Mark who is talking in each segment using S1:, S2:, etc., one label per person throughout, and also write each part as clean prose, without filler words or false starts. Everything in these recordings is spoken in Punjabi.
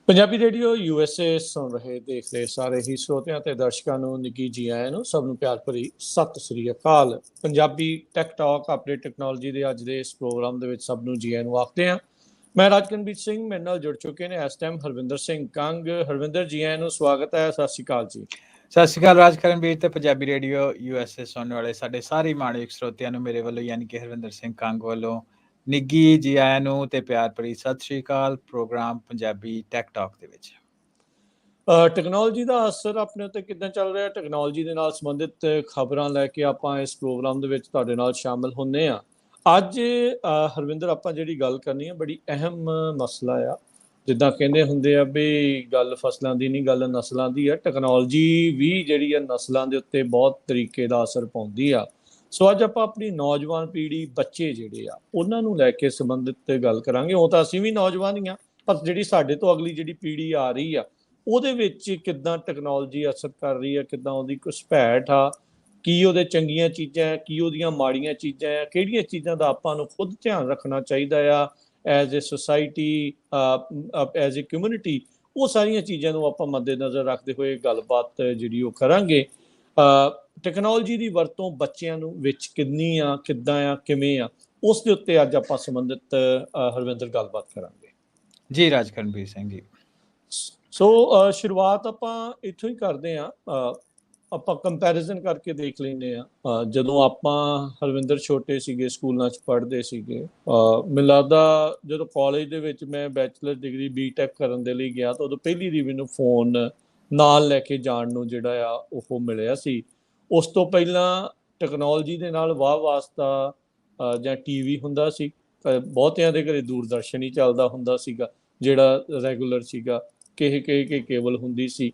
S1: ਪੰਜਾਬੀ ਰੇਡੀਓ ਯੂਐਸਏ ਸੁਣ ਰਹੇ ਦੇਖ ਰਹੇ ਸਾਰੇ ਹੀ ਸਰੋਤਿਆਂ ਤੇ ਦਰਸ਼ਕਾਂ ਨੂੰ ਨਿੱਘੀ ਜੀ ਆਇਆਂ ਨੂੰ ਸਭ ਨੂੰ ਪਿਆਰ ਭਰੀ ਸਤਿ ਸ੍ਰੀ ਅਕਾਲ। Punjabi tech talk update technology ਦੇ ਅੱਜ ਦੇ ਇਸ ਪ੍ਰੋਗਰਾਮ ਦੇ ਵਿੱਚ ਸਭ ਨੂੰ ਜੀ ਆਇਆਂ ਨੂੰ ਆਖਦੇ ਹਾਂ। ਮੈਂ ਰਾਜਕਨਵੀਰ ਸਿੰਘ, ਮੇਰੇ ਨਾਲ ਜੁੜ ਚੁੱਕੇ ਨੇ ਇਸ ਟਾਈਮ ਹਰਵਿੰਦਰ ਸਿੰਘ ਕੰਗ। ਹਰਵਿੰਦਰ ਜੀ ਆਇਆਂ ਨੂੰ ਸਵਾਗਤ ਹੈ, ਸਤਿ ਸ੍ਰੀ ਅਕਾਲ ਜੀ।
S2: ਸਤਿ ਸ਼੍ਰੀ ਅਕਾਲ ਰਾਜਕਰਨਵੀਰ ਤੇ ਪੰਜਾਬੀ ਰੇਡੀਓ ਯੂਐਸਏ ਸੁਣਨ ਵਾਲੇ ਸਾਡੇ ਸਾਰੇ ਮਾਣਯੋਗ ਸਰੋਤਿਆਂ ਨੂੰ ਮੇਰੇ ਵੱਲੋਂ ਯਾਨੀ ਕਿ ਹਰਵਿੰਦਰ ਸਿੰਘ ਕੰਗ ਵੱਲੋਂ ਨਿੱਘੀ ਜੀ ਆਇਆਂ ਨੂੰ ਤੇ ਪਿਆਰ ਭਰੀ ਸਤਿ ਸ਼੍ਰੀ ਅਕਾਲ ਪ੍ਰੋਗਰਾਮ ਪੰਜਾਬੀ ਟੈਕ ਟਾਕ ਦੇ ਵਿੱਚ।
S1: ਟੈਕਨੋਲੋਜੀ ਦਾ ਅਸਰ ਆਪਣੇ ਉੱਤੇ ਕਿੱਦਾਂ ਚੱਲ ਰਿਹਾ, ਟੈਕਨੋਲੋਜੀ ਦੇ ਨਾਲ ਸੰਬੰਧਿਤ ਖਬਰਾਂ ਲੈ ਕੇ ਆਪਾਂ ਇਸ ਪ੍ਰੋਗਰਾਮ ਦੇ ਵਿੱਚ ਤੁਹਾਡੇ ਨਾਲ ਸ਼ਾਮਿਲ ਹੁੰਦੇ ਹਾਂ। ਅੱਜ ਹਰਵਿੰਦਰ ਆਪਾਂ ਜਿਹੜੀ ਗੱਲ ਕਰਨੀ ਹੈ ਬੜੀ ਅਹਿਮ ਮਸਲਾ ਆ। ਜਿੱਦਾਂ ਕਹਿੰਦੇ ਹੁੰਦੇ ਆ ਵੀ ਗੱਲ ਫਸਲਾਂ ਦੀ ਨਹੀਂ, ਗੱਲ ਨਸਲਾਂ ਦੀ ਆ। ਟੈਕਨੋਲੋਜੀ ਵੀ ਜਿਹੜੀ ਆ ਨਸਲਾਂ ਦੇ ਉੱਤੇ ਬਹੁਤ ਤਰੀਕੇ ਦਾ ਅਸਰ ਪਾਉਂਦੀ ਆ। ਸੋ ਅੱਜ ਆਪਾਂ ਆਪਣੀ ਨੌਜਵਾਨ ਪੀੜ੍ਹੀ, ਬੱਚੇ ਜਿਹੜੇ ਆ ਉਹਨਾਂ ਨੂੰ ਲੈ ਕੇ ਸੰਬੰਧਿਤ ਗੱਲ ਕਰਾਂਗੇ। ਉਹ ਤਾਂ ਅਸੀਂ ਵੀ ਨੌਜਵਾਨ ਹੀ ਆ, ਪਰ ਜਿਹੜੀ ਸਾਡੇ ਤੋਂ ਅਗਲੀ ਜਿਹੜੀ ਪੀੜ੍ਹੀ ਆ ਰਹੀ ਆ ਉਹਦੇ ਵਿੱਚ ਕਿੱਦਾਂ ਟੈਕਨੋਲੋਜੀ ਅਸਰ ਕਰ ਰਹੀ ਹੈ, ਕਿੱਦਾਂ ਉਹਦੀ ਘੁਸਪੈਠ ਆ, ਕੀ ਉਹਦੇ ਚੰਗੀਆਂ ਚੀਜ਼ਾਂ ਹੈ, ਕੀ ਉਹਦੀਆਂ ਮਾੜੀਆਂ ਚੀਜ਼ਾਂ ਹੈ, ਕਿਹੜੀਆਂ ਚੀਜ਼ਾਂ ਦਾ ਆਪਾਂ ਨੂੰ ਖੁਦ ਧਿਆਨ ਰੱਖਣਾ ਚਾਹੀਦਾ ਆ as a society, as a community. ਉਹ ਸਾਰੀਆਂ ਚੀਜ਼ਾਂ ਨੂੰ ਆਪਾਂ ਮੱਦੇਨਜ਼ਰ ਰੱਖਦੇ ਹੋਏ ਗੱਲਬਾਤ ਜਿਹੜੀ ਉਹ ਕਰਾਂਗੇ। ਟੈਕਨੋਲੋਜੀ ਦੀ ਵਰਤੋਂ ਬੱਚਿਆਂ ਨੂੰ ਵਿੱਚ ਕਿੰਨੀ ਆ, ਕਿੱਦਾਂ ਆ, ਕਿਵੇਂ ਆ, ਉਸ ਦੇ ਉੱਤੇ ਅੱਜ ਆਪਾਂ ਸੰਬੰਧਿਤ ਹਰਵਿੰਦਰ ਗੱਲਬਾਤ ਕਰਾਂਗੇ।
S2: ਜੀ ਰਾਜਕਰਨਵੀਰ ਸਿੰਘ ਜੀ।
S1: ਸੋ ਸ਼ੁਰੂਆਤ ਆਪਾਂ ਇੱਥੋਂ ਹੀ ਕਰਦੇ ਹਾਂ। ਆਪਾਂ ਕੰਪੈਰੀਜ਼ਨ ਕਰਕੇ ਦੇਖ ਲੈਂਦੇ ਹਾਂ। ਜਦੋਂ ਆਪਾਂ ਹਰਵਿੰਦਰ ਛੋਟੇ ਸੀਗੇ, ਸਕੂਲਾਂ 'ਚ ਪੜ੍ਹਦੇ ਸੀਗੇ, ਮੈਨੂੰ ਲੱਗਦਾ ਜਦੋਂ ਕਾਲਜ ਦੇ ਵਿੱਚ ਮੈਂ ਬੈਚਲਰ ਡਿਗਰੀ ਬੀਟੈਕ ਕਰਨ ਦੇ ਲਈ ਗਿਆ ਤਾਂ ਉਦੋਂ ਪਹਿਲੀ ਵਾਰੀ ਮੈਨੂੰ ਫੋਨ ਨਾਲ ਲੈ ਕੇ ਜਾਣ ਨੂੰ ਜਿਹੜਾ ਆ ਉਹ ਮਿਲਿਆ ਸੀ। ਉਸ ਤੋਂ ਪਹਿਲਾਂ ਟੈਕਨੋਲੋਜੀ ਦੇ ਨਾਲ ਵਾਹ ਵਾਸਤਾ ਜਾਂ ਟੀਵੀ ਹੁੰਦਾ ਸੀ, ਬਹੁਤਿਆਂ ਦੇ ਘਰੇ ਦੂਰਦਰਸ਼ਨ ਹੀ ਚੱਲਦਾ ਹੁੰਦਾ ਸੀਗਾ ਜਿਹੜਾ ਰੈਗੂਲਰ ਸੀਗਾ। ਕਿਸੇ ਕੇਬਲ ਹੁੰਦੀ ਸੀ।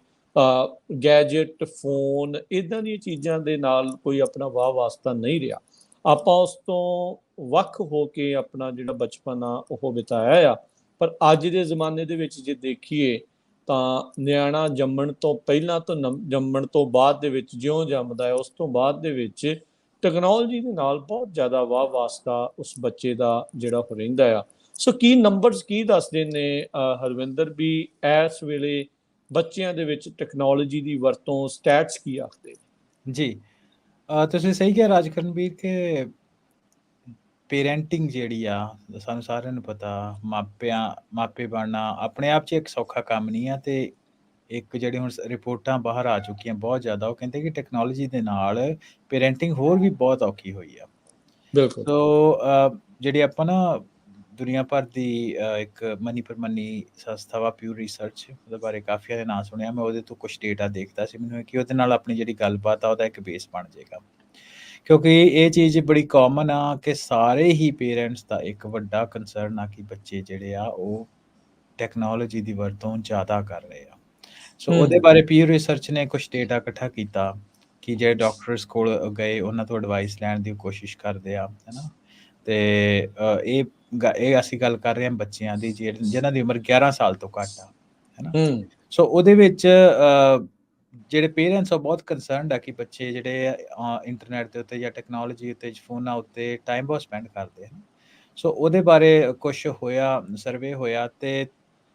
S1: ਗੈਜਟ, ਫੋਨ, ਇੱਦਾਂ ਦੀਆਂ ਚੀਜ਼ਾਂ ਦੇ ਨਾਲ ਕੋਈ ਆਪਣਾ ਵਾਹ ਵਾਸਤਾ ਨਹੀਂ ਰਿਹਾ। ਆਪਾਂ ਉਸ ਤੋਂ ਵੱਖ ਹੋ ਕੇ ਆਪਣਾ ਜਿਹੜਾ ਬਚਪਨ ਆ ਉਹ ਬਿਤਾਇਆ ਆ। ਪਰ ਅੱਜ ਦੇ ਜ਼ਮਾਨੇ ਦੇ ਵਿੱਚ ਜੇ ਦੇਖੀਏ ਤਾਂ ਨਿਆਣਾ ਜੰਮਣ ਤੋਂ ਪਹਿਲਾਂ ਤੋਂ ਜੰਮਣ ਤੋਂ ਬਾਅਦ ਦੇ ਵਿੱਚ ਜਿਉਂ ਜੰਮਦਾ ਹੈ ਉਸ ਤੋਂ ਬਾਅਦ ਦੇ ਵਿੱਚ ਟੈਕਨੋਲੋਜੀ ਦੇ ਨਾਲ ਬਹੁਤ ਜ਼ਿਆਦਾ ਵਾਹ ਵਾਸਤਾ ਉਸ ਬੱਚੇ ਦਾ ਜਿਹੜਾ ਉਹ ਰਹਿੰਦਾ ਆ। ਸੋ ਕੀ ਨੰਬਰਸ ਕੀ ਦੱਸਦੇ ਨੇ ਹਰਵਿੰਦਰ ਵੀ ਇਸ ਵੇਲੇ ਬੱਚਿਆਂ ਦੇ ਵਿੱਚ ਟੈਕਨੋਲੋਜੀ ਦੀ ਵਰਤੋਂ, ਸਟੈਟਸ ਕੀ ਆਖਦੇ?
S2: ਜੀ ਤੁਸੀਂ ਸਹੀ ਕਿਹਾ ਰਾਜਕਰਨਵੀਰ ਕਿ ਪੇਰੈਂਟਿੰਗ ਜਿਹੜੀ ਆ ਸਾਨੂੰ ਸਾਰਿਆਂ ਨੂੰ ਪਤਾ, ਮਾਪੇ ਬਣਨਾ ਆਪਣੇ ਆਪ 'ਚ ਇੱਕ ਸੌਖਾ ਕੰਮ ਨਹੀਂ ਆ। ਤੇ ਇੱਕ ਜਿਹੜੀ ਹੁਣ ਰਿਪੋਰਟਾਂ ਬਾਹਰ ਆ ਚੁੱਕੀਆਂ ਬਹੁਤ ਜ਼ਿਆਦਾ, ਉਹ ਕਹਿੰਦੇ ਕਿ ਟੈਕਨੋਲੋਜੀ ਦੇ ਨਾਲ ਪੇਰੈਂਟਿੰਗ ਹੋਰ ਵੀ ਬਹੁਤ ਔਖੀ ਹੋਈ ਆ।
S1: ਬਿਲਕੁਲ।
S2: ਸੋ ਜਿਹੜੀ ਆਪਾਂ ਨਾ ਦੁਨੀਆ ਭਰ ਦੀ ਇੱਕ ਮਨੀ ਪ੍ਰਮੰਨੀ ਸੰਸਥਾ ਵਾ ਪਿਊ ਰਿਸਰਚ, ਉਹਦੇ ਬਾਰੇ ਕਾਫੀਆਂ ਦੇ ਨਾਂ ਸੁਣਿਆ ਮੈਂ। ਉਹਦੇ ਤੋਂ ਕੁਛ ਡੇਟਾ ਦੇਖਦਾ ਸੀ, ਮੈਨੂੰ ਕਿ ਉਹਦੇ ਨਾਲ ਆਪਣੀ ਜਿਹੜੀ ਗੱਲਬਾਤ ਆ ਉਹਦਾ ਇੱਕ ਬੇਸ ਬਣ ਜਾਏਗਾ। ਕਿਉਂਕਿ ਇਹ ਚੀਜ਼ ਬੜੀ ਕਾਮਨ ਆ ਕਿ ਸਾਰੇ ਹੀ ਪੇਰੈਂਟਸ ਦਾ ਇੱਕ ਵੱਡਾ ਕੰਸਰਨ ਆ ਕਿ ਬੱਚੇ ਜਿਹੜੇ ਆ ਉਹ ਟੈਕਨੋਲੋਜੀ ਦੀ ਵਰਤੋਂ ਜ਼ਿਆਦਾ ਕਰ ਰਹੇ ਆ। ਸੋ ਉਹਦੇ ਬਾਰੇ ਪਿਊ ਰਿਸਰਚ ਨੇ ਕੁਛ ਡੇਟਾ ਇਕੱਠਾ ਕੀਤਾ ਕਿ ਜਿਹੜੇ ਡਾਕਟਰਸ ਕੋਲ ਗਏ ਉਹਨਾਂ ਤੋਂ ਐਡਵਾਈਸ ਲੈਣ ਦੀ ਕੋਸ਼ਿਸ਼ ਕਰਦੇ ਆ, ਹੈ ਨਾ। ਤੇ ਇਹ ਅਸੀਂ ਗੱਲ ਕਰ ਰਹੇ ਹਾਂ ਬੱਚਿਆਂ ਦੀ ਜਿਹਨਾਂ ਦੀ ਉਮਰ 11 ਸਾਲ ਤੋਂ ਘੱਟ ਆ, ਹੈ ਨਾ। ਸੋ ਉਹਦੇ ਵਿੱਚ ਜਿਹੜੇ ਪੇਰੈਂਟਸ ਆ ਬਹੁਤ ਕੰਸਰਨਡ ਆ ਕਿ ਬੱਚੇ ਜਿਹੜੇ ਇੰਟਰਨੈਟ ਦੇ ਉੱਤੇ ਜਾਂ ਟੈਕਨੋਲੋਜੀ ਉੱਤੇ, ਫੋਨਾਂ ਉੱਤੇ ਟਾਈਮ ਬਹੁਤ ਸਪੈਂਡ ਕਰਦੇ ਹਨ। ਸੋ ਉਹਦੇ ਬਾਰੇ ਕੁਛ ਹੋਇਆ, ਸਰਵੇ ਹੋਇਆ ਤੇ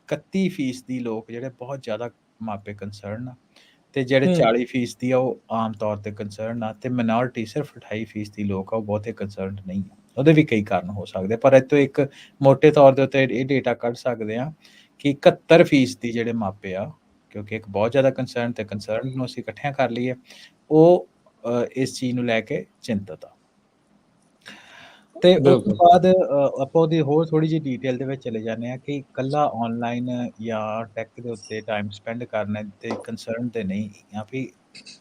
S2: 31% ਲੋਕ ਜਿਹੜੇ ਬਹੁਤ ਜ਼ਿਆਦਾ ਮਾਪੇ ਕੰਸਰਨ ਆ, ਤੇ ਜਿਹੜੇ 40% ਆ ਉਹ ਆਮ ਤੌਰ ਤੇ ਕੰਸਰਨ ਆ, ਤੇ ਮਿਨੋਰਿਟੀ ਸਿਰਫ 28% ਲੋਕ ਆ ਉਹ ਬਹੁਤੇ ਕੰਸਰਨਡ ਨਹੀਂ ਆ। ਉਹਦੇ ਵੀ ਕਈ ਕਾਰਨ ਹੋ ਸਕਦੇ, ਪਰ ਇੱਥੋਂ ਇੱਕ ਮੋਟੇ ਤੌਰ ਦੇ ਉੱਤੇ ਇਹ ਡੇਟਾ ਕੱਢ ਸਕਦੇ ਆ ਕਿ 71% ਜਿਹੜੇ ਮਾਪੇ ਆ, ਕਿਉਂਕਿ ਇੱਕ ਬਹੁਤ ਜ਼ਿਆਦਾ ਕੰਸਰਨ ਤੇ ਕੰਸਰਨ ਨੂੰ ਅਸੀਂ ਇਕੱਠਿਆਂ ਕਰ ਲਈਏ, ਉਹ ਇਸ ਚੀਜ਼ ਨੂੰ ਲੈ ਕੇ ਚਿੰਤਤ ਆ। ਤੇ ਉਸ ਤੋਂ ਬਾਅਦ ਆਪਾਂ ਉਹਦੀ ਹੋਰ ਥੋੜੀ ਜਿਹੀ ਡੀਟੇਲ ਦੇ ਵਿੱਚ ਚਲੇ ਜਾਂਦੇ ਆ ਕਿ ਇਕੱਲਾ ਆਨਲਾਈਨ ਜਾਂ ਟੈਕ ਦੇ ਉੱਤੇ ਟਾਈਮ ਸਪੈਂਡ ਕਰਨੇ ਤੇ ਕੰਸਰਨ ਤੇ ਨਹੀਂ, ਜਾਂ ਫਿਰ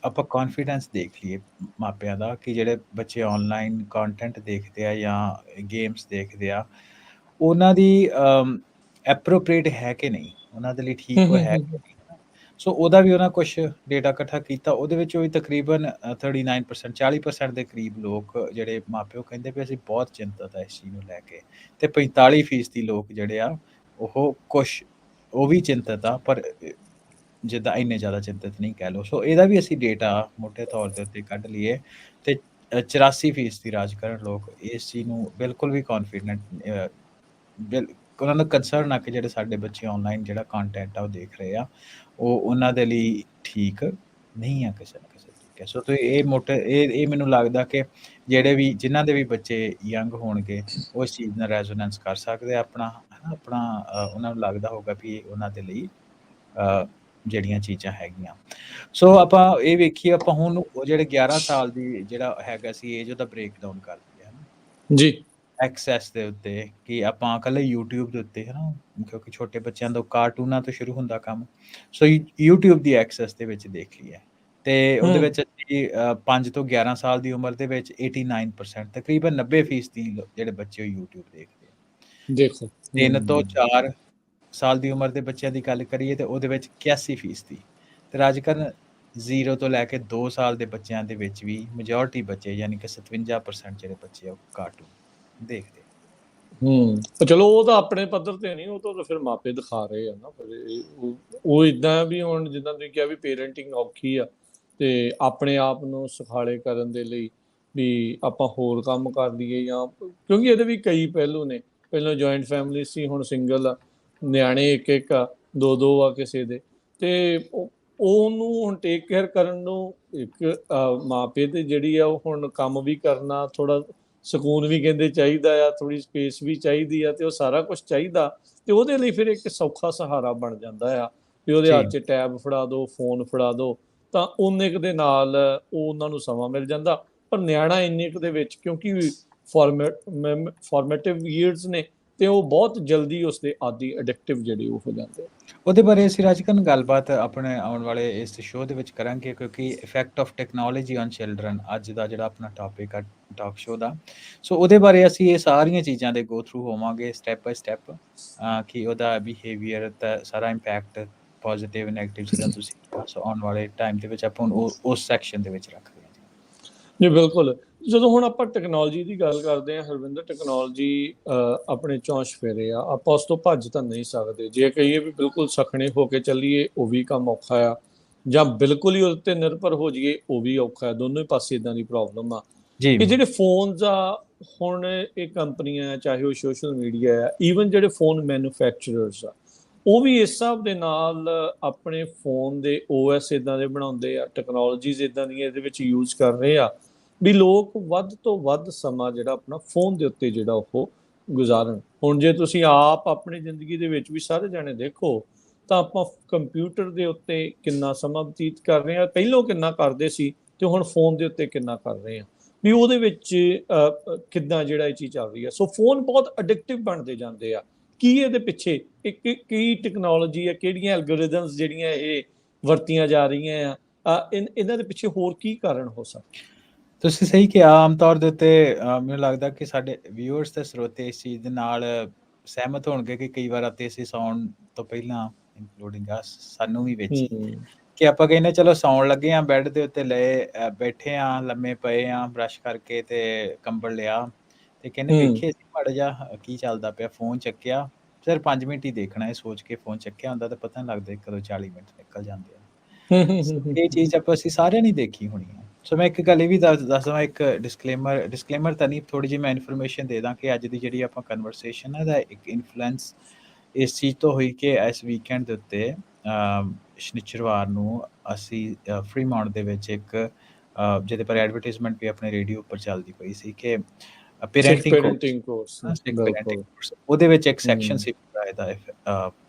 S2: ਆਪਾਂ ਕੌਨਫੀਡੈਂਸ ਦੇਖ ਲਈਏ ਮਾਪਿਆਂ ਦਾ ਕਿ ਜਿਹੜੇ ਬੱਚੇ ਆਨਲਾਈਨ ਕੰਟੈਂਟ ਦੇਖਦੇ ਆ ਜਾਂ ਗੇਮਸ ਦੇਖਦੇ ਆ, ਉਹਨਾਂ ਦੀ ਐਪਰੋਪ੍ਰੀਏਟ ਹੈ ਕਿ ਨਹੀਂ, ਉਹਨਾਂ ਦੇ ਲਈ ਠੀਕ ਉਹ ਹੈ ਕਿ ਨਹੀਂ। ਸੋ ਉਹਦਾ ਵੀ ਉਹਨਾਂ ਕੁਛ ਡੇਟਾ ਇਕੱਠਾ ਕੀਤਾ। ਉਹਦੇ ਵਿੱਚ ਵੀ ਤਕਰੀਬਨ 39%, 40% ਦੇ ਕਰੀਬ ਲੋਕ ਜਿਹੜੇ ਮਾਪਿਓ ਕਹਿੰਦੇ ਵੀ ਅਸੀਂ ਬਹੁਤ ਚਿੰਤਤ ਆ ਇਸ ਚੀਜ਼ ਨੂੰ ਲੈ ਕੇ, ਤੇ 45% ਲੋਕ ਜਿਹੜੇ ਆ ਉਹ ਵੀ ਚਿੰਤਤ ਆ, ਪਰ ਜਿੱਦਾਂ ਇੰਨੇ ਜ਼ਿਆਦਾ ਚਿੰਤਤ ਨਹੀਂ ਕਹਿ ਲਓ। ਸੋ ਇਹਦਾ ਵੀ ਅਸੀਂ ਡੇਟਾ ਮੋਟੇ ਤੌਰ ਦੇ ਉੱਤੇ ਕੱਢ ਲਈਏ ਤੇ 84% ਰਾਜਕਰਨ ਲੋਕ ਇਸ ਚੀਜ਼ ਨੂੰ ਬਿਲਕੁਲ ਵੀ ਉਹਨਾਂ ਦਾ ਕੰਸਰਨ ਆ ਕਿ ਜਿਹੜੇ ਸਾਡੇ ਬੱਚੇ ਆਨਲਾਈਨ ਜਿਹੜਾ ਕੰਟੈਂਟ ਆ ਉਹ ਦੇਖ ਰਹੇ ਆ, ਉਹ ਉਹਨਾਂ ਦੇ ਲਈ ਠੀਕ ਨਹੀਂ ਆ ਕਿਸੇ ਨਾ ਕਿਸੇ ਤਰੀਕੇ। ਸੋ ਤੇ ਇਹ ਮੈਨੂੰ ਲੱਗਦਾ ਕਿ ਜਿਨ੍ਹਾਂ ਦੇ ਵੀ ਬੱਚੇ ਯੰਗ ਹੋਣਗੇ, ਉਹ ਇਸ ਚੀਜ਼ ਨਾਲ ਰੈਜ਼ੋਨੈਂਸ ਕਰ ਸਕਦੇ ਆ ਆਪਣਾ, ਉਹਨਾਂ ਨੂੰ ਲੱਗਦਾ ਹੋਊਗਾ ਵੀ ਉਹਨਾਂ ਦੇ ਲਈ ਜਿਹੜੀਆਂ ਚੀਜ਼ਾਂ ਹੈਗੀਆਂ। ਸੋ ਆਪਾਂ ਇਹ ਵੇਖੀਏ, ਆਪਾਂ ਹੁਣ ਉਹ ਜਿਹੜੇ 11 ਸਾਲ ਦੀ ਜਿਹੜਾ ਹੈਗਾ ਸੀ ਏਜ, ਉਹਦਾ ਬ੍ਰੇਕਡਾਊਨ ਕਰ ਦਈਏ
S1: ਜੀ।
S2: ਐਕਸੈਸ ਦੇ ਉੱਤੇ, ਕਿ ਆਪਾਂ ਇਕੱਲੇ YouTube ਦੇ ਉੱਤੇ ਕਿਉਂਕਿ ਛੋਟੇ ਬੱਚਿਆਂ ਦਾ ਕਾਰਟੂਨਾਂ ਤੋਂ ਸ਼ੁਰੂ ਹੁੰਦਾ ਕੰਮ। ਸੋ YouTube ਦੀ ਐਕਸੈਸ ਦੇ ਵਿੱਚ ਦੇਖ ਲਈਏ, ਤੇ ਉਹਦੇ ਵਿੱਚ 5 ਤੋਂ 11 ਸਾਲ ਦੀ ਉਮਰ ਦੇ ਵਿੱਚ 89% ਤਕਰੀਬਨ 90% ਜਿਹੜੇ ਬੱਚੇ YouTube ਦੇਖਦੇ ਆ।
S1: ਦੇਖੋ
S2: 3 ਤੋਂ 4 ਸਾਲ ਦੀ ਉਮਰ ਦੇ ਬੱਚਿਆਂ ਦੀ ਗੱਲ ਕਰੀਏ ਤੇ ਉਹਦੇ ਵਿੱਚ 81%। ਤੇ ਰਾਜਕਰਨ 0 ਤੋਂ ਲੈ ਕੇ 2 ਸਾਲ ਦੇ ਬੱਚਿਆਂ ਦੇ ਵਿੱਚ ਵੀ ਮੈਜੋਰਟੀ ਬੱਚੇ, ਯਾਨੀ ਕਿ 57% ਜਿਹੜੇ ਬੱਚੇ ਉਹ ਕਾਰਟੂਨ ਦੇਖਦੇ।
S1: ਚਲੋ ਉਹ ਤਾਂ ਆਪਣੇ ਪੱਧਰ ਤੇ ਨਹੀਂ, ਉਹ ਤਾਂ ਫਿਰ ਮਾਪੇ ਦਿਖਾ ਰਹੇ ਆ ਨਾ। ਫਿਰ ਉਹ ਇਦਾਂ ਵੀ ਹੁਣ ਜਿੱਦਾਂ ਤੁਸੀਂ ਕਿਹਾ ਵੀ ਪੇਰੈਂਟਿੰਗ ਔਖੀ ਆ, ਤੇ ਆਪਣੇ ਆਪ ਨੂੰ ਸੁਖਾਲੇ ਕਰਨ ਦੇ ਲਈ ਵੀ ਆਪਾਂ ਹੋਰ ਕੰਮ ਕਰ ਲਈਏ, ਜਾਂ ਕਿਉਂਕਿ ਇਹਦੇ ਵੀ ਕਈ ਪਹਿਲੂ ਨੇ। ਪਹਿਲਾਂ ਜੁਆਇੰਟ ਫੈਮਿਲੀ ਸੀ, ਹੁਣ ਸਿੰਗਲ ਆ, ਨਿਆਣੇ ਇੱਕ ਆ, ਦੋ ਆ ਕਿਸੇ ਦੇ, ਤੇ ਉਹਨੂੰ ਹੁਣ ਟੇਕ ਕੇਅਰ ਕਰਨ ਨੂੰ ਇੱਕ ਮਾਪੇ ਤੇ ਜਿਹੜੀ ਆ ਉਹ ਹੁਣ ਕੰਮ ਵੀ ਕਰਨਾ, ਥੋੜਾ ਸਕੂਨ ਵੀ ਕਹਿੰਦੇ ਚਾਹੀਦਾ ਆ, ਥੋੜੀ ਸਪੇਸ ਵੀ ਚਾਹੀਦੀ ਆ, ਤੇ ਉਹ ਸਾਰਾ ਕੁਝ ਚਾਹੀਦਾ। ਤੇ ਉਹਦੇ ਲਈ ਫਿਰ ਇੱਕ ਸੌਖਾ ਸਹਾਰਾ ਬਣ ਜਾਂਦਾ ਆ ਵੀ ਉਹਦੇ ਹੱਥ 'ਚ ਟੈਬ ਫੜਾ ਦਿਓ, ਫੋਨ ਫੜਾ ਦਿਓ, ਤਾਂ ਉਨੇ ਕੁ ਦੇ ਨਾਲ ਉਹ ਉਹਨਾਂ ਨੂੰ ਸਮਾਂ ਮਿਲ ਜਾਂਦਾ। ਪਰ ਨਿਆਣਾ ਇੰਨੇ ਕੁ ਦੇ ਵਿੱਚ, ਕਿਉਂਕਿ ਫਾਰਮੇਟਿਵ ਈਅਰਸ ਨੇ, ਤੇ ਉਹ ਬਹੁਤ ਜਲਦੀ ਉਸਦੇ ਆਦੀ ਐਡਿਕਟਿਵ ਜਿਹੜੇ ਉਹ ਹੋ ਜਾਂਦੇ।
S2: ਉਹਦੇ ਬਾਰੇ ਅਸੀਂ ਰਾਜਕਰਨ ਗੱਲਬਾਤ ਆਪਣੇ ਆਉਣ ਵਾਲੇ ਇਸ ਸ਼ੋਅ ਦੇ ਵਿੱਚ ਕਰਾਂਗੇ, ਕਿਉਂਕਿ effect of technology on children ਅੱਜ ਦਾ ਜਿਹੜਾ ਆਪਣਾ ਟੌਪਿਕ ਆ ਟਾਕ ਸ਼ੋਅ ਦਾ। ਸੋ ਉਹਦੇ ਬਾਰੇ ਅਸੀਂ ਇਹ ਸਾਰੀਆਂ ਚੀਜ਼ਾਂ ਦੇ ਗੋ ਥਰੂ ਹੋਵਾਂਗੇ ਸਟੈਪ ਬਾਈ ਸਟੈਪ, ਕਿ ਉਹਦਾ ਬਿਹੇਵੀਅਰ ਦਾ ਸਾਰਾ ਇੰਪੈਕਟ ਪੋਜ਼ਿਟਿਵ ਨੈਗੇਟਿਵ ਜਿੱਦਾਂ ਤੁਸੀਂ ਕਿਹਾ। ਸੋ ਆਉਣ ਵਾਲੇ ਟਾਈਮ ਦੇ ਵਿੱਚ ਆਪਾਂ ਉਸ ਸੈਕਸ਼ਨ ਦੇ ਵਿੱਚ ਰੱਖਦੇ ਹਾਂ
S1: ਜੀ। ਬਿਲਕੁਲ। ਜਦੋਂ ਹੁਣ ਆਪਾਂ ਟੈਕਨੋਲੋਜੀ ਦੀ ਗੱਲ ਕਰਦੇ ਹਾਂ ਹਰਵਿੰਦਰ, ਟੈਕਨੋਲੋਜੀ ਆਪਣੇ ਚੌਂਚ ਫੇਰੇ ਆ, ਆਪਾਂ ਉਸ ਤੋਂ ਭੱਜ ਤਾਂ ਨਹੀਂ ਸਕਦੇ। ਜੇ ਕਹੀਏ ਵੀ ਬਿਲਕੁਲ ਸਖਣੇ ਹੋ ਕੇ ਚੱਲੀਏ, ਉਹ ਵੀ ਕੰਮ ਔਖਾ ਆ, ਜਾਂ ਬਿਲਕੁਲ ਹੀ ਉਹਦੇ ਤੇ ਨਿਰਭਰ ਹੋ ਜਾਈਏ, ਉਹ ਵੀ ਔਖਾ ਹੈ। ਦੋਨੋਂ ਹੀ ਪਾਸੇ ਇਦਾਂ ਦੀ ਪ੍ਰੋਬਲਮ ਆ ਕਿ ਜਿਹੜੇ ਫੋਨਸ ਆ, ਹੁਣ ਇਹ ਕੰਪਨੀਆਂ, ਚਾਹੇ ਉਹ ਸੋਸ਼ਲ ਮੀਡੀਆ ਆ, ਈਵਨ ਜਿਹੜੇ ਫੋਨ ਮੈਨੂਫੈਕਚਰਰਸ ਆ, ਉਹ ਵੀ ਇਸ ਹਿਸਾਬ ਦੇ ਨਾਲ ਆਪਣੇ ਫੋਨ ਦੇ OS ਇਦਾਂ ਦੇ ਬਣਾਉਂਦੇ ਆ, ਟੈਕਨੋਲੋਜੀਜ਼ ਇਦਾਂ ਦੀਆਂ ਇਹਦੇ ਵਿੱਚ ਯੂਜ਼ ਕਰ ਰਹੇ ਆ ਵੀ ਲੋਕ ਵੱਧ ਤੋਂ ਵੱਧ ਸਮਾਂ ਜਿਹੜਾ ਆਪਣਾ ਫੋਨ ਦੇ ਉੱਤੇ ਜਿਹੜਾ ਉਹ ਗੁਜ਼ਾਰਨ। ਹੁਣ ਜੇ ਤੁਸੀਂ ਆਪ ਆਪਣੀ ਜ਼ਿੰਦਗੀ ਦੇ ਵਿੱਚ ਵੀ ਸਾਰੇ ਜਾਣੇ ਦੇਖੋ, ਤਾਂ ਆਪਾਂ ਕੰਪਿਊਟਰ ਦੇ ਉੱਤੇ ਕਿੰਨਾ ਸਮਾਂ ਬਤੀਤ ਕਰ ਰਹੇ ਹਾਂ, ਪਹਿਲਾਂ ਕਿੰਨਾ ਕਰਦੇ ਸੀ, ਤੇ ਹੁਣ ਫੋਨ ਦੇ ਉੱਤੇ ਕਿੰਨਾ ਕਰ ਰਹੇ ਹਾਂ, ਵੀ ਉਹਦੇ ਵਿੱਚ ਕਿੱਦਾਂ ਜਿਹੜਾ ਇਹ ਚੀਜ਼ ਚੱਲ ਰਹੀ ਹੈ। ਸੋ ਫੋਨ ਬਹੁਤ ਐਡਿਕਟਿਵ ਬਣਦੇ ਜਾਂਦੇ ਆ। ਕੀ ਇਹਦੇ ਪਿੱਛੇ ਕੀ ਟੈਕਨੋਲੋਜੀ ਆ, ਕਿਹੜੀਆਂ ਐਲਗੋਰਿਦਮਸ ਜਿਹੜੀਆਂ ਇਹ ਵਰਤੀਆਂ ਜਾ ਰਹੀਆਂ ਆ, ਇਹਨਾਂ ਦੇ ਪਿੱਛੇ ਹੋਰ ਕੀ ਕਾਰਨ ਹੋ ਸਕਦਾ?
S2: ਤੁਸੀਂ ਸਹੀ ਕਿਹਾ। ਆਮ ਤੌਰ ਦੇ ਉੱਤੇ ਮੈਨੂੰ ਲੱਗਦਾ ਕਿ ਸਾਡੇ ਵਿਊਅਰਸ ਤੇ ਸਰੋਤੇ ਇਸ ਚੀਜ਼ ਦੇ ਨਾਲ ਸਹਿਮਤ ਹੋਣਗੇ ਕਿ ਕਈ ਵਾਰ ਅਤੇ ਅਸੀਂ ਸੌਣ ਤੋਂ ਪਹਿਲਾਂ, ਇਨਕਲੂਡਿੰਗ ਸਾਨੂੰ ਵੀ ਵਿੱਚ, ਕਿ ਆਪਾਂ ਕਹਿੰਦੇ ਚਲੋ ਸੌਣ ਲੱਗੇ ਆ, ਬੈੱਡ ਦੇ ਉੱਤੇ ਬੈਠੇ ਆ, ਲੰਮੇ ਪਏ ਆ, ਬਰਸ਼ ਕਰਕੇ ਤੇ ਕੰਬਲ ਲਿਆ, ਤੇ ਕਹਿੰਦੇ ਵੇਖੇ ਸੀ ਮਾੜਾ ਜਿਹਾ ਕੀ ਚੱਲਦਾ ਪਿਆ, ਫੋਨ ਚੱਕਿਆ, ਸਿਰ 5 ਮਿੰਟ ਹੀ ਦੇਖਣਾ ਇਹ ਸੋਚ ਕੇ ਫੋਨ ਚੱਕਿਆ ਹੁੰਦਾ, ਤਾਂ ਪਤਾ ਨਹੀਂ ਲੱਗਦਾ ਕਦੋਂ 40 ਮਿੰਟ ਨਿਕਲ ਜਾਂਦੇ ਆ। ਇਹ ਚੀਜ਼ ਆਪਾਂ ਅਸੀਂ ਸਾਰਿਆਂ ਨੇ ਦੇਖੀ ਹੋਣੀ ਆ। ਸੋ ਮੈਂ ਇੱਕ ਗੱਲ ਇਹ ਵੀ ਦੱਸ ਦਵਾਂ, ਇੱਕ ਡਿਸਕਲੇਮਰ ਤਾਂ ਨਹੀਂ, ਥੋੜੀ ਜਿਹੀ ਮੈਂ ਇਨਫੋਰਮੇਸ਼ਨ ਦੇ ਦਾਂ ਕਿ ਅੱਜ ਦੀ ਜਿਹੜੀ ਆਪਾਂ ਕਨਵਰਸੇਸ਼ਨ ਹੈ ਦਾ ਇੱਕ ਇਨਫਲੂਐਂਸ ਇਸ ਚੀਜ਼ ਤੋਂ ਹੋਈ ਕਿ ਇਸ ਵੀਕਐਂਡ ਦੇ ਉੱਤੇ ਸ਼ਨੀਚਰਵਾਰ ਨੂੰ ਅਸੀਂ ਫਰੀਮਾਉਂਟ ਦੇ ਵਿੱਚ ਇੱਕ ਜਿਹਦੇ ਪਰ ਐਡਵਰਟਾਈਜ਼ਮੈਂਟ ਵੀ ਆਪਣੇ ਰੇਡੀਓ ਉੱਪਰ ਚੱਲਦੀ ਪਈ ਸੀ ਕਿ ਪੈਰੈਂਟਿੰਗ ਕੋਰਸ, ਉਹਦੇ ਵਿੱਚ ਇੱਕ ਸੈਕਸ਼ਨ ਸੀ ਇਹਦਾ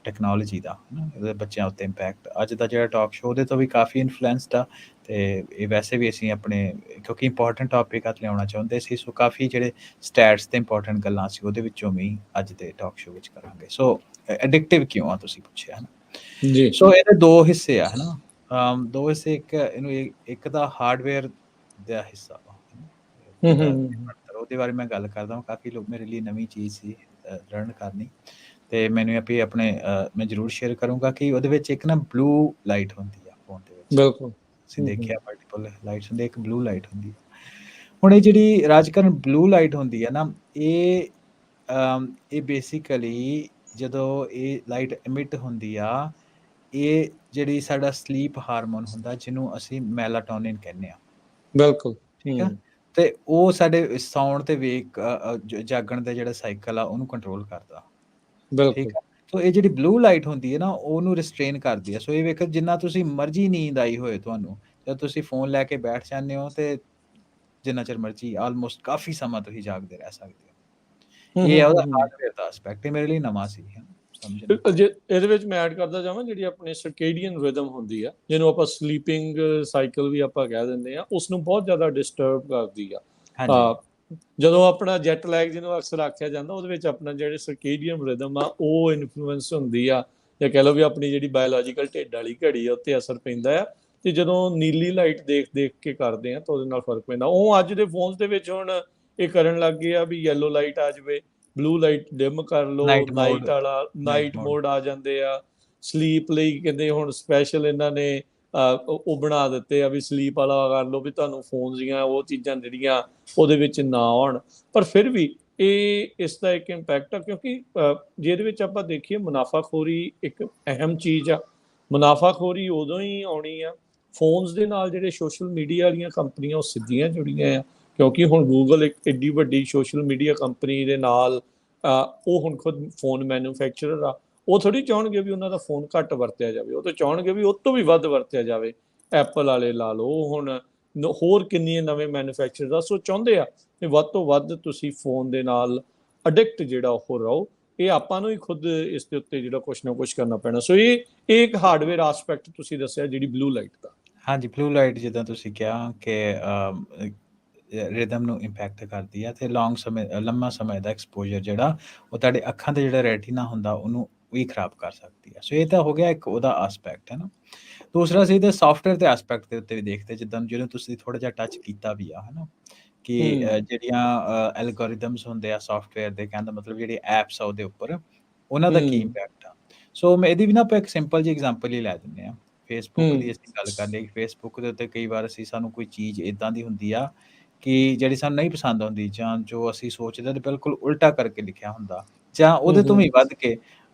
S2: ਟੈਕਨੋਲੋਜੀ ਦਾ, ਇਹਦੇ ਬੱਚਿਆਂ ਉੱਤੇ ਇੰਪੈਕਟ। ਅੱਜ ਦਾ ਜਿਹੜਾ ਟਾਕ ਸ਼ੋਅ ਉਹਦੇ ਤੋਂ ਵੀ ਕਾਫੀ ਇਨਫਲੂਐਂਸਡ ਆ, ਤੇ ਇਹ ਵੈਸੇ ਵੀ ਅਸੀਂ ਆਪਣੇ ਕਿਉਂਕਿ ਇੰਪੋਰਟੈਂਟ ਟੌਪਿਕ ਹੱਥ ਲਿਆਉਣਾ ਚਾਹੁੰਦੇ ਸੀ, ਸੋ ਕਾਫੀ ਜਿਹੜੇ ਸਟੈਟਸ ਤੇ ਇੰਪੋਰਟੈਂਟ ਗੱਲਾਂ ਸੀ ਉਹਦੇ ਵਿੱਚੋਂ ਵੀ ਅੱਜ ਦੇ ਟਾਕ ਸ਼ੋਅ ਵਿੱਚ ਕਰਾਂਗੇ। ਸੋ ਐਡਿਕਟਿਵ ਕਿਉਂ ਆ ਤੁਸੀਂ ਪੁੱਛਿਆ, ਹਨਾ ਜੀ। ਸੋ ਇਹਦੇ 2 ਹਿੱਸੇ ਆ, ਹਨਾ, 2 ਹਿੱਸੇ। ਇੱਕ ਦਾ ਹਾਰਡਵੇਅਰ ਦਾ ਹਿੱਸਾ ਵਾ, ਉਹਦੇ ਬਾਰੇ ਮੈਂ ਗੱਲ ਕਰਦਾ ਹਾਂ। ਕਾਫੀ ਲੋਕ ਮੇਰੇ ਲਈ ਨਵੀਂ ਚੀਜ਼ ਸੀ ਲਰਨ ਕਰਨੀ, ਤੇ ਮੈਨੂੰ ਵੀ ਆਪਣੇ ਮੈਂ ਜ਼ਰੂਰ ਸ਼ੇਅਰ ਕਰੂੰਗਾ ਕਿ ਉਹਦੇ ਵਿੱਚ ਇੱਕ ਨਾ ਬਲੂ ਲਾਈਟ ਹੁੰਦੀ ਆ ਫੋਨ ਦੇ ਵਿੱਚ। ਬਿਲਕੁਲ ਤੁਸੀਂ ਦੇਖਿਆ ਮਲਟੀਪਲ ਲਾਈਟਸ ਹੁੰਦੀ, ਇੱਕ ਬਲੂ ਲਾਈਟ ਹੁੰਦੀ ਆ। ਹੁਣ ਇਹ ਜਿਹੜੀ ਰਾਜਕਰਨ ਬਲੂ ਲਾਈਟ ਹੁੰਦੀ ਆ ਨਾ, ਇਹ ਬੇਸਿਕਲੀ ਜਦੋਂ ਇਹ ਲਾਈਟ ਐਮਿਟ ਹੁੰਦੀ ਆ, ਇਹ ਜਿਹੜੀ ਸਾਡਾ ਸਲੀਪ ਹਾਰਮੋਨ ਹੁੰਦਾ ਜਿਹਨੂੰ ਅਸੀਂ ਮੈਲਾਟੋਨਿਨ ਕਹਿੰਦੇ ਆ। ਬਿਲਕੁਲ ਠੀਕ ਆ। ਤੇ ਉਹ ਸਾਡੇ ਸੌਣ ਤੇ ਜਾਗਣ ਦਾ ਜਿਹੜਾ ਸਾਈਕਲ ਆ ਉਹਨੂੰ ਕੰਟਰੋਲ ਕਰਦਾ ਠੀਕ
S1: ਬਿਲਕੁਲ।
S2: ਆ। ਸੋ ਇਹ ਜਿਹੜੀ ਬਲੂ ਲਾਈਟ ਹੁੰਦੀ ਹੈ ਨਾ, ਉਹਨੂੰ ਰਿਸਟ੍ਰੇਨ ਕਰਦੀ ਹੈ। ਸੋ ਇਹ ਵੇਖੋ, ਜਿੰਨਾ ਤੁਸੀਂ ਮਰਜ਼ੀ ਨੀਂਦ ਆਈ ਹੋਏ ਤੁਹਾਨੂੰ, ਜਦ ਤੁਸੀਂ ਫ਼ੋਨ ਲੈ ਕੇ ਬੈਠ ਜਾਂਦੇ ਹੋ ਤੇ ਜਿੰਨਾ ਚਿਰ ਮਰਜ਼ੀ ਆਲਮੋਸਟ ਕਾਫ਼ੀ ਸਮਾਂ ਤੁਸੀਂ ਜਾਗਦੇ ਰਹਿ ਸਕਦੇ ਹੋ।
S1: ਹੂੰ,
S2: ਇਹ
S1: ਹੂੰ,
S2: ਹੈ
S1: ਹੂੰ,
S2: ਉਹਦਾ
S1: ਹੂੰ।
S2: ਹਾਰਡਵੇਅਰ ਦਾ ਐਸਪੈਕਟ, ਇਹ ਮੇਰੇ ਲਈ ਨਵਾਂ ਸੀ ਸਮਝਣਾ।
S1: ਜੇ ਇਹਦੇ ਵਿੱਚ ਮੈਂ ਐਡ ਕਰਦਾ ਜਾਵਾਂ, ਜਿਹੜੀ ਆਪਣੀ ਸਰਕੇਡੀਅਨ ਰਿਦਮ ਹੁੰਦੀ ਆ, ਜਿਹਨੂੰ ਆਪਾਂ ਸਲੀਪਿੰਗ ਸਾਈਕਲ ਵੀ ਆਪਾਂ ਕਹਿ ਦਿੰਦੇ ਆ, ਉਸ ਨੂੰ ਬਹੁਤ ਜ਼ਿਆਦਾ ਡਿਸਟਰਬ ਕਰਦੀ ਆ।
S2: ਹਾਂਜੀ,
S1: ਜਦੋਂ ਆਪਣਾ ਜੈਟ ਲੈਗ ਜਿਹਨੂੰ ਅਕਸਰ ਆਖਿਆ ਜਾਂਦਾ, ਉਹਦੇ ਵਿੱਚ ਆਪਣਾ ਜਿਹੜੇ ਸਰਕੇਡੀਅਨ ਰਿਦਮ ਆ ਉਹ ਇਨਫਲੂਐਂਸ ਹੁੰਦੀ ਆ, ਜਾਂ ਕਹਿ ਲਓ ਵੀ ਆਪਣੀ ਜਿਹੜੀ ਬਾਇਓਲੋਜੀਕਲ ਢਿੱਡ ਵਾਲੀ ਘੜੀ ਆ ਉੱਤੇ ਅਸਰ ਪੈਂਦਾ ਆ। ਤੇ ਜਦੋਂ ਨੀਲੀ ਲਾਈਟ ਦੇਖ ਦੇਖ ਕੇ ਕਰਦੇ ਆ ਤਾਂ ਉਹਦੇ ਨਾਲ ਫਰਕ ਪੈਂਦਾ। ਉਹ ਅੱਜ ਦੇ ਫੋਨਸ ਦੇ ਵਿੱਚ ਹੁਣ ਇਹ ਕਰਨ ਲੱਗ ਗਏ ਆ ਵੀ ਯੈਲੋ ਲਾਈਟ ਆ ਜਾਵੇ, ਬਲੂ ਲਾਈਟ ਡਿਮ ਕਰ ਲਓ,
S2: ਨਾਈਟ ਮੋਡ,
S1: ਨਾਈਟ ਵਾਲਾ
S2: ਨਾਈਟ
S1: ਨਾਈਟ
S2: ਮੋਡ।
S1: ਮੋਡ ਆ ਜਾਂਦੇ ਆ। ਸਲੀਪ ਲਈ ਕਹਿੰਦੇ ਹੁਣ ਸਪੈਸ਼ਲ ਇਹਨਾਂ ਨੇ ਉਹ ਬਣਾ ਦਿੱਤੇ ਆ ਵੀ ਸਲੀਪ ਵਾਲਾ ਕਰ ਲਓ, ਵੀ ਤੁਹਾਨੂੰ ਫੋਨ ਦੀਆਂ ਉਹ ਚੀਜ਼ਾਂ ਜਿਹੜੀਆਂ ਉਹਦੇ ਵਿੱਚ ਨਾ ਆਉਣ। ਪਰ ਫਿਰ ਵੀ ਇਹ ਇਸ ਦਾ ਇੱਕ ਇੰਪੈਕਟ ਆ, ਕਿਉਂਕਿ ਜੇ ਇਹਦੇ ਵਿੱਚ ਆਪਾਂ ਦੇਖੀਏ, ਮੁਨਾਫਾਖੋਰੀ ਇੱਕ ਅਹਿਮ ਚੀਜ਼ ਆ। ਮੁਨਾਫਾਖੋਰੀ ਉਦੋਂ ਹੀ ਆਉਣੀ ਆ ਫੋਨਸ ਦੇ ਨਾਲ, ਜਿਹੜੇ ਸੋਸ਼ਲ ਮੀਡੀਆ ਵਾਲੀਆਂ ਕੰਪਨੀਆਂ ਉਹ ਸਿੱਧੀਆਂ ਜੁੜੀਆਂ ਆ, ਕਿਉਂਕਿ ਹੁਣ ਗੂਗਲ ਇੱਕ ਏਡੀ ਵੱਡੀ ਸੋਸ਼ਲ ਮੀਡੀਆ ਕੰਪਨੀ ਦੇ ਨਾਲ ਉਹ ਹੁਣ ਖੁਦ ਫੋਨ ਮੈਨੂਫੈਕਚਰਰ ਆ। ਉਹ ਥੋੜੀ ਚਾਹਣਗੇ ਵੀ ਉਹਨਾਂ ਦਾ ਫੋਨ ਘੱਟ ਵਰਤਿਆ ਜਾਵੇ, ਉਹ ਤਾਂ ਚਾਹਣਗੇ ਵੀ ਉਹ ਤੋਂ ਵੀ ਵੱਧ ਵਰਤਿਆ ਜਾਵੇ। ਐਪਲ ਵਾਲੇ ਲਾ ਲਓ, ਹੁਣ ਹੋਰ ਕਿੰਨੀਆਂ ਨਵੇਂ ਮੈਨੂਫੈਕਚਰਰ ਆ, ਸੋ ਚਾਹੁੰਦੇ ਆ ਕਿ ਵੱਧ ਤੋਂ ਵੱਧ ਤੁਸੀਂ ਫੋਨ ਦੇ ਨਾਲ ਅਡਿਕਟ ਜਿਹੜਾ ਉਹ ਰਹੋ। ਇਹ ਆਪਾਂ ਨੂੰ ਹੀ ਖੁਦ ਇਸ ਦੇ ਉੱਤੇ ਜਿਹੜਾ ਕੁਛ ਨਾ ਕੁਛ ਕਰਨਾ ਪੈਣਾ। ਸੋ ਇਹ ਇੱਕ ਹਾਰਡਵੇਅਰ ਆਸਪੈਕਟ ਤੁਸੀਂ ਦੱਸਿਆ ਜਿਹੜੀ ਬਲੂ ਲਾਈਟ ਦਾ।
S2: ਹਾਂਜੀ, ਬਲੂ ਲਾਈਟ ਜਿੱਦਾਂ ਤੁਸੀਂ ਕਿਹਾ ਕਿ ਰਿਦਮ ਨੂੰ ਇੰਪੈਕਟ ਕਰਦੀ ਆ, ਤੇ ਲੰਮਾ ਸਮੇਂ ਦਾ ਐਕਸਪੋਜ਼ਰ ਜਿਹੜਾ ਉਹ ਤੁਹਾਡੇ ਅੱਖਾਂ ਤੇ ਜਿਹੜਾ ਰੈਟੀਨਾ ਹੁੰਦਾ ਉਹਨੂੰ ਵੀ ਖਰਾਬ ਕਰ ਸਕਦੀ ਆ। ਸੋ ਇਹ ਤਾਂ ਹੋ ਗਿਆ ਇੱਕ ਉਹਦਾ ਆਸਪੈਕਟ, ਹੈ ਨਾ। ਦੂਸਰਾ ਸੀ ਤੇ ਸੌਫਟਵੇਅਰ ਦੇ ਐਸਪੈਕਟ ਦੇ ਉੱਤੇ ਵੀ ਦੇਖਦੇ, ਜਿੱਦਾਂ ਜਿਹਨੂੰ ਤੁਸੀਂ ਥੋੜਾ ਜਿਹਾ ਟੱਚ ਕੀਤਾ ਵੀ ਆ, ਹੈ ਨਾ, ਕਿ ਜਿਹੜੀਆਂ ਐਲਗੋਰਿਦਮਸ ਹੁੰਦੇ ਆ ਸੌਫਟਵੇਅਰ ਦੇ, ਕਹਿਣ ਦਾ ਮਤਲਬ ਜਿਹੜੇ ਐਪਸ ਆ ਉਹਦੇ ਉੱਪਰ, ਉਹਨਾਂ ਦਾ ਕੀ ਇੰਪੈਕਟ ਆ। ਸੋ ਇਹਦੀ ਵੀ ਨਾ ਆਪਾਂ ਇੱਕ ਸਿੰਪਲ ਜਿਹੀ ਐਗਜ਼ਾਮਪਲ ਹੀ ਲੈ ਦਿੰਦੇ ਹਾਂ। ਫੇਸਬੁੱਕ ਦੀ ਅਸੀਂ ਗੱਲ ਕਰ ਲਈ। ਫੇਸਬੁੱਕ ਦੇ ਉੱਤੇ ਕਈ ਵਾਰ ਸਾਨੂੰ ਕੋਈ ਚੀਜ਼ ਇੱਦਾਂ ਦੀ ਹੁੰਦੀ ਆ ਕਿ ਜਿਹੜੀ ਸਾਨੂੰ ਨਹੀਂ ਪਸੰਦ ਆਉਂਦੀ, ਜਾਂ ਜੋ ਅਸੀਂ ਸੋਚਦੇ ਤੇ ਬਿਲਕੁਲ ਉਲਟਾ ਕਰਕੇ ਲਿਖਿਆ ਹੁੰਦਾ, ਜਾਂ ਉਹਦੇ ਤੋਂ ਵੀ ਵੱਧ ਕੇ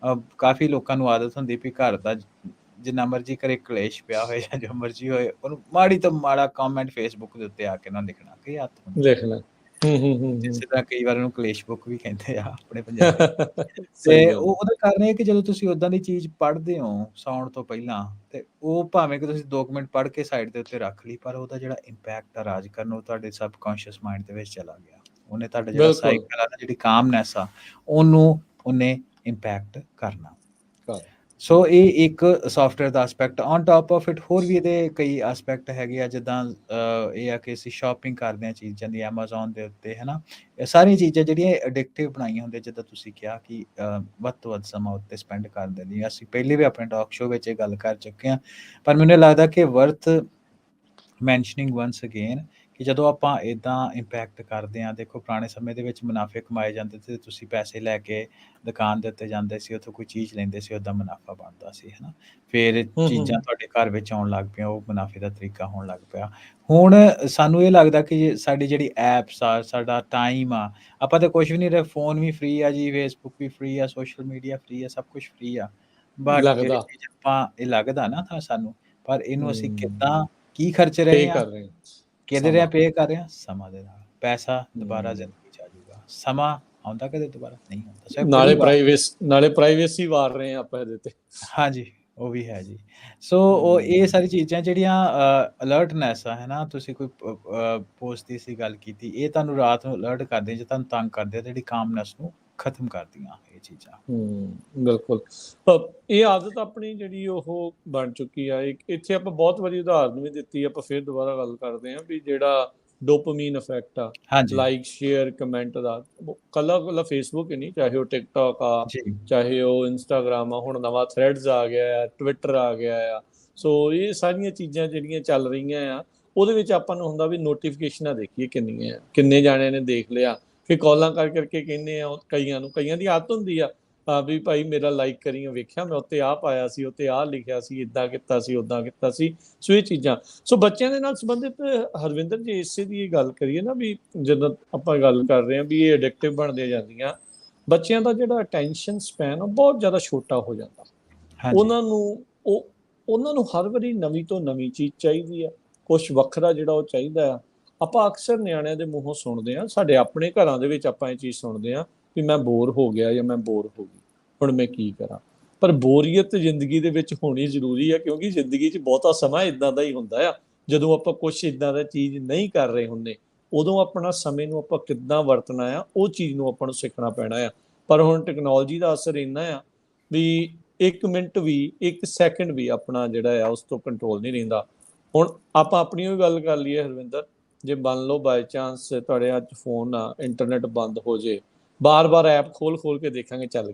S2: ਕਾਫੀ ਲੋਕਾਂ ਨੂੰ ਆਦਤ ਹੁੰਦੀ ਵੀ ਘਰ ਦਾ ਜਿੰਨਾ ਮਰਜ਼ੀ ਘਰੇ ਕਲੇਸ਼ ਪਿਆ ਹੋਏ ਜਾਂ ਜੋ ਮਰਜ਼ੀ ਹੋਏ, ਉਹਨੂੰ ਮਾੜੀ ਤੋਂ ਮਾੜਾ ਕਮੈਂਟ ਫੇਸਬੁੱਕ ਦੇ ਉੱਤੇ ਆ ਕੇ ਨਾ ਲਿਖਣਾ, ਕਿ ਹੱਥ ਹੁੰਦੀ
S1: ਦੇਖ ਲੈ।
S2: ਜਿਸੇ ਤਰ੍ਹਾਂ ਕਈ ਵਾਰ ਉਹਨੂੰ ਕਲੇਸ਼ ਬੁੱਕ ਵੀ ਕਹਿੰਦੇ ਆ ਆਪਣੇ ਪੰਜਾਬੀ।
S1: ਸਹੀ
S2: ਤੇ
S1: ਗੱਲ।
S2: ਉਹਦਾ ਕਾਰਨ ਇਹ ਕਿ ਜਦੋਂ ਤੁਸੀਂ ਓਦਾਂ ਦੀ ਚੀਜ਼ ਪੜ੍ਹਦੇ ਹੋ ਸੌਣ ਤੋਂ ਪਹਿਲਾਂ, ਤੇ ਉਹ ਭਾਵੇਂ ਕਿ ਤੁਸੀਂ 2 ਮਿੰਟ ਪੜ੍ਹ ਕੇ ਸਾਈਡ ਦੇ ਉੱਤੇ ਰੱਖ ਲਈ, ਪਰ ਉਹਦਾ ਜਿਹੜਾ ਇੰਪੈਕਟ ਆ ਰਾਜ ਕਰਨ, ਉਹ ਤੁਹਾਡੇ ਸਬਕੌਂਸ਼ੀਅਸ ਮਾਈਂਡ ਦੇ ਵਿੱਚ ਚਲਾ ਗਿਆ। ਉਹਨੇ ਤੁਹਾਡਾ ਜਿਹੜਾ
S1: ਬਿਲਕੁਲ।
S2: ਸਾਈਕਲ ਆ ਨਾ, ਜਿਹੜੀ ਕਾਮਨੈਸ ਆ, ਉਹਨੇ ਇੰਪੈਕਟ ਕਰਨਾ। ਸੋ ਇਹ ਇੱਕ software the aspect. On top of it ਹੋਰ ਵੀ ਇਹਦੇ ਕਈ ਐਸਪੈਕਟ ਹੈਗੇ ਆ, ਜਿੱਦਾਂ ਇਹ ਆ ਕਿ ਅਸੀਂ ਸ਼ਾਪਿੰਗ ਕਰਦੇ ਹਾਂ ਚੀਜ਼ਾਂ ਦੀ ਐਮਾਜ਼ੋਨ ਦੇ ਉੱਤੇ, ਹੈ ਨਾ। ਇਹ ਸਾਰੀਆਂ ਚੀਜ਼ਾਂ ਜਿਹੜੀਆਂ ਐਡਿਕਟਿਵ ਬਣਾਈਆਂ ਹੁੰਦੀਆਂ, ਜਿੱਦਾਂ ਤੁਸੀਂ ਕਿਹਾ ਕਿ ਵੱਧ ਤੋਂ ਵੱਧ ਸਮਾਂ ਉੱਤੇ ਸਪੈਂਡ ਕਰ ਦਿੰਦੀ। ਅਸੀਂ ਪਹਿਲੇ ਵੀ ਆਪਣੇ ਟਾਕ ਸ਼ੋਅ ਵਿੱਚ ਇਹ ਗੱਲ ਕਰ ਚੁੱਕੇ ਹਾਂ, ਪਰ ਮੈਨੂੰ ਲੱਗਦਾ ਕਿ ਵਰਥ ਮੈਂਸ਼ਨਿੰਗ ਵਨਸ ਅਗੇਨ, ਕਿ ਜਦੋਂ ਆਪਾਂ ਇੱਦਾਂ ਇੰਪੈਕਟ ਕਰਦੇ ਹਾਂ, ਦੇਖੋ ਪੁਰਾਣੇ ਸਮੇਂ ਦੇ ਵਿੱਚ ਮੁਨਾਫੇ ਕਮਾਏ ਜਾਂਦੇ ਸੀ, ਤੁਸੀਂ ਪੈਸੇ ਲੈ ਕੇ ਦੁਕਾਨ ਦੇ ਉੱਤੇ ਜਾਂਦੇ ਸੀ, ਉੱਥੋਂ ਕੋਈ ਚੀਜ਼ ਲੈਂਦੇ ਸੀ, ਉਹਦਾ ਮੁਨਾਫਾ ਬਣਦਾ ਸੀ, ਹੈ ਨਾ। ਫਿਰ ਚੀਜ਼ਾਂ ਤੁਹਾਡੇ ਘਰ ਵਿੱਚ ਆਉਣ ਲੱਗ ਪਈਆਂ, ਉਹ ਮੁਨਾਫੇ ਦਾ ਤਰੀਕਾ ਹੋਣ ਲੱਗ ਪਿਆ। ਹੁਣ ਸਾਨੂੰ ਇਹ ਲੱਗਦਾ ਕਿ ਸਾਡੀ ਜਿਹੜੀ ਐਪਸ ਆ, ਸਾਡਾ ਟਾਈਮ ਆ, ਆਪਾਂ ਤਾਂ ਕੁਛ ਵੀ ਨਹੀਂ ਰਹੇ, ਫੋਨ ਵੀ ਫ੍ਰੀ ਆ ਜੀ, ਫੇਸਬੁੱਕ ਵੀ ਫ੍ਰੀ ਆ, ਸੋਸ਼ਲ ਮੀਡੀਆ ਫ੍ਰੀ ਆ, ਸਭ ਕੁਛ ਫ੍ਰੀ ਆ। ਬਟ ਜਿਹੜੀ
S1: ਲੱਗਦਾ।
S2: ਚੀਜ਼ ਆਪਾਂ ਇਹ ਲੱਗਦਾ ਨਾ ਤਾਂ ਸਾਨੂੰ, ਪਰ ਇਹਨੂੰ ਅਸੀਂ ਕਿੱਦਾਂ ਕੀ ਖਰਚ
S1: ਪੇ
S2: ਰਹੇ ਹਾਂ,
S1: ਕਰ ਰਹੇ
S2: ਕਿਹਦੇ ਰਿਹਾ
S1: ਸਮਾਂ।
S2: ਪੇ ਕਰ ਰਹੇ ਹਾਂ? ਸਮਾਂ ਦੇ ਨਾਲ। ਪੈਸਾ ਦੁਬਾਰਾ ਜ਼ਿੰਦਗੀ 'ਚ ਆ ਜਾਊਗਾ, ਸਮਾਂ ਆਉਂਦਾ ਕਦੇ ਦੁਬਾਰਾ ਨਹੀਂ ਆਉਂਦਾ। ਸੋ ਬੜੀ ਵਾਰ
S1: ਨਾਲੇ ਪ੍ਰਾਈਵੇਸੀ ਵਾਰ ਰਹੇ ਆਪਾਂ ਇਹਦੇ ਤੇ।
S2: ਹਾਂਜੀ, ਉਹ ਵੀ ਹੈ ਜੀ। ਸੋ ਉਹ ਇਹ ਸਾਰੀ ਚੀਜ਼ਾਂ ਜਿਹੜੀਆਂ ਅਲਰਟਨੈਸ ਆ, ਹੈ ਨਾ, ਤੁਸੀਂ ਕੋਈ ਪੋਸਟ ਦੀ ਅਸੀਂ ਗੱਲ ਕੀਤੀ, ਇਹ ਤੁਹਾਨੂੰ ਰਾਤ ਨੂੰ ਅਲਰਟ ਕਰਦੀਆਂ, ਜੇ ਤੁਹਾਨੂੰ ਤੰਗ ਕਰਦੇ ਆ, ਜਿਹੜੀ ਕਾਮਨੈਸ ਨੂੰ ਖਤਮ ਕਰਦੀਆਂ ਇਹ ਚੀਜ਼ਾਂ।
S1: ਬਿਲਕੁਲ। ਇਹ ਆਦਤ ਆਪਣੀ ਜਿਹੜੀ ਉਹ ਬਣ ਚੁੱਕੀ ਆ। ਇੱਥੇ ਆਪਾਂ ਬਹੁਤ ਵਾਰੀ ਉਦਾਹਰਨ ਵੀ ਦਿੱਤੀ, ਆਪਾਂ ਫਿਰ ਦੁਬਾਰਾ ਗੱਲ ਕਰਦੇ ਹਾਂ ਵੀ ਜਿਹੜਾ ਡੋਪਾਮੀਨ ਇਫੈਕਟ ਆ,
S2: ਹਾਂਜੀ,
S1: ਲਾਈਕ ਸ਼ੇਅਰ ਕਮੈਂਟ ਦਾ, ਕੱਲਾ ਫੇਸਬੁੱਕ ਹੀ ਨਹੀਂ, ਚਾਹੇ ਉਹ ਟਿਕਟੌਕ ਆ,
S2: ਜੀ,
S1: ਚਾਹੇ ਉਹ ਇੰਸਟਾਗ੍ਰਾਮ ਆ, ਹੁਣ ਨਵਾਂ ਥ੍ਰੈਡਸ ਆ ਗਿਆ ਆ, ਟਵਿੱਟਰ ਆ ਗਿਆ ਆ। ਸੋ ਇਹ ਸਾਰੀਆਂ ਚੀਜ਼ਾਂ ਜਿਹੜੀਆਂ ਚੱਲ ਰਹੀਆਂ ਆ, ਉਹਦੇ ਵਿੱਚ ਆਪਾਂ ਨੂੰ ਹੁੰਦਾ ਵੀ ਨੋਟੀਫਿਕੇਸ਼ਨਾਂ ਦੇਖੀਏ ਕਿੰਨੀਆਂ ਆ, ਕਿੰਨੇ ਜਾਣਿਆਂ ਨੇ ਦੇਖ ਲਿਆ। ਫਿਰ ਕਾਲਾਂ ਕਰਕੇ ਕਹਿੰਦੇ ਆ ਕਈਆਂ ਦੀ ਆਦਤ ਹੁੰਦੀ ਆ ਵੀ ਭਾਈ ਮੇਰਾ ਲਾਈਕ ਕਰੀ, ਵੇਖਿਆ ਮੈਂ ਉੱਤੇ ਆਹ ਪਾਇਆ ਸੀ, ਉੱਤੇ ਆਹ ਲਿਖਿਆ ਸੀ, ਇੱਦਾਂ ਕੀਤਾ ਸੀ, ਉੱਦਾਂ ਕੀਤਾ ਸੀ। ਸੋ ਇਹ ਚੀਜ਼ਾਂ। ਸੋ ਬੱਚਿਆਂ ਦੇ ਨਾਲ ਸੰਬੰਧਿਤ ਹਰਵਿੰਦਰ ਜੀ, ਇਸੇ ਦੀ ਗੱਲ ਕਰੀਏ ਨਾ ਵੀ ਜਦੋਂ ਆਪਾਂ ਗੱਲ ਕਰ ਰਹੇ ਹਾਂ ਵੀ ਇਹ ਐਡਿਕਟਿਵ ਬਣਦੀਆਂ ਜਾਂਦੀਆਂ, ਬੱਚਿਆਂ ਦਾ ਜਿਹੜਾ ਅਟੈਂਸ਼ਨ ਸਪੈਨ ਉਹ ਬਹੁਤ ਜ਼ਿਆਦਾ ਛੋਟਾ ਹੋ ਜਾਂਦਾ।
S2: ਹਾਂਜੀ,
S1: ਉਹਨਾਂ ਨੂੰ ਹਰ ਵਾਰੀ ਨਵੀਂ ਤੋਂ ਨਵੀਂ ਚੀਜ਼ ਚਾਹੀਦੀ ਆ, ਕੁਛ ਵੱਖਰਾ ਜਿਹੜਾ ਉਹ ਚਾਹੀਦਾ ਆ। ਆਪਾਂ ਅਕਸਰ ਨਿਆਣਿਆਂ ਦੇ ਮੂੰਹੋਂ ਸੁਣਦੇ ਹਾਂ, ਸਾਡੇ ਆਪਣੇ ਘਰਾਂ ਦੇ ਵਿੱਚ ਆਪਾਂ ਇਹ ਚੀਜ਼ ਸੁਣਦੇ ਹਾਂ ਵੀ ਮੈਂ ਬੋਰ ਹੋ ਗਿਆ ਜਾਂ ਮੈਂ ਬੋਰ ਹੋ ਗਈ। ਹੁਣ ਮੈਂ ਕੀ ਕਰਾਂ। ਪਰ ਬੋਰੀਅਤ ਜ਼ਿੰਦਗੀ ਦੇ ਵਿੱਚ ਹੋਣੀ ਜ਼ਰੂਰੀ ਆ, ਕਿਉਂਕਿ ਜ਼ਿੰਦਗੀ 'ਚ ਬਹੁਤਾ ਸਮਾਂ ਇਦਾਂ ਦਾ ਹੀ ਹੁੰਦਾ ਆ, ਜਦੋਂ ਆਪਾਂ ਕੁਛ ਇਦਾਂ ਦਾ ਚੀਜ਼ ਨਹੀਂ ਕਰ ਰਹੇ ਹੁੰਦੇ, ਉਦੋਂ ਆਪਣਾ ਸਮੇਂ ਨੂੰ ਆਪਾਂ ਕਿੱਦਾਂ ਵਰਤਣਾ ਆ, ਉਹ ਚੀਜ਼ ਨੂੰ ਆਪਾਂ ਨੂੰ ਸਿੱਖਣਾ ਪੈਣਾ ਆ। ਪਰ ਹੁਣ ਟੈਕਨੋਲੋਜੀ ਦਾ ਅਸਰ ਇੰਨਾ ਆ ਵੀ 1 ਮਿੰਟ ਵੀ 1 ਸੈਕਿੰਡ ਵੀ ਆਪਣਾ ਜਿਹੜਾ ਆ ਉਸ ਤੋਂ ਕੰਟਰੋਲ ਨਹੀਂ ਰਹਿੰਦਾ। ਹੁਣ ਆਪਾਂ ਆਪਣੀ ਵੀ ਗੱਲ ਕਰ ਲਈਏ ਹਰਵਿੰਦਰ, ਜੇ ਮੰਨ ਲਓ ਬਾਈ ਚਾਂਸ ਤੁਹਾਡੇ ਅੱਜ ਫੋਨ ਆ, ਇੰਟਰਨੈਟ ਬੰਦ ਹੋ ਜੇ, ਬਾਰ-ਬਾਰ ਐਪ ਖੋਲ ਕੇ ਦੇਖਾਂਗੇ, ਚੱਲ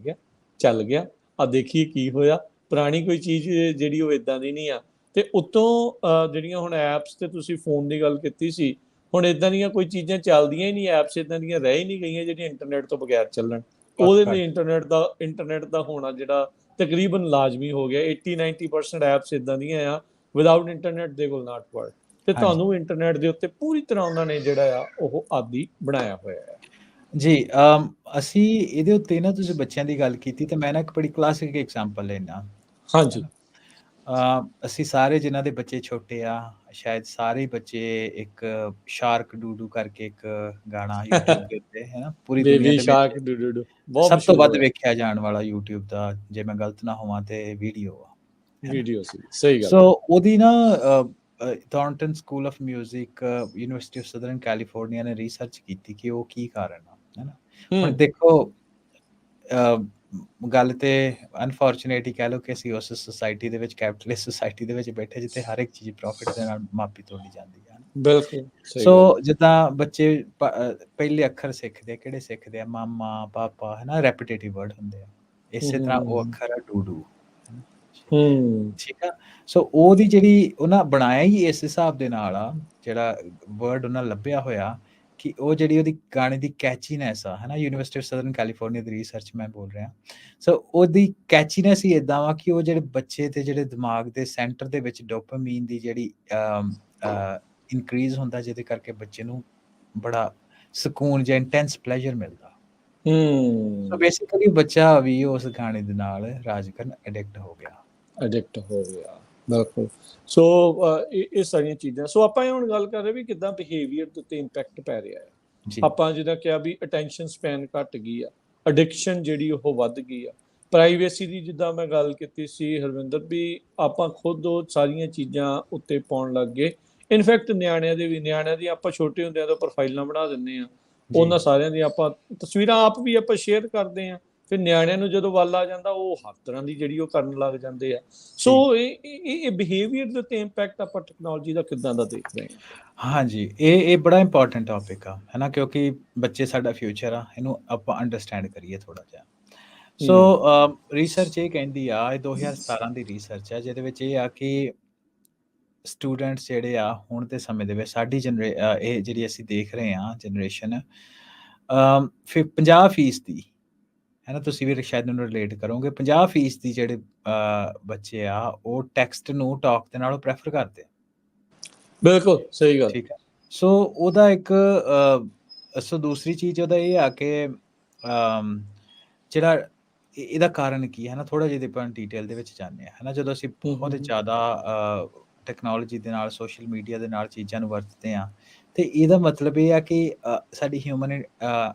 S1: ਗਿਆ, ਆ ਦੇਖੀਏ ਕੀ ਹੋਇਆ। ਪੁਰਾਣੀ ਕੋਈ ਚੀਜ਼ ਜਿਹੜੀ ਉਹ ਇਦਾਂ ਦੀ ਨਹੀਂ ਆ। ਤੇ ਉੱਤੋਂ ਜਿਹੜੀਆਂ ਹੁਣ ਐਪਸ ਤੇ ਤੁਸੀਂ ਫੋਨ ਦੀ ਗੱਲ ਕੀਤੀ ਸੀ, ਹੁਣ ਇਦਾਂ ਦੀਆਂ ਕੋਈ ਚੀਜ਼ਾਂ ਚੱਲਦੀਆਂ ਹੀ ਨਹੀਂ, ਐਪਸ ਇਦਾਂ ਦੀਆਂ ਰਹਿ ਹੀ ਨਹੀਂ ਗਈਆਂ ਜਿਹੜੀਆਂ ਇੰਟਰਨੈਟ ਤੋਂ ਬਗੈਰ ਚੱਲਣ। ਉਹਦੇ ਲਈ ਇੰਟਰਨੈਟ ਦਾ ਹੋਣਾ ਜਿਹੜਾ ਤਕਰੀਬਨ ਲਾਜ਼ਮੀ ਹੋ ਗਿਆ। 80-90% ਐਪਸ ਇਦਾਂ ਦੀਆਂ ਆ, without internet they will not work. ਤੇ ਤੁਹਾਨੂੰ ਇੰਟਰਨੈਟ ਦੇ ਉੱਤੇ ਪੂਰੀ ਤਰ੍ਹਾਂ ਉਹਨਾਂ ਨੇ ਜਿਹੜਾ ਆ ਉਹ ਆਦੀ ਬਣਾਇਆ ਹੋਇਆ ਹੈ।
S2: ਜੀ, ਅਸੀਂ ਇਹਦੇ ਉੱਤੇ ਨਾ, ਤੁਸੀਂ ਬੱਚਿਆਂ ਦੀ ਗੱਲ ਕੀਤੀ ਤੇ ਮੈਂ ਨਾ ਇੱਕ ਬੜੀ ਕਲਾਸਿਕ ਐਗਜ਼ਾਮਪਲ ਲੈਣਾ।
S1: ਹਾਂਜੀ।
S2: ਅਸੀਂ ਸਾਰੇ ਜਿਨ੍ਹਾਂ ਦੇ ਬੱਚੇ ਛੋਟੇ ਆ, ਸ਼ਾਇਦ ਸਾਰੇ ਬੱਚੇ ਇੱਕ ਸ਼ਾਰਕ ਡੂਡੂ ਕਰਕੇ ਇੱਕ ਗਾਣਾ YouTube ਦੇ ਉੱਤੇ ਹੈ ਨਾ, ਪੂਰੀ ਦੁਨੀਆ
S1: ਬੇਬੀ
S2: ਦੇ
S1: ਸ਼ਾਰਕ
S2: ਵਿੱਚ
S1: ਡੂਡੂ ਬਹੁਤ
S2: ਸਭ ਤੋਂ
S1: ਮਸ਼ਹੂਰ
S2: ਵੱਧ
S1: ਹੋਇਆ
S2: ਵੇਖਿਆ ਜਾਣ ਵਾਲਾ YouTube ਦਾ, ਜੇ ਮੈਂ ਗਲਤ ਨਾ ਹੋਵਾਂ ਤੇ ਵੀਡੀਓ ਆ, ਹੈ ਨਾ।
S1: ਵੀਡੀਓ ਸੀ, ਸਹੀ ਗੱਲ।
S2: ਸੋ ਉਹਦੀ ਨਾ Thornton School of Music, University of Southern California ਨੇ ਰਿਸਰਚ ਕੀਤੀ ਕਿ ਉਹ ਕੀ ਕਾਰਨ ਆ, ਹੈ ਨਾ। ਹੁਣ ਦੇਖੋ, ਗੱਲ ਤੇ ਅਨਫੋਰਚੂਨੇਟਲੀ ਕਹਿ ਲਓ ਕਿ ਅਸੀਂ ਉਸ ਸੋਸਾਇਟੀ ਦੇ ਵਿੱਚ, ਕੈਪੀਟਲਿਸਟ ਸੋਸਾਇਟੀ ਦੇ ਵਿੱਚ ਬੈਠੇ, ਜਿੱਥੇ ਹਰ ਇੱਕ ਚੀਜ਼ ਪ੍ਰੋਫਿਟ ਦੇ ਨਾਲ ਮਾਪੀ ਤੋਲੀ ਜਾਂਦੀ ਹੈ।
S1: ਬਿਲਕੁਲ ਸਹੀ।
S2: ਸੋ ਜਿੱਦਾਂ ਬੱਚੇ ਪਹਿਲੇ ਅੱਖਰ ਸਿੱਖਦੇ, ਕਿਹੜੇ ਸਿੱਖਦੇ ਆ? ਮਾਮਾ, ਪਾਪਾ, ਹੈ ਨਾ, ਰੈਪੀਟੇਟਿਵ ਵਰਡ ਹੁੰਦੇ ਆ। ਇਸੇ ਤਰ੍ਹਾਂ ਉਹ ਅੱਖਰ ਆ ਡੂਡੂ, ਠੀਕ ਆ। ਸੋ ਉਹਦੀ ਜਿਹੜੀ ਉਹਨਾਂ ਬਣਾਇਆ ਹੀ ਇਸ ਹਿਸਾਬ ਦੇ ਨਾਲ ਆ, ਜਿਹੜਾ ਵਰਡ ਉਹਨਾਂ ਲੱਭਿਆ ਹੋਇਆ, ਕਿ ਉਹ ਜਿਹੜੀ ਉਹਦੀ ਗਾਣੇ ਦੀ ਕੈਚੀਨੈਸ ਆ, ਹੈ ਨਾ, university of Southern California the research ਮੈਂ ਬੋਲ ਰਿਹਾ। ਸੋ ਉਹਦੀ ਕੈਚੀਨੈਸ ਹੀ ਇਦਾਂ ਵਾ ਕਿ ਉਹ ਜਿਹੜੇ ਬੱਚੇ ਦੇ ਜਿਹੜੇ ਦਿਮਾਗ ਦੇ ਸੈਂਟਰ ਦੇ ਵਿੱਚ ਡੋਪਾਮੀਨ ਦੀ ਜਿਹੜੀ ਇਨਕਰੀਜ਼ ਹੁੰਦਾ, ਜਿਹਦੇ ਕਰਕੇ ਬੱਚੇ ਨੂੰ ਬੜਾ ਸਕੂਨ ਜਾਂ ਇੰਟੈਂਸ ਪਲੇਜ਼ਰ ਮਿਲਦਾ। ਸੋ ਬੇਸਿਕਲੀ ਬੱਚਾ ਵੀ ਉਸ ਗਾਣੇ ਦੇ ਨਾਲ ਰਾਜ ਕਰਨ ਅਡਿਕਟ ਹੋ ਗਿਆ।
S1: ਬਿਲਕੁਲ। ਸੋ ਇਹ ਸਾਰੀਆਂ ਚੀਜ਼ਾਂ। ਸੋ ਆਪਾਂ ਹੁਣ ਗੱਲ ਕਰ ਰਹੇ ਵੀ ਕਿੱਦਾਂ ਬਿਹੇਵੀਅਰ ਦੇ ਉੱਤੇ ਇੰਪੈਕਟ ਪੈ ਰਿਹਾ ਹੈ। ਆਪਾਂ ਜਿਹਦਾ ਕਿਹਾ ਵੀ ਅਟੈਂਸ਼ਨ ਸਪੈਨ ਘਟ ਗਈ ਆ, ਐਡਿਕਸ਼ਨ ਜਿਹੜੀ ਉਹ ਵੱਧ ਗਈ ਆ, ਪ੍ਰਾਈਵੇਸੀ ਦੀ ਜਿੱਦਾਂ ਮੈਂ ਗੱਲ ਕੀਤੀ ਸੀ ਹਰਵਿੰਦਰ, ਵੀ ਆਪਾਂ ਖੁਦ ਉਹ ਸਾਰੀਆਂ ਚੀਜ਼ਾਂ ਉੱਤੇ ਪਾਉਣ ਲੱਗ ਗਏ। ਇਨਫੈਕਟ ਨਿਆਣਿਆਂ ਦੀ ਆਪਾਂ ਛੋਟੇ ਹੁੰਦਿਆਂ ਤੋਂ ਪ੍ਰੋਫਾਈਲਾਂ ਬਣਾ ਦਿੰਦੇ ਆ, ਉਹਨਾਂ ਸਾਰਿਆਂ ਦੀਆਂ ਆਪਾਂ ਤਸਵੀਰਾਂ ਆਪ ਵੀ ਆਪਾਂ ਸ਼ੇਅਰ ਕਰਦੇ ਆ। ਫਿਰ ਨਿਆਣਿਆਂ ਨੂੰ ਜਦੋਂ ਵੱਲ ਆ ਜਾਂਦਾ, ਉਹ ਹਰ ਤਰ੍ਹਾਂ ਦੀ ਜਿਹੜੀ ਉਹ ਕਰਨ ਲੱਗ ਜਾਂਦੇ ਆ। ਸੋ ਇਹ ਬਿਹੇਵੀਅਰ ਦੇ ਉੱਤੇ ਇੰਪੈਕਟ ਆਪਾਂ ਟੈਕਨੋਲੋਜੀ ਦਾ ਕਿੱਦਾਂ ਦਾ ਦੇਖ ਰਹੇ ਹਾਂ?
S2: ਹਾਂਜੀ, ਇਹ ਬੜਾ ਇੰਪੋਰਟੈਂਟ ਟੌਪਿਕ ਆ, ਹੈ ਨਾ, ਕਿਉਂਕਿ ਬੱਚੇ ਸਾਡਾ ਫਿਊਚਰ ਆ, ਇਹਨੂੰ ਆਪਾਂ ਅੰਡਰਸਟੈਂਡ ਕਰੀਏ ਥੋੜਾ ਜਿਹਾ। ਸੋ ਰਿਸਰਚ ਇਹ ਕਹਿੰਦੀ ਆ, ਇਹ 2017 ਦੀ ਰਿਸਰਚ ਆ, ਜਿਹਦੇ ਵਿੱਚ ਇਹ ਆ ਕਿ ਸਟੂਡੈਂਟਸ ਜਿਹੜੇ ਆ ਹੁਣ ਦੇ ਸਮੇਂ ਦੇ ਵਿੱਚ, ਸਾਡੀ ਇਹ ਜਿਹੜੀ ਅਸੀਂ ਦੇਖ ਰਹੇ ਹਾਂ ਜਨਰੇਸ਼ਨ, 50% ਹੈ ਨਾ, ਤੁਸੀਂ ਵੀ ਸ਼ਾਇਦ ਉਹਨੂੰ ਰਿਲੇਟ ਕਰੋਗੇ, 50% ਜਿਹੜੇ ਬੱਚੇ ਆ ਉਹ ਟੈਕਸਟ ਨੂੰ ਟਾਕ ਦੇ ਨਾਲੋਂ ਪ੍ਰੈਫਰ ਕਰਦੇ ਆ।
S1: ਬਿਲਕੁਲ ਸਹੀ ਗੱਲ।
S2: ਠੀਕ ਹੈ। ਸੋ ਉਹਦਾ ਇੱਕ ਸੋ ਦੂਸਰੀ ਚੀਜ਼ ਉਹਦਾ ਇਹ ਆ ਕਿ ਜਿਹੜਾ ਇਹਦਾ ਕਾਰਨ ਕੀ ਹੈ ਨਾ, ਥੋੜਾ ਜਿਹਾ ਆਪਾਂ ਡਿਟੇਲ ਦੇ ਵਿੱਚ ਜਾਣਦੇ ਹਾਂ, ਹੈ ਨਾ। ਜਦੋਂ ਅਸੀਂ ਬਹੁਤ ਜ਼ਿਆਦਾ ਟੈਕਨੋਲੋਜੀ ਦੇ ਨਾਲ, ਸੋਸ਼ਲ ਮੀਡੀਆ ਦੇ ਨਾਲ ਚੀਜ਼ਾਂ ਨੂੰ ਵਰਤਦੇ ਹਾਂ, ਤੇ ਇਹਦਾ ਮਤਲਬ ਇਹ ਆ ਕਿ ਸਾਡੀ ਹਿਊਮਨ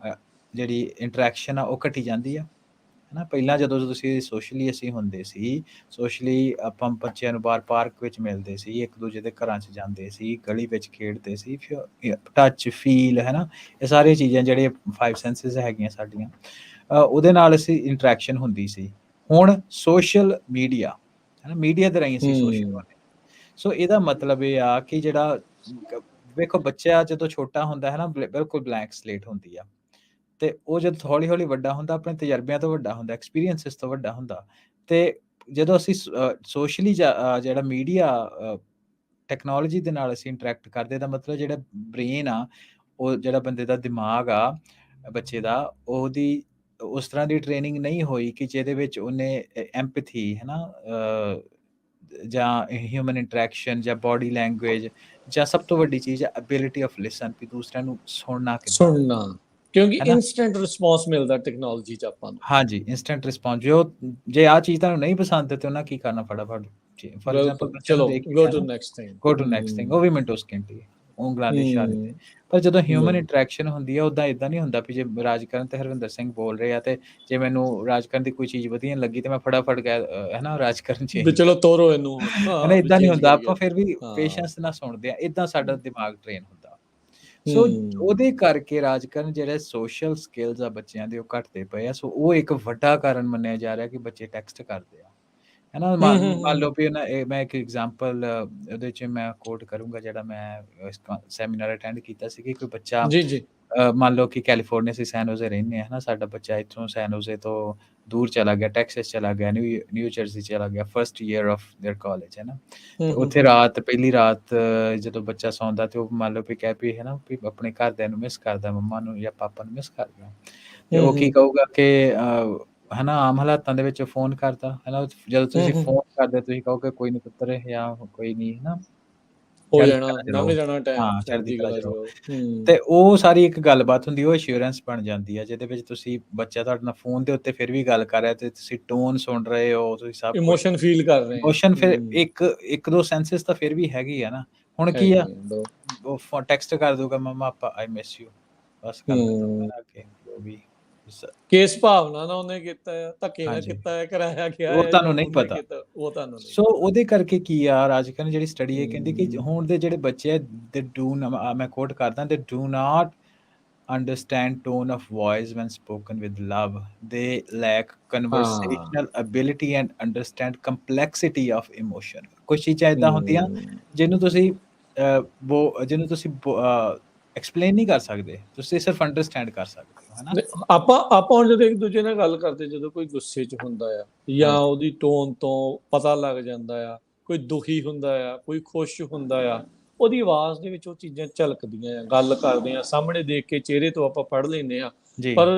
S2: ਜਿਹੜੀ ਇੰਟਰੈਕਸ਼ਨ ਆ ਉਹ ਘਟੀ ਜਾਂਦੀ ਆ, ਹੈ ਨਾ। ਪਹਿਲਾਂ ਜਦੋਂ ਤੁਸੀਂ ਸੋਸ਼ਲੀ ਅਸੀਂ ਹੁੰਦੇ ਸੀ, ਸੋਸ਼ਲੀ ਆਪਾਂ ਬੱਚਿਆਂ ਨੂੰ ਬਾਹਰ ਪਾਰਕ ਵਿੱਚ ਮਿਲਦੇ ਸੀ, ਇੱਕ ਦੂਜੇ ਦੇ ਘਰਾਂ 'ਚ ਜਾਂਦੇ ਸੀ, ਗਲੀ ਵਿੱਚ ਖੇਡਦੇ ਸੀ, ਫਿਰ ਟੱਚ, ਫੀਲ, ਹੈ ਨਾ, ਇਹ ਸਾਰੀਆਂ ਚੀਜ਼ਾਂ ਜਿਹੜੀਆਂ 5 ਸੈਂਸਿਸ ਹੈਗੀਆਂ ਸਾਡੀਆਂ, ਉਹਦੇ ਨਾਲ ਅਸੀਂ ਇੰਟਰੈਕਸ਼ਨ ਹੁੰਦੀ ਸੀ। ਹੁਣ ਸੋਸ਼ਲ ਮੀਡੀਆ, ਹੈ ਨਾ, ਮੀਡੀਆ ਦੇ ਰਾਹੀਂ ਅਸੀਂ ਸੋਸ਼ਲ ਹੁੰਦੇ। ਸੋ ਇਹਦਾ ਮਤਲਬ ਇਹ ਆ ਕਿ ਜਿਹੜਾ ਵੇਖੋ, ਬੱਚਾ ਜਦੋਂ ਛੋਟਾ ਹੁੰਦਾ ਹੈ ਨਾ, ਬਿਲਕੁਲ ਬਲੈਂਕ ਸਲੇਟ ਹੁੰਦੀ ਆ, ਤੇ ਉਹ ਜਦੋਂ ਹੌਲੀ ਹੌਲੀ ਵੱਡਾ ਹੁੰਦਾ, ਆਪਣੇ ਤਜਰਬਿਆਂ ਤੋਂ ਵੱਡਾ ਹੁੰਦਾ, ਐਕਸਪੀਰੀਅੰਸਿਸ ਤੋਂ ਵੱਡਾ ਹੁੰਦਾ, ਤੇ ਜਦੋਂ ਅਸੀਂ ਸੋਸ਼ਲੀ ਜਿਹੜਾ ਮੀਡੀਆ ਟੈਕਨੋਲੋਜੀ ਦੇ ਨਾਲ ਅਸੀਂ ਇੰਟਰੈਕਟ ਕਰਦੇ, ਦਾ ਮਤਲਬ ਜਿਹੜਾ ਬ੍ਰੇਨ ਆ, ਉਹ ਜਿਹੜਾ ਬੰਦੇ ਦਾ ਦਿਮਾਗ ਆ ਬੱਚੇ ਦਾ, ਉਹਦੀ ਉਸ ਤਰ੍ਹਾਂ ਦੀ ਟ੍ਰੇਨਿੰਗ ਨਹੀਂ ਹੋਈ ਕਿ ਜਿਹਦੇ ਵਿੱਚ ਉਹਨੇ ਐਮਪੈਥੀ, ਹੈ ਨਾ, ਜਾਂ ਹਿਊਮਨ ਇੰਟਰੈਕਸ਼ਨ, ਜਾਂ ਬਾਡੀ ਲੈਂਗੁਏਜ, ਜਾਂ ਸਭ ਤੋਂ ਵੱਡੀ ਚੀਜ਼ ਹੈ ਐਬਿਲਿਟੀ ਆਫ ਲਿਸਨ, ਵੀ ਦੂਸਰਿਆਂ ਨੂੰ ਸੁਣਨਾ
S1: ਕਿਉਂਕਿ ਇਨਸਟੈਂਟ ਰਿਸਪੌਂਸ ਮਿਲਦਾ ਟੈਕਨੋਲੋਜੀ 'ਚ ਆਪਾਂ ਨੂੰ।
S2: ਹਾਂਜੀ, ਇਨਸਟੈਂਟ ਰਿਸਪੌਂਸ। ਜੇ ਆਹ ਚੀਜ਼ ਤੁਹਾਨੂੰ ਨਹੀਂ ਪਸੰਦ ਤੇ ਉਹਨਾਂ ਕੀ ਕਰਨਾ, ਫਟਾਫਟ, ਫॉर एग्जांपल,
S1: ਚਲੋ ਗੋ ਟੂ ਨੈਕਸਟ ਥਿੰਗ,
S2: ਉਹ ਵੀ ਮਿੰਟੋ ਸਕਿੰਟ ਹੀ, ਉਂਗਲਾਂ ਦੇ ਇਸ਼ਾਰੇ ਤੇ।
S1: ਹੂੰ,
S2: ਪਰ ਜਦੋਂ ਹਿਊਮਨ
S1: ਬਿਲਕੁਲ।
S2: ਇੰਟਰੈਕਸ਼ਨ ਹੁੰਦੀ ਆ, ਉੱਦਾਂ ਏਦਾਂ ਨਹੀਂ ਹੁੰਦਾ ਵੀ ਜੇ ਰਾਜਕਰਨ ਤੇ ਹਰਵਿੰਦਰ ਸਿੰਘ ਬੋਲ ਰਹੇ ਆ ਤੇ ਜੇ ਮੈਨੂੰ ਰਾਜਕਰਨ ਦੀ ਕੋਈ ਚੀਜ਼ ਵਧੀਆ ਨੀ ਲੱਗੀ ਤੇ ਮੈਂ ਫਟਾਫਟ ਹੈ ਨਾ ਰਾਜਕਰਨ
S1: ਵੀ
S2: ਚੇਂਜ
S1: ਚਲੋ
S2: ਕਰ
S1: ਤੋਰੋ ਇਹਨੂੰ ਹੁਣ,
S2: ਹੈ ਨਾ,
S1: ਹਾਂ, ਵੀ
S2: ਏਦਾਂ ਨਹੀਂ
S1: ਚੇਂਜ
S2: ਹੁੰਦਾ।
S1: ਕਰੀਏ।
S2: ਆਪਾਂ ਫਿਰ ਵੀ
S1: ਹਾਂ।
S2: ਪੇਸ਼ੈਂਸ ਨਾਲ ਸੁਣਦੇ ਆ, ਏਦਾਂ ਸਾਡਾ ਦਿਮਾਗ ਟ੍ਰੇਨ ਹੁੰਦਾ। ਸੋ
S1: ਹੂੰ।
S2: ਉਹਦੇ ਕਰਕੇ ਰਾਜਕਰਨ ਜਿਹੜੇ ਸੋਸ਼ਲ ਸਕਿੱਲਸ ਆ ਬੱਚਿਆਂ ਦੇ ਉਹ ਘਟਦੇ ਪਏ ਆ। ਸੋ ਉਹ ਇੱਕ ਵੱਡਾ ਕਾਰਨ ਮੰਨਿਆ ਜਾ ਰਿਹਾ ਕਿ ਬੱਚੇ ਟੈਕਸਟ ਕਰਦੇ ਆ। ਹੈ ਨਾ,
S1: ਹੂੰ,
S2: ਮੰਨ
S1: ਹੂੰ,
S2: ਮੰਨ
S1: ਹੂੰ।
S2: ਲਓ ਵੀ ਨਾ ਮੈਂ ਇੱਕ ਐਗਜ਼ਾਮਪਲ ਉਹਦੇ 'ਚ ਮੈਂ ਕੋਟ ਕਰੂੰਗਾ ਜਿਹੜਾ ਮੈਂ ਸੈਮੀਨਾਰ ਅਟੈਂਡ ਕੀਤਾ ਸੀ ਕਿ ਕੋਈ ਬੱਚਾ
S1: ਜੀ, ਜੀ।
S2: ਮੰਨ ਲਓ ਕਿ ਕੈਲੀਫੋਰਨੀਆ ਅਸੀਂ ਸੈਨ ਹੋਜ਼ੇ ਰਹਿੰਦੇ ਹਾਂ, ਹੈ ਨਾ, ਸਾਡਾ ਬੱਚਾ ਇੱਥੋਂ ਸੈਨ ਹੋਜ਼ੇ ਤੋਂ ਦੂਰ ਚਲਾ ਗਿਆ, ਟੈਕਸਸ ਚਲਾ ਗਿਆ, ਨਿਊ ਜਰਸੀ ਚਲਾ ਗਿਆ, first year of there college, ਹੈ ਨਾ।
S1: ਹੂੰ,
S2: ਤੇ
S1: ਹੂੰ,
S2: ਉੱਥੇ
S1: ਹੂੰ।
S2: ਪਹਿਲੀ ਰਾਤ ਜਦੋਂ ਬੱਚਾ ਸੌਂਦਾ ਤੇ ਉਹ ਮੰਨ ਲਓ ਵੀ ਕਹਿ ਵੀ ਹੈ ਨਾ ਵੀ ਆਪਣੇ ਘਰਦਿਆਂ ਨੂੰ ਮਿਸ ਕਰਦਾ, ਮੰਮਾ ਨੂੰ ਜਾਂ ਪਾਪਾ ਨੂੰ ਮਿਸ ਕਰਦਾ। ਤੇ
S1: ਹੂੰ,
S2: ਉਹ ਕੀ
S1: ਹੂੰ।
S2: ਕਹੂਗਾ ਕਿ ਹੈ ਨਾ, ਆਮ ਹਾਲਾਤਾਂ ਦੇ ਵਿੱਚ ਫੋਨ ਕਰਦਾ, ਹੈ ਨਾ। ਜਦੋਂ
S1: ਹੂੰ,
S2: ਤੁਸੀਂ
S1: ਹੂੰ।
S2: ਫੋਨ ਕਰਦੇ ਤੁਸੀਂ ਕਹੋਗੇ ਕੋਈ ਨੀ ਪੁੱਤਰ ਜਾਂ ਕੋਈ ਨੀ, ਹੈ ਨਾ,
S1: ਹੋ
S2: ਚੜ੍ਹਦੀ
S1: ਜਾਣਾ,
S2: ਕਲਾ 'ਚ
S1: ਲੰਘ
S2: ਰਹੋ।
S1: ਜਾਣਾ ਟਾਈਮ,
S2: ਹਾਂ, ਚੜ੍ਹਦੀ
S1: ਚੜ੍ਹਦੀ
S2: ਕਲਾ
S1: ਕਲਾ
S2: 'ਚ
S1: 'ਚ
S2: ਰਹੋ।
S1: ਰਹੋ। ਹੂੰ।
S2: ਤੇ ਉਹ ਸਾਰੀ ਇੱਕ ਗੱਲਬਾਤ ਹੁੰਦੀ, ਉਹ ਅਸ਼ੋਰੈਂਸ ਬਣ ਜਾਂਦੀ ਹੈ, ਜਿਹਦੇ ਵਿੱਚ ਤੁਸੀਂ ਬੱਚਾ ਤੁਹਾਡੇ ਨਾਲ ਫ਼ੋਨ ਦੇ ਉੱਤੇ ਫਿਰ ਵੀ ਗੱਲ ਕਰ ਰਿਹਾ ਤੇ ਤੁਸੀਂ ਟੋਨ ਸੁਣ ਰਹੇ ਹੋ, ਤੁਸੀਂ ਸਭ ਕੁਛ
S1: ਇਮੋਸ਼ਨ ਫੀਲ ਕਰ ਰਹੇ ਆ।
S2: ਇਮੋਸ਼ਨ ਫਿਰ
S1: ਹੂੰ।
S2: ਇੱਕ ਦੋ ਸੈਂਸਿਸ ਤਾਂ ਫਿਰ ਵੀ ਹੈਗੀ ਆ ਨਾ। ਹੁਣ ਕੀ ਆ,
S1: ਹੈਗੀ ਆ ਬਰੋ।
S2: ਉਹ ਟੈਕਸਟ ਕਰ ਦੂਗਾ ਮੰਮਾ ਪਾਪਾ ਆਈ ਮਿਸ ਯੂ, ਬਸ ਗੱਲ ਖਤਮ
S1: ਹੂੰ।
S2: ਹੈ ਨਾ ਅੱਗੇ ਜੋ ਵੀ
S1: ਕਿਸ ਭਾਵਨਾ ਨਾਲ ਉਹਨੇ ਕੀਤਾ ਆ, ਧੱਕੇ ਨਾਲ
S2: ਹਾਂਜੀ,
S1: ਕੀਤਾ ਹੈ, ਕਰਾਇਆ ਗਿਆ
S2: ਉਹ
S1: ਹੈ ਜਾਂ
S2: ਤੁਹਾਨੂੰ ਨਹੀਂ
S1: ਉਹਨੇ
S2: ਪਤਾ।
S1: ਕੀਤਾ, ਉਹ ਤੁਹਾਨੂੰ ਨਹੀਂ
S2: ਸੋ
S1: ਪਤਾ।
S2: ਉਹਦੇ ਕਰਕੇ ਕੀ ਆ, ਰਾਜਕਰਨ ਜਿਹੜੀ ਸਟੱਡੀ ਇਹ ਕਹਿੰਦੀ ਕਿ
S1: ਹੂੰ।
S2: ਹੁਣ ਦੇ ਜਿਹੜੇ ਬੱਚੇ ਆ ਮੈਂ ਕੋਟ ਕਰਦਾ, ਦੇ do not understand tone of voice when spoken with love. They lack
S1: ਹਾਂ।
S2: conversational ability and understand complexity of emotion. ਕੁਛ ਚੀਜ਼ਾਂ ਏਦਾਂ ਹੁੰਦੀਆਂ
S1: ਹੂੰ।
S2: ਜਿਹਨੂੰ ਤੁਸੀਂ ਜਿਹਨੂੰ ਤੁਸੀਂ ਐਕਸਪਲੇਨ ਨਹੀਂ ਕਰ ਸਕਦੇ, ਤੁਸੀਂ ਸਿਰਫ ਅੰਡਰਸਟੈਂਡ ਕਰ ਸਕਦੇ ਹੋ, ਹੈ ਨਾ।
S1: ਆਪਾਂ ਹੁਣ ਜਦੋਂ ਇੱਕ ਦੂਜੇ ਨਾਲ ਗੱਲ ਕਰਦੇ, ਜਦੋਂ ਕੋਈ ਗੁੱਸੇ 'ਚ ਹੁੰਦਾ ਆ ਜਾਂ
S2: ਹਾਂਜੀ,
S1: ਉਹਦੀ ਟੋਨ ਤੋਂ ਪਤਾ ਲੱਗ ਜਾਂਦਾ ਆ, ਕੋਈ ਦੁਖੀ ਹੁੰਦਾ ਆ, ਕੋਈ ਖੁਸ਼ ਹੁੰਦਾ ਆ, ਉਹਦੀ ਆਵਾਜ਼ ਦੇ ਵਿੱਚ ਉਹ ਚੀਜ਼ਾਂ ਝਲਕਦੀਆਂ ਆ। ਗੱਲ ਕਰਦੇ ਆ, ਸਾਹਮਣੇ ਦੇਖ ਕੇ ਚਿਹਰੇ ਤੋਂ ਆਪਾਂ ਪੜ੍ਹ ਲੈਂਦੇ ਆ।
S2: ਜੀ,
S1: ਪਰ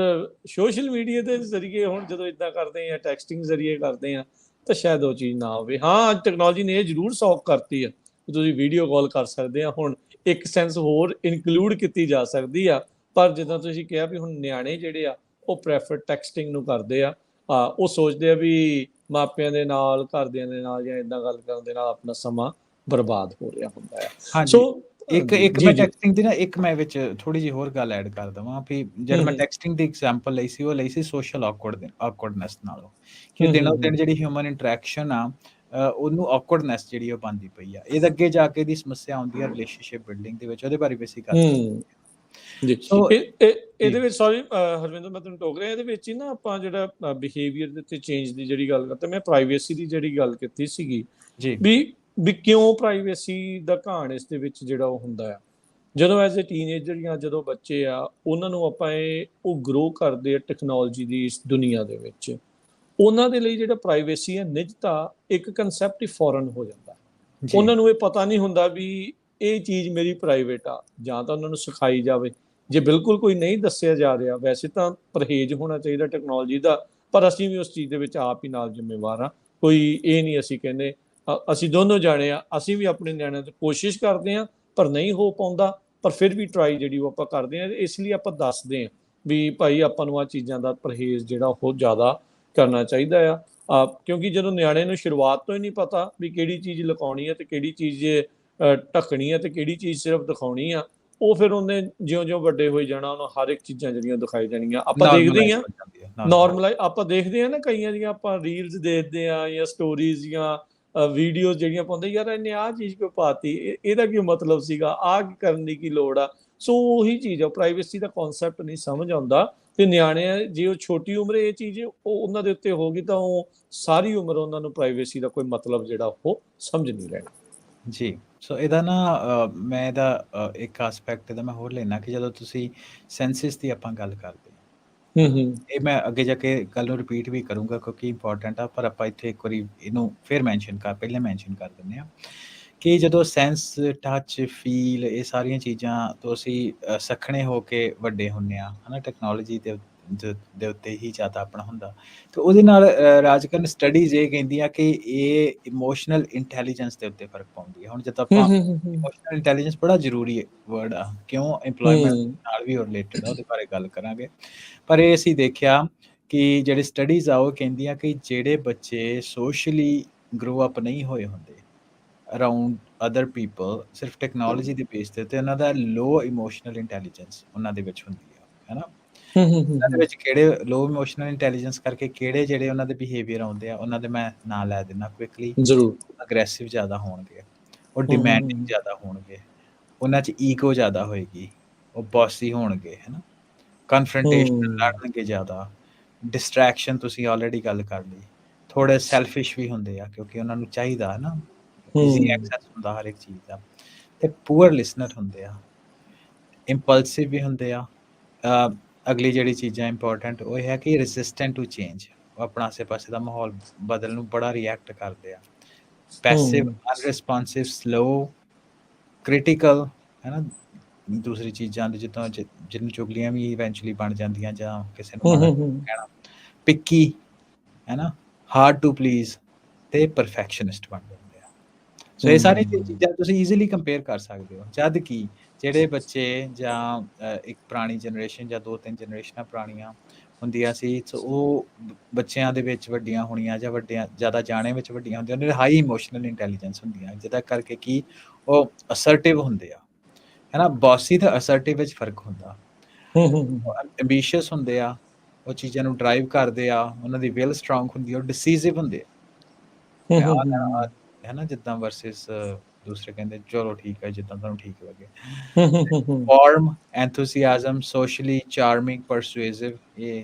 S1: ਸੋਸ਼ਲ ਮੀਡੀਆ ਦੇ ਜ਼ਰੀਏ ਹੁਣ ਜਦੋਂ ਇਦਾਂ ਕਰਦੇ ਆ, ਟੈਕਸਟਿੰਗ ਜ਼ਰੀਏ ਕਰਦੇ ਆ, ਤਾਂ ਸ਼ਾਇਦ ਉਹ ਚੀਜ਼ ਨਾ ਹੋਵੇ। ਹਾਂ, ਅੱਜ ਟੈਕਨੋਲੋਜੀ ਨੇ ਇਹ ਜ਼ਰੂਰ ਸੌਖ ਕਰਤੀ ਆ ਕਿ ਤੁਸੀਂ ਵੀਡੀਓ ਕਾਲ ਕਰ ਸਕਦੇ ਆ। ਹੁਣ ਇੱਕ ਸੈਂਸ ਹੋਰ ਇਨਕਲੂਡ ਕੀਤੀ ਜਾ ਸਕਦੀ ਆ। ਪਰ ਜਿੱਦਾਂ ਤੁਸੀਂ ਕਿਹਾ ਵੀ ਹੁਣ ਨਿਆਣੇ ਜਿਹੜੇ ਆ ਉਹ ਪ੍ਰੈਫਰ ਟੈਕਸਟਿੰਗ ਨੂੰ ਕਰਦੇ ਆ। ਉਹ ਸੋਚਦੇ ਆ ਵੀ ਮਾਪਿਆਂ ਦੇ ਨਾਲ, ਘਰਦਿਆਂ ਦੇ ਨਾਲ ਜਾਂ ਇਦਾਂ ਗੱਲ ਕਰਨ ਦੇ ਨਾਲ ਆਪਣਾ ਸਮਾਂ ਬਰਬਾਦ ਹੋ ਰਿਹਾ ਹੁੰਦਾ ਆ। ਸੋ
S2: ਹਾਂਜੀ। ਇੱਕ
S1: ਜੀ,
S2: ਇੱਕ
S1: ਜੀ,
S2: ਮੈਂ
S1: ਜੀ।
S2: ਟੈਕਸਟਿੰਗ ਦੀ ਨਾ ਇੱਕ ਮੈਂ ਵਿੱਚ ਥੋੜ੍ਹੀ ਜਿਹੀ ਹੋਰ ਗੱਲ ਐਡ ਕਰ ਦੇਵਾਂ ਵੀ
S1: ਹੂੰ,
S2: ਜਦ ਮੈਂ
S1: ਹੂੰ,
S2: ਟੈਕਸਟਿੰਗ ਦੀ ਐਗਜ਼ਾਮਪਲ ਲਈ ਸੀ, ਉਹ ਲਈ ਸੀ ਸੋਸ਼ਲ ਔਕਵਰਡਨੈਸ ਨਾਲੋਂ, ਕਿ
S1: ਹੂੰ, ਹੂੰ,
S2: ਦਿਨੋਂ
S1: ਹੂੰ,
S2: ਦਿਨ ਜਿਹੜੀ ਹਿਊਮਨ ਇੰਟਰੈਕਸ਼ਨ ਆ ਉਹਨੂੰ ਔਕਵਰਡਨੈਸ ਜਿਹੜੀ ਉਹ ਬਣਦੀ ਪਈ ਆ। ਇਹਦੇ ਅੱਗੇ ਜਾ ਕੇ ਦੀ ਸਮੱਸਿਆ ਆਉਂਦੀ ਆ ਰਿਲੇਸ਼ਨਸ਼ਿਪ ਬਿਲਡਿੰਗ ਦੇ ਵਿੱਚ, ਉਹਦੇ ਬਾਰੇ ਵੀ ਅਸੀਂ ਗੱਲ
S1: ਹੂੰ।
S2: ਕਰਾਂਗੇ।
S1: ਜੀ।
S2: ਸੋ ਜੀ,
S1: ਇਹਦੇ ਵਿੱਚ ਸੌਰੀ ਹਰਵਿੰਦਰ, ਮੈਂ ਤੁਹਾਨੂੰ ਟੋਕ ਰਿਹਾ। ਇਹਦੇ ਵਿੱਚ ਹੀ ਨਾ ਆਪਾਂ ਜਿਹੜਾ ਬਿਹੇਵੀਅਰ ਦੇ ਉੱਤੇ ਚੇਂਜ ਦੀ ਜਿਹੜੀ ਗੱਲ ਕਰਦੇ, ਮੈਂ ਪ੍ਰਾਈਵੇਸੀ ਦੀ ਜਿਹੜੀ ਗੱਲ ਕੀਤੀ ਸੀਗੀ
S2: ਜੀ,
S1: ਵੀ ਕਿਉਂ ਪ੍ਰਾਈਵੇਸੀ ਦਾ ਘਾਣ ਇਸ ਦੇ ਵਿੱਚ ਜਿਹੜਾ ਉਹ ਹੁੰਦਾ ਆ। ਜਦੋਂ ਐਜ਼ ਏ ਟੀਨਏਜਰ ਜਾਂ ਜਦੋਂ ਬੱਚੇ ਆ, ਉਹਨਾਂ ਨੂੰ ਆਪਾਂ ਉਹ ਗਰੋ ਕਰਦੇ ਆ ਟੈਕਨੋਲੋਜੀ ਦੀ ਇਸ ਦੁਨੀਆ ਦੇ ਵਿੱਚ, ਉਹਨਾਂ ਦੇ ਲਈ ਜਿਹੜਾ ਪ੍ਰਾਈਵੇਸੀ ਹੈ, ਨਿੱਜਤਾ, ਇੱਕ ਕਨਸੈਪਟ ਹੀ ਫੋਰਨ ਹੋ ਜਾਂਦਾ।
S2: ਜੀ,
S1: ਉਹਨਾਂ ਨੂੰ ਇਹ ਪਤਾ ਨਹੀਂ ਹੁੰਦਾ ਵੀ ਇਹ ਚੀਜ਼ ਮੇਰੀ ਪ੍ਰਾਈਵੇਟ ਆ, ਜਾਂ ਤਾਂ ਉਹਨਾਂ ਨੂੰ ਸਿਖਾਈ ਜਾਵੇ। ਜੇ ਬਿਲਕੁਲ ਕੋਈ ਨਹੀਂ ਦੱਸਿਆ ਜਾ ਰਿਹਾ, ਵੈਸੇ ਤਾਂ ਪਰਹੇਜ਼ ਹੋਣਾ ਚਾਹੀਦਾ ਟੈਕਨੋਲੋਜੀ ਦਾ, ਪਰ ਅਸੀਂ ਵੀ ਉਸ ਚੀਜ਼ ਦੇ ਵਿੱਚ ਆਪ ਹੀ ਨਾਲ ਜ਼ਿੰਮੇਵਾਰ ਹਾਂ। ਕੋਈ ਇਹ ਨਹੀਂ ਅਸੀਂ ਕਹਿੰਦੇ, ਅਸੀਂ ਦੋਨੋਂ ਜਾਣੇ ਆ, ਅਸੀਂ ਵੀ ਆਪਣੇ ਨਿਆਣਿਆਂ ਤੋਂ ਕੋਸ਼ਿਸ਼ ਕਰਦੇ ਹਾਂ, ਪਰ ਨਹੀਂ ਹੋ ਪਾਉਂਦਾ। ਪਰ ਫਿਰ ਵੀ ਟਰਾਈ ਜਿਹੜੀ ਉਹ ਆਪਾਂ ਕਰਦੇ ਹਾਂ। ਇਸ ਲਈ ਆਪਾਂ ਦੱਸਦੇ ਹਾਂ ਵੀ ਭਾਈ ਆਪਾਂ ਨੂੰ ਆਹ ਚੀਜ਼ਾਂ ਦਾ ਪਰਹੇਜ਼ ਜਿਹੜਾ ਉਹ ਜ਼ਿਆਦਾ ਕਰਨਾ ਚਾਹੀਦਾ ਆ। ਕਿਉਂਕਿ ਜਦੋਂ ਨਿਆਣੇ ਨੂੰ ਸ਼ੁਰੂਆਤ ਤੋਂ ਹੀ ਨਹੀਂ ਪਤਾ ਵੀ ਕਿਹੜੀ ਚੀਜ਼ ਲੁਕਾਉਣੀ ਹੈ ਤੇ ਕਿਹੜੀ ਚੀਜ਼ ਢੱਕਣੀ ਹੈ ਤੇ ਕਿਹੜੀ ਚੀਜ਼ ਸਿਰਫ ਦਿਖਾਉਣੀ ਆ, ਉਹ ਫਿਰ ਉਹਨੇ ਜਿਉਂ-ਜਿਉਂ ਵੱਡੇ ਹੋਈ ਜਾਣਾ, ਉਹਨੂੰ ਹਰ ਇੱਕ ਚੀਜ਼ਾਂ ਜਿਹੜੀਆਂ ਦਿਖਾਈ ਜਾਣੀਆਂ। ਆਪਾਂ ਦੇਖਦੇ ਹੀ
S2: ਨਾਰਮਲਾਈਜ਼
S1: ਹਾਂ,
S2: ਹੋ ਜਾਂਦੀ ਹੈ, ਨਾਰਮਲਾਈਜ਼।
S1: ਨਾਰਮਲਾਈਜ਼ ਆਪਾਂ ਦੇਖਦੇ ਹਾਂ ਨਾ, ਕਈਆਂ ਦੀਆਂ ਆਪਾਂ ਰੀਲਸ ਦੇਖਦੇ ਹਾਂ ਜਾਂ ਸਟੋਰੀਜ਼ ਜਾਂ ਵੀਡੀਓਜ਼ ਜਿਹੜੀਆਂ ਪਾਉਂਦੇ, ਯਾਰ ਇਹਨੇ ਆਹ ਚੀਜ਼ ਕਿਉਂ ਪਾਤੀ, ਇਹਦਾ ਕੀ ਮਤਲਬ ਸੀਗਾ, ਆਹ ਕਰਨ ਦੀ ਕੀ ਲੋੜ ਆ। ਸੋ ਉਹੀ ਚੀਜ਼ ਆ, ਪ੍ਰਾਈਵੇਸੀ ਦਾ ਕਨਸੈਪਟ ਨਹੀਂ ਸਮਝ ਆਉਂਦਾ। ਤੇ ਨਿਆਣੇ ਜੇ ਉਹ ਛੋਟੀ ਉਮਰੇ ਇਹ ਚੀਜ਼ ਉਹ ਉਹਨਾਂ ਦੇ ਉੱਤੇ ਹੋ ਗਈ, ਤਾਂ ਉਹ ਸਾਰੀ ਉਮਰ ਉਹਨਾਂ ਨੂੰ ਪ੍ਰਾਈਵੇਸੀ ਦਾ ਕੋਈ ਮਤਲਬ ਜਿਹੜਾ ਉਹ ਸਮਝ ਨਹੀਂ ਲੈਣਾ।
S2: ਜੀ, ਸੋ ਇਹਦਾ ਨਾ ਮੈਂ ਇਹਦਾ ਇੱਕ ਐਸਪੈਕਟ ਇਹਦਾ ਮੈਂ ਹੋਰ ਲੈਣਾ ਕਿ ਜਦੋਂ ਤੁਸੀਂ ਸੈਂਸਿਸ ਦੀ ਆਪਾਂ ਗੱਲ ਕਰਦੇ ਹਾਂ,
S1: ਹੂੰ, ਹੂੰ।
S2: ਇਹ ਮੈਂ ਅੱਗੇ ਜਾ ਕੇ ਗੱਲ ਨੂੰ ਰਿਪੀਟ ਵੀ ਕਰੂੰਗਾ ਕਿਉਂਕਿ ਇੰਪੋਰਟੈਂਟ ਆ, ਪਰ ਆਪਾਂ ਇੱਥੇ ਇੱਕ ਵਾਰੀ ਇਹਨੂੰ ਫਿਰ ਪਹਿਲਾਂ ਮੈਂਸ਼ਨ ਕਰ ਦਿੰਦੇ ਹਾਂ ਕਿ ਜਦੋਂ ਸੈਂਸ, ਟੱਚ, ਫੀਲ, ਇਹ ਸਾਰੀਆਂ ਚੀਜ਼ਾਂ ਤੋਂ ਅਸੀਂ ਸੱਖਣੇ ਹੋ ਕੇ ਵੱਡੇ ਹੁੰਦੇ ਹਾਂ, ਹੈ ਨਾ, ਟੈਕਨੋਲੋਜੀ ਦੇ ਉੱਤੇ ਹੀ ਜ਼ਿਆਦਾ ਆਪਣਾ ਹੁੰਦਾ। ਤੇ ਉਹਦੇ ਨਾਲ ਰਾਜਕਰਨ ਸਟੱਡੀਜ਼ ਇਹ ਕਹਿੰਦੀਆਂ ਕਿ ਇਹ ਇਮੋਸ਼ਨਲ ਇੰਟੈਲੀਜੈਂਸ ਦੇ ਉੱਤੇ ਫ਼ਰਕ ਪਾਉਂਦੀ ਹੈ। ਹੁਣ ਜਦੋਂ
S1: ਹੂੰ,
S2: ਆਪਾਂ
S1: ਹੂੰ, ਹੂੰ, ਹੂੰ,
S2: ਇਮੋਸ਼ਨਲ ਇੰਟੈਲੀਜੈਂਸ ਬੜਾ ਜ਼ਰੂਰੀ ਵਰਡ ਆ, ਕਿਉਂ ਇੰਪਲੋਇਮੈਂਟ
S1: ਹੂੰ,
S2: ਨਾਲ ਵੀ ਰਿਲੇਟਡ ਆ, ਉਹਦੇ ਬਾਰੇ ਗੱਲ ਕਰਾਂਗੇ। ਪਰ ਇਹ ਅਸੀਂ ਦੇਖਿਆ ਕਿ ਜਿਹੜੇ ਸਟੱਡੀਜ਼ ਆ ਉਹ ਕਹਿੰਦੀਆਂ ਕਿ ਜਿਹੜੇ ਬੱਚੇ ਸੋਸ਼ਲੀ ਗਰੋ ਅਪ ਨਹੀਂ ਹੋਏ ਹੁੰਦੇ, ਅਰਾਊਂਡ ਅਦਰ ਪੀਪਲ ਸਿਰਫ ਟੈਕਨੋਲੋਜੀ ਦੇ ਬੇਸ ਤੇ ਉਹਨਾਂ ਦਾ ਲੋ ਇਮੋਸ਼ਨਲ ਇੰਟੈਲੀਜੈਂਸ ਉਹਨਾਂ ਦੇ ਵਿੱਚ ਹੁੰਦੀ ਆ, ਹੈ ਨਾ। ਉਹਨਾਂ ਦੇ ਵਿੱਚ ਕਿਹੜੇ ਲੋ ਇਮੋਸ਼ਨਲ ਇੰਟੈਲੀਜੈਂਸ ਕਰਕੇ ਕਿਹੜੇ ਜਿਹੜੇ ਉਹਨਾਂ ਦੇ ਬਿਹੇਵੀਅਰ ਆਉਂਦੇ ਆ, ਉਹਨਾਂ ਦੇ ਮੈਂ ਨਾਂ ਲੈ ਦਿੰਦਾ ਕੁਇਕਲੀ।
S1: ਜ਼ਰੂਰ।
S2: ਅਗਰੈਸਿਵ ਜ਼ਿਆਦਾ ਹੋਣਗੇ, ਉਹ ਡਿਮੈਂਡਿੰਗ ਜ਼ਿਆਦਾ ਹੋਣਗੇ, ਉਹਨਾਂ 'ਚ ਈਗੋ ਜ਼ਿਆਦਾ ਹੋਏਗੀ, ਉਹ ਬੌਸੀ ਹੋਣਗੇ, ਹੈ ਨਾ। ਕਨਫਰੰਟੇਸ਼ਨ ਲੜਨਗੇ ਜ਼ਿਆਦਾ, ਡਿਸਟਰੈਕਸ਼ਨ ਤੁਸੀਂ ਆਲਰੇਡੀ ਗੱਲ ਕਰ ਲਈ, ਥੋੜੇ ਸੈਲਫਿਸ਼ ਵੀ ਹੁੰਦੇ ਆ ਕਿਉਂਕਿ ਉਹਨਾਂ ਨੂੰ ਚਾਹੀਦਾ ਹੈ ਨਾ, ਈਜ਼ੀ ਐਕਸੈਸ ਹੁੰਦਾ ਹਰ ਇੱਕ ਚੀਜ਼ ਦਾ, ਤੇ ਪੂਅਰ ਲਿਸਨਰ ਹੁੰਦੇ ਆ, ਇੰਪਲਸਿਵ ਵੀ ਹੁੰਦੇ ਆ। ਅਗਲੀ ਜਿਹੜੀ ਚੀਜ਼ਾਂ ਇੰਪੋਰਟੈਂਟ ਉਹ ਇਹ ਹੈ ਕਿ ਰੈਜ਼ਿਸਟੈਂਟ ਟੂ ਚੇਂਜ, ਉਹ ਆਪਣਾ ਆਸੇ ਪਾਸੇ ਦਾ ਮਾਹੌਲ ਬਦਲ ਨੂੰ ਬੜਾ ਰਿਐਕਟ ਕਰਦੇ ਆ। ਪੈਸਿਵ, ਅਨਰਿਸਪੌਂਸਿਵ, ਸਲੋ, ਕ੍ਰਿਟੀਕਲ, ਹੈ ਨਾ। ਦੂਸਰੀ ਚੀਜ਼ਾਂ ਦੀ ਜਿੱਦਾਂ ਜਿਹਨੂੰ ਚੁਗਲੀਆਂ ਵੀ ਇਵੈਂਚੁਅਲੀ ਬਣ ਜਾਂਦੀਆਂ ਜਾਂ ਕਿਸੇ ਨੂੰ ਮਾੜਾ ਕਹਿਣਾ। ਪਿੱਕੀ, ਹੈ ਨਾ, ਹਾਰਡ ਟੂ ਪਲੀਜ਼, ਤੇ ਪਰਫੈਕਸ਼ਨਿਸਟ ਬਣ ਜਾਂਦੇ ਆ। ਸੋ ਇਹ ਸਾਰੀਆਂ ਚੀਜ਼ਾਂ ਤੁਸੀਂ ਈਜ਼ੀਲੀ ਕੰਪੇਅਰ ਕਰ ਸਕਦੇ ਹੋ। ਜਦ ਕਿ ਜਿਹੜੇ ਬੱਚੇ ਜਾਂ ਇੱਕ ਪੁਰਾਣੀ ਜਨਰੇਸ਼ਨ ਜਾਂ 2-3 ਜਨਰੇਸ਼ਨਾਂ ਪੁਰਾਣੀਆਂ ਹੁੰਦੀਆਂ ਸੀ, ਸੋ ਉਹ ਬੱਚਿਆਂ ਦੇ ਵਿੱਚ ਵੱਡੀਆਂ ਹੋਣੀਆਂ ਜਾਂ ਵੱਡਿਆਂ ਜ਼ਿਆਦਾ ਜਾਣੇ ਵਿੱਚ ਵੱਡੀਆਂ ਹੁੰਦੀਆਂ, ਉਹਨਾਂ ਦੇ ਹਾਈ ਇਮੋਸ਼ਨਲ ਇੰਟੈਲੀਜੈਂਸ ਹੁੰਦੀਆਂ, ਜਿਹਦਾ ਕਰਕੇ ਕੀ ਉਹ ਅਸਰਟਿਵ ਹੁੰਦੇ ਆ, ਹੈ ਨਾ। ਬੌਸੀ ਤੇ ਅਸਰਟਿਵ ਵਿੱਚ ਫਰਕ ਹੁੰਦਾ। ਐਂਬੀਸ਼ੀਅਸ ਹੁੰਦੇ ਆ, ਉਹ ਚੀਜ਼ਾਂ ਨੂੰ ਡਰਾਈਵ ਕਰਦੇ ਆ, ਉਹਨਾਂ ਦੀ ਵਿਲ ਸਟਰੋਂਗ ਹੁੰਦੀ ਆ, ਉਹ ਡਿਸੀਸਿਵ ਹੁੰਦੇ ਆ, ਹੈ ਨਾ। ਜਿੱਦਾਂ ਵਰਸਿਸ ਦੂਸਰੇ ਕਹਿੰਦੇ ਚਲੋ ਠੀਕ ਹੈ ਜਿੱਦਾਂ ਤੁਹਾਨੂੰ ਠੀਕ ਲੱਗੇ। Warm, enthusiasm, socially charming, persuasive, ਇਹ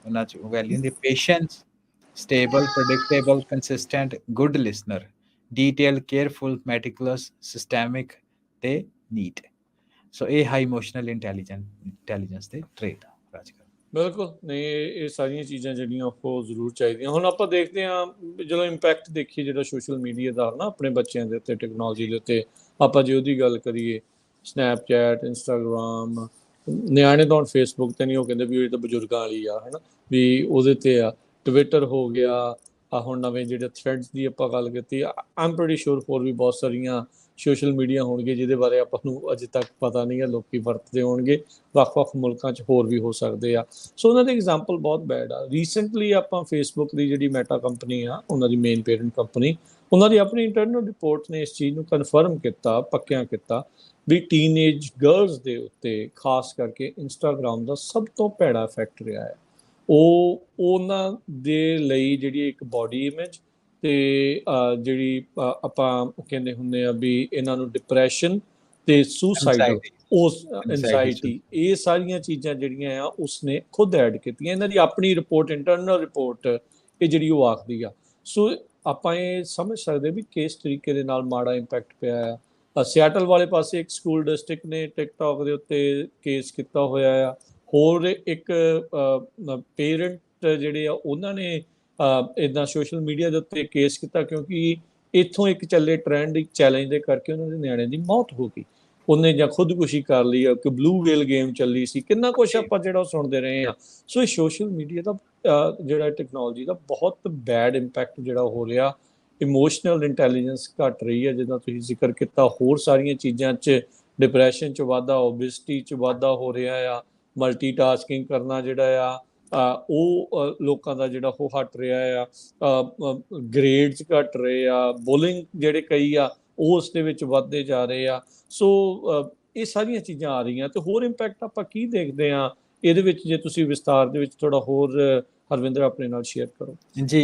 S2: ਉਹਨਾਂ 'ਚ ਵੈਲਿਊ ਹੁੰਦੀ। Patience, stable, predictable, consistent, good listener, detail, careful, meticulous, systemic ਤੇ ਨੀਟ। ਸੋ ਇਹ ਹਾਈ ਇਮੋਸ਼ਨਲ ਇੰਟੈਲੀਜੈਂਸ ਦੇ ਟ੍ਰੇਟ ਆ ਰਾਜਕਰ।
S1: ਬਿਲਕੁਲ ਨਹੀਂ, ਇਹ ਸਾਰੀਆਂ ਚੀਜ਼ਾਂ ਜਿਹੜੀਆਂ ਉਹ ਜ਼ਰੂਰ ਚਾਹੀਦੀਆਂ। ਹੁਣ ਆਪਾਂ ਦੇਖਦੇ ਹਾਂ ਜਦੋਂ ਇੰਪੈਕਟ ਦੇਖੀਏ ਜਿਹੜਾ ਸੋਸ਼ਲ ਮੀਡੀਆ ਦਾ ਨਾ ਆਪਣੇ ਬੱਚਿਆਂ ਦੇ ਉੱਤੇ, ਟੈਕਨੋਲੋਜੀ ਦੇ ਉੱਤੇ, ਆਪਾਂ ਜੇ ਉਹਦੀ ਗੱਲ ਕਰੀਏ, ਸਨੈਪਚੈਟ, ਇੰਸਟਾਗ੍ਰਾਮ, ਨਿਆਣੇ ਤਾਂ ਹੁਣ ਫੇਸਬੁੱਕ ਤੇ ਨਹੀਂ, ਉਹ ਕਹਿੰਦੇ ਵੀ ਇਹ ਤਾਂ ਬਜ਼ੁਰਗਾਂ ਵਾਲੀ ਆ, ਹੈ ਨਾ, ਵੀ ਉਹਦੇ ਤੇ ਆ। ਟਵਿੱਟਰ ਹੋ ਗਿਆ, ਆ ਹੁਣ ਨਵੇਂ ਜਿਹੜੇ ਥ੍ਰੈਡਸ ਦੀ ਆਪਾਂ ਗੱਲ ਕੀਤੀ, ਆਮ ਪ੍ਰੀਟੀ ਸ਼ੋਰ ਹੋਰ ਵੀ ਬਹੁਤ ਸਾਰੀਆਂ ਸੋਸ਼ਲ ਮੀਡੀਆ ਹੋਣਗੇ ਜਿਹਦੇ ਬਾਰੇ ਆਪਾਂ ਨੂੰ ਅਜੇ ਤੱਕ ਪਤਾ ਨਹੀਂ ਹੈ, ਲੋਕੀ ਵਰਤਦੇ ਹੋਣਗੇ। ਵੱਖ-ਵੱਖ ਮੁਲਕਾਂ 'ਚ ਹੋਰ ਵੀ ਹੋ ਸਕਦੇ ਆ। ਸੋ ਉਹਨਾਂ ਦੇ ਐਗਜ਼ਾਮਪਲ ਬਹੁਤ ਬੈਡ ਆ। ਰੀਸੈਂਟਲੀ ਆਪਾਂ ਫੇਸਬੁੱਕ ਦੀ ਜਿਹੜੀ ਮੈਟਾ ਕੰਪਨੀ ਆ, ਉਹਨਾਂ ਦੀ ਮੇਨ ਪੇਰੈਂਟ ਕੰਪਨੀ, ਉਹਨਾਂ ਦੀ ਆਪਣੀ ਇੰਟਰਨਲ ਰਿਪੋਰਟ ਨੇ ਇਸ ਚੀਜ਼ ਨੂੰ ਕਨਫਰਮ ਕੀਤਾ, ਪੱਕਿਆਂ ਕੀਤਾ ਵੀ ਟੀਨਏਜ ਗਰਲਸ ਦੇ ਉੱਤੇ ਖਾਸ ਕਰਕੇ ਇੰਸਟਾਗ੍ਰਾਮ ਦਾ ਸਭ ਤੋਂ ਭੈੜਾ ਇਫੈਕਟ ਰਿਹਾ ਹੈ। ਉਹ ਉਹਨਾਂ ਦੇ ਲਈ ਜਿਹੜੀ ਇੱਕ ਬਾਡੀ ਇਮੇਜ ਤੇ ਜਿਹੜੀ ਆਪਾਂ ਕਹਿੰਦੇ ਹੁੰਦੇ ਆ ਵੀ ਇਹਨਾਂ ਨੂੰ ਡਿਪਰੈਸ਼ਨ ਤੇ ਸੁਸਾਈਡਲ, ਉਸ ਐਂਜ਼ਾਈਟੀ, ਇਹ ਸਾਰੀਆਂ ਚੀਜ਼ਾਂ ਜਿਹੜੀਆਂ ਆ ਉਸਨੇ ਖੁਦ ਐਡ ਕੀਤੀਆਂ। ਇਹਨਾਂ ਦੀ ਆਪਣੀ ਰਿਪੋਰਟ, ਇੰਟਰਨਲ ਰਿਪੋਰਟ, ਇਹ ਜਿਹੜੀ ਉਹ ਆਖਦੀ ਆ। ਸੋ ਆਪਾਂ ਇਹ ਸਮਝ ਸਕਦੇ ਵੀ ਕਿਸ ਤਰੀਕੇ ਦੇ ਨਾਲ ਮਾੜਾ ਇੰਪੈਕਟ ਪਿਆ ਆ। ਸਿਆਟਲ ਵਾਲੇ ਪਾਸੇ ਇੱਕ ਸਕੂਲ ਡਿਸਟ੍ਰਿਕਟ ਨੇ ਟਿਕਟੌਕ ਦੇ ਉੱਤੇ ਕੇਸ ਕੀਤਾ ਹੋਇਆ ਆ। ਹੋਰ ਇੱਕ ਪੇਰੈਂਟ ਜਿਹੜੇ ਆ ਉਹਨਾਂ ਨੇ ਇੱਦਾਂ ਸੋਸ਼ਲ ਮੀਡੀਆ ਦੇ ਉੱਤੇ ਕੇਸ ਕੀਤਾ ਕਿਉਂਕਿ ਇੱਥੋਂ ਇੱਕ ਚੱਲੇ ਟ੍ਰੈਂਡ, ਇੱਕ ਚੈਲੰਜ ਦੇ ਕਰਕੇ ਉਹਨਾਂ ਦੇ ਨਿਆਣੇ ਦੀ ਮੌਤ ਹੋ ਗਈ। ਉਹਨੇ ਜਾਂ ਖੁਦਕੁਸ਼ੀ ਕਰ ਲਈ, ਕਿ ਬਲੂ ਵੇਲ ਗੇਮ ਚੱਲੀ ਸੀ, ਕਿੰਨਾ ਕੁਛ ਆਪਾਂ ਜਿਹੜਾ ਸੁਣਦੇ ਰਹੇ ਹਾਂ। ਸੋ ਇਹ ਸੋਸ਼ਲ ਮੀਡੀਆ ਦਾ ਜਿਹੜਾ ਟੈਕਨੋਲੋਜੀ ਦਾ ਬਹੁਤ ਬੈਡ ਇੰਪੈਕਟ ਜਿਹੜਾ ਹੋ ਰਿਹਾ। ਇਮੋਸ਼ਨਲ ਇੰਟੈਲੀਜੈਂਸ ਘਟ ਰਹੀ ਹੈ, ਜਿੱਦਾਂ ਤੁਸੀਂ ਜ਼ਿਕਰ ਕੀਤਾ, ਹੋਰ ਸਾਰੀਆਂ ਚੀਜ਼ਾਂ 'ਚ ਡਿਪਰੈਸ਼ਨ 'ਚ ਵਾਧਾ, ਓਬਿਸਿਟੀ 'ਚ ਵਾਧਾ ਹੋ ਰਿਹਾ ਆ, ਮਲਟੀਟਾਸਕਿੰਗ ਕਰਨਾ ਜਿਹੜਾ ਆ ਉਹ ਲੋਕਾਂ ਦਾ ਜਿਹੜਾ ਉਹ ਹਟ ਰਿਹਾ ਆ, ਗ੍ਰੇਡਸ ਘਟ ਰਹੇ ਆ, ਬੁਲਿੰਗ ਜਿਹੜੇ ਕਈ ਆ ਉਹ ਉਸ ਦੇ ਵਿੱਚ ਵੱਧਦੇ ਜਾ ਰਹੇ ਆ। ਸੋ ਇਹ ਸਾਰੀਆਂ ਚੀਜ਼ਾਂ ਆ ਰਹੀਆਂ ਤੇ ਹੋਰ ਇੰਪੈਕਟ ਆਪਾਂ ਕੀ ਦੇਖਦੇ ਹਾਂ ਇਹਦੇ ਵਿੱਚ, ਜੇ ਤੁਸੀਂ ਵਿਸਤਾਰ ਦੇ ਵਿੱਚ ਥੋੜਾ ਹੋਰ ਹਰਵਿੰਦਰ ਆਪਣੇ ਨਾਲ ਸ਼ੇਅਰ ਕਰੋ।
S2: ਜੀ,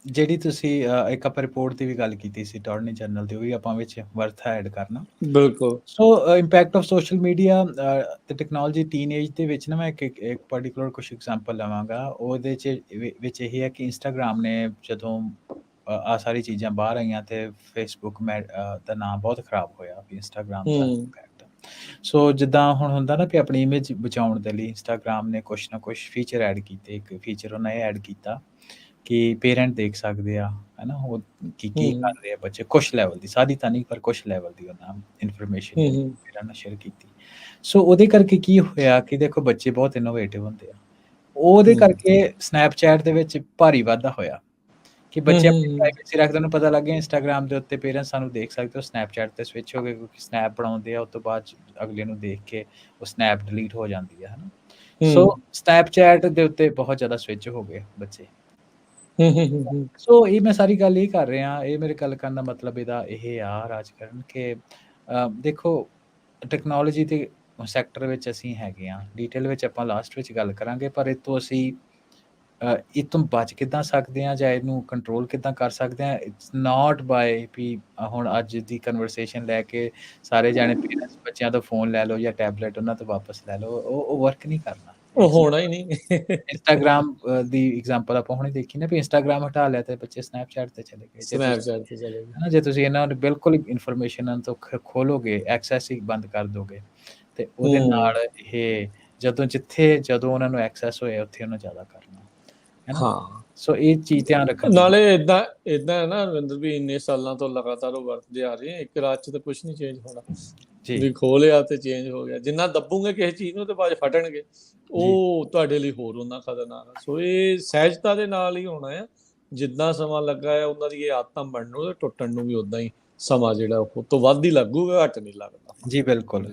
S2: ਜਿਹੜੀ ਤੁਸੀਂ ਇੱਕ ਆਪਾਂ ਰਿਪੋਰਟ ਦੀ ਵੀ ਗੱਲ ਕੀਤੀ ਸੀ ਅਟਾਰਨੀ ਜਨਰਲ ਦੀ, ਉਹ ਵੀ ਆਪਾਂ ਵਿੱਚ ਵਰਥ ਐਡ ਕਰਨਾ।
S1: ਬਿਲਕੁਲ।
S2: ਸੋ ਇੰਪੈਕਟ ਆਫ ਸੋਸ਼ਲ ਮੀਡੀਆ ਤੇ ਟੈਕਨੋਲੋਜੀ ਟੀਨਏਜ ਦੇ ਵਿੱਚ ਨਾ ਮੈਂ ਇੱਕ ਪਾਰਟਿਕੂਲਰ ਕੁਛ ਐਗਜ਼ਾਮਪਲ ਲਵਾਂਗਾ। ਉਹਦੇ 'ਚ ਵਿੱਚ ਇਹ ਹੈ ਕਿ ਇੰਸਟਾਗ੍ਰਾਮ ਨੇ ਜਦੋਂ ਆ ਸਾਰੀ ਚੀਜ਼ਾਂ ਬਾਹਰ ਆਈਆਂ ਤੇ ਫੇਸਬੁੱਕ ਦਾ ਨਾਮ ਬਹੁਤ ਖਰਾਬ ਹੋਇਆ ਵੀ ਇੰਸਟਾਗ੍ਰਾਮ ਦਾ ਇੰਪੈਕਟ। ਸੋ ਜਿੱਦਾਂ ਹੁਣ ਹੁੰਦਾ ਨਾ ਕਿ ਆਪਣੀ ਇਮੇਜ ਬਚਾਉਣ ਦੇ ਲਈ ਇੰਸਟਾਗ੍ਰਾਮ ਨੇ ਕੁਛ ਨਾ ਕੁਛ ਫੀਚਰ ਐਡ ਕੀਤੇ। ਇੱਕ ਫੀਚਰ ਉਹਨਾਂ ਇਹ ਐਡ ਕੀਤਾ ਕਿ ਪੇਰੈਂਟ ਦੇਖ ਸਕਦੇ ਆ, ਹੈ ਨਾ, ਉਹ ਕੀ ਕਰ ਰਹੇ ਆ ਬੱਚੇ, ਕੁਛ ਲੈਵਲ ਦੀ, ਸਾਰੀ ਤਾਂ ਨਹੀਂ ਪਰ ਕੁਛ ਲੈਵਲ ਦੀ ਉਹਨਾਂ ਇਨਫੋਰਮੇਸ਼ਨ ਪੇਰੈਂਟ ਨਾਲ ਸ਼ੇਅਰ ਕੀਤੀ। ਸੋ ਉਹਦੇ ਕਰਕੇ ਕੀ ਹੋਇਆ ਕਿ ਦੇਖੋ ਬੱਚੇ ਬਹੁਤ ਇਨੋਵੇਟਿਵ ਹੁੰਦੇ ਆ। ਉਹਦੇ ਕਰਕੇ ਸਨੈਪਚੈਟ ਦੇ ਵਿੱਚ ਭਾਰੀ ਵਾਧਾ ਹੋਇਆ ਕਿ ਬੱਚੇ ਆਪਣੀ ਪ੍ਰਾਈਵੇਸੀ ਰੱਖਦੇ, ਉਹਨੂੰ ਪਤਾ ਲੱਗ ਗਿਆ ਇੰਸਟਾਗ੍ਰਾਮ ਦੇ ਉੱਤੇ ਪੇਰੈਂਟਸ ਸਾਨੂੰ ਦੇਖ ਸਕਦੇ, ਉਹ ਸਨੈਪਚੈਟ ਤੇ ਸਵਿਚ ਹੋ ਗਏ ਕਿਉਂਕਿ ਸਨੈਪ ਬਣਾਉਂਦੇ ਆ, ਉਸ ਤੋਂ ਬਾਅਦ ਅਗਲੇ ਨੂੰ ਦੇਖ ਕੇ ਉਹ ਸਨੈਪ ਡਿਲੀਟ ਹੋ ਜਾਂਦੀ ਹੈ, ਹੈ ਨਾ। ਸੋ ਸਨੈਪਚੈਟ ਦੇ ਉੱਤੇ ਬਹੁਤ ਜ਼ਿਆਦਾ ਸਵਿਚ ਹੋ ਗਏ ਬੱਚੇ। ਸੋ ਇਹ ਮੈਂ ਸਾਰੀ ਗੱਲ ਇਹ ਕਰ ਰਿਹਾ, ਇਹ ਮੇਰੇ ਗੱਲ ਕਰਨ ਦਾ ਮਤਲਬ ਇਹਦਾ ਇਹ ਆ ਰਾਜਕਰਨ ਕਿ ਦੇਖੋ ਟੈਕਨੋਲੋਜੀ ਦੇ ਸੈਕਟਰ ਵਿੱਚ ਅਸੀਂ ਹੈਗੇ ਆ, ਡੀਟੇਲ ਵਿੱਚ ਆਪਾਂ ਲਾਸਟ ਵਿੱਚ ਗੱਲ ਕਰਾਂਗੇ, ਪਰ ਇਹ ਤੋਂ ਅਸੀਂ ਇਹ ਤੋਂ ਬਚ ਕਿੱਦਾਂ ਸਕਦੇ ਆ ਜਾਂ ਇਹਨੂੰ ਕੰਟਰੋਲ ਕਿੱਦਾਂ ਕਰ ਸਕਦੇ ਆ। ਇਟਸ ਨਾਟ ਬਾਏ ਵੀ ਹੁਣ ਅੱਜ ਦੀ ਕਨਵਰਸੇਸ਼ਨ ਲੈ ਕੇ ਸਾਰੇ ਜਾਣੇ ਪੇਰੈਂਟਸ ਬੱਚਿਆਂ ਤੋਂ ਫੋਨ ਲੈ ਲਓ ਜਾਂ ਟੈਬਲੇਟ ਉਹਨਾਂ ਤੋਂ ਵਾਪਸ ਲੈ ਲਓ, ਉਹ ਵਰਕ ਨਹੀਂ ਕਰਨਾ।
S1: ਉਹ ਹੋਣਾ ਹੀ ਨਹੀਂ।
S2: ਇੰਸਟਾਗ੍ਰਾਮ ਦੀ ਐਗਜ਼ਾਮਪਲ ਆਪਾਂ ਹੁਣੇ ਦੇਖੀ ਨਾ ਵੀ ਇੰਸਟਾਗ੍ਰਾਮ ਹਟਾ ਲਿਆ ਤੇ ਬੱਚੇ ਸਨੈਪਚੈਟ ਤੇ ਚਲੇ ਗਏ।
S1: ਸਨੈਪਚੈਟ ਤੇ ਚਲੇ ਗਏ।
S2: ਹਨਾ, ਜੇ ਤੁਸੀਂ ਇਹਨਾਂ ਨੂੰ ਬਿਲਕੁਲ ਇਨਫੋਰਮੇਸ਼ਨ ਤੋਂ ਖੋਲੋਗੇ, ਐਕਸੈਸ ਹੀ ਬੰਦ ਕਰ ਦੋਗੇ ਤੇ ਉਹਦੇ ਨਾਲ ਇਹ ਜਦੋਂ ਉਹਨਾਂ ਨੂੰ ਐਕਸੈਸ ਹੋਏ ਉੱਥੇ ਉਹਨਾਂ ਜ਼ਿਆਦਾ ਕਰਨਾ ਹੈ ਨਾ।
S1: ਹਾਂ,
S2: ਸੋ ਇਹ ਚੀਜ਼ ਧਿਆਨ ਰੱਖਣ
S1: ਨਾਲੇ ਇਦਾਂ ਹੈ ਨਾ ਰਵਿੰਦਰ ਵੀ, ਇੰਨੇ ਸਾਲਾਂ ਤੋਂ ਲਗਾਤਾਰ ਉਹ ਵਰਤਦੇ ਆ ਰਹੇ, ਇੱਕ ਰਾਤ ਚ ਤਾਂ ਕੁਝ ਨਹੀਂ ਚੇਂਜ ਹੋਣਾ ਵੀ ਖੋਲਿਆ ਤੇ ਚੇਂਜ ਹੋ ਗਿਆ। ਜਿੰਨਾ ਦੱਬੂਗੇ ਕਿਸੇ ਚੀਜ਼ ਨੂੰ ਤੇ ਬਾਅਦ ਫਟਣਗੇ, ਉਹ ਤੁਹਾਡੇ ਲਈ ਹੋਰ ਉਹਨਾਂ ਖਤਰਨਾਕ ਆ। ਸੋ ਇਹ ਸਹਿਜਤਾ ਦੇ ਨਾਲ ਹੀ ਹੋਣਾ ਆ, ਜਿੱਦਾਂ ਸਮਾਂ ਲੱਗਾ ਹੈ ਉਹਨਾਂ ਦੀ ਇਹ ਆਦਤਾਂ ਬਣਨ ਨੂੰ ਤੇ ਟੁੱਟਣ ਨੂੰ ਵੀ ਉਦਾਂ ਹੀ ਸਮਾਂ ਜਿਹੜਾ ਉਹ ਤੋਂ ਵੱਧ ਹੀ ਲੱਗੂਗਾ, ਘੱਟ ਨਹੀਂ ਲੱਗਦਾ।
S2: ਜੀ ਬਿਲਕੁਲ,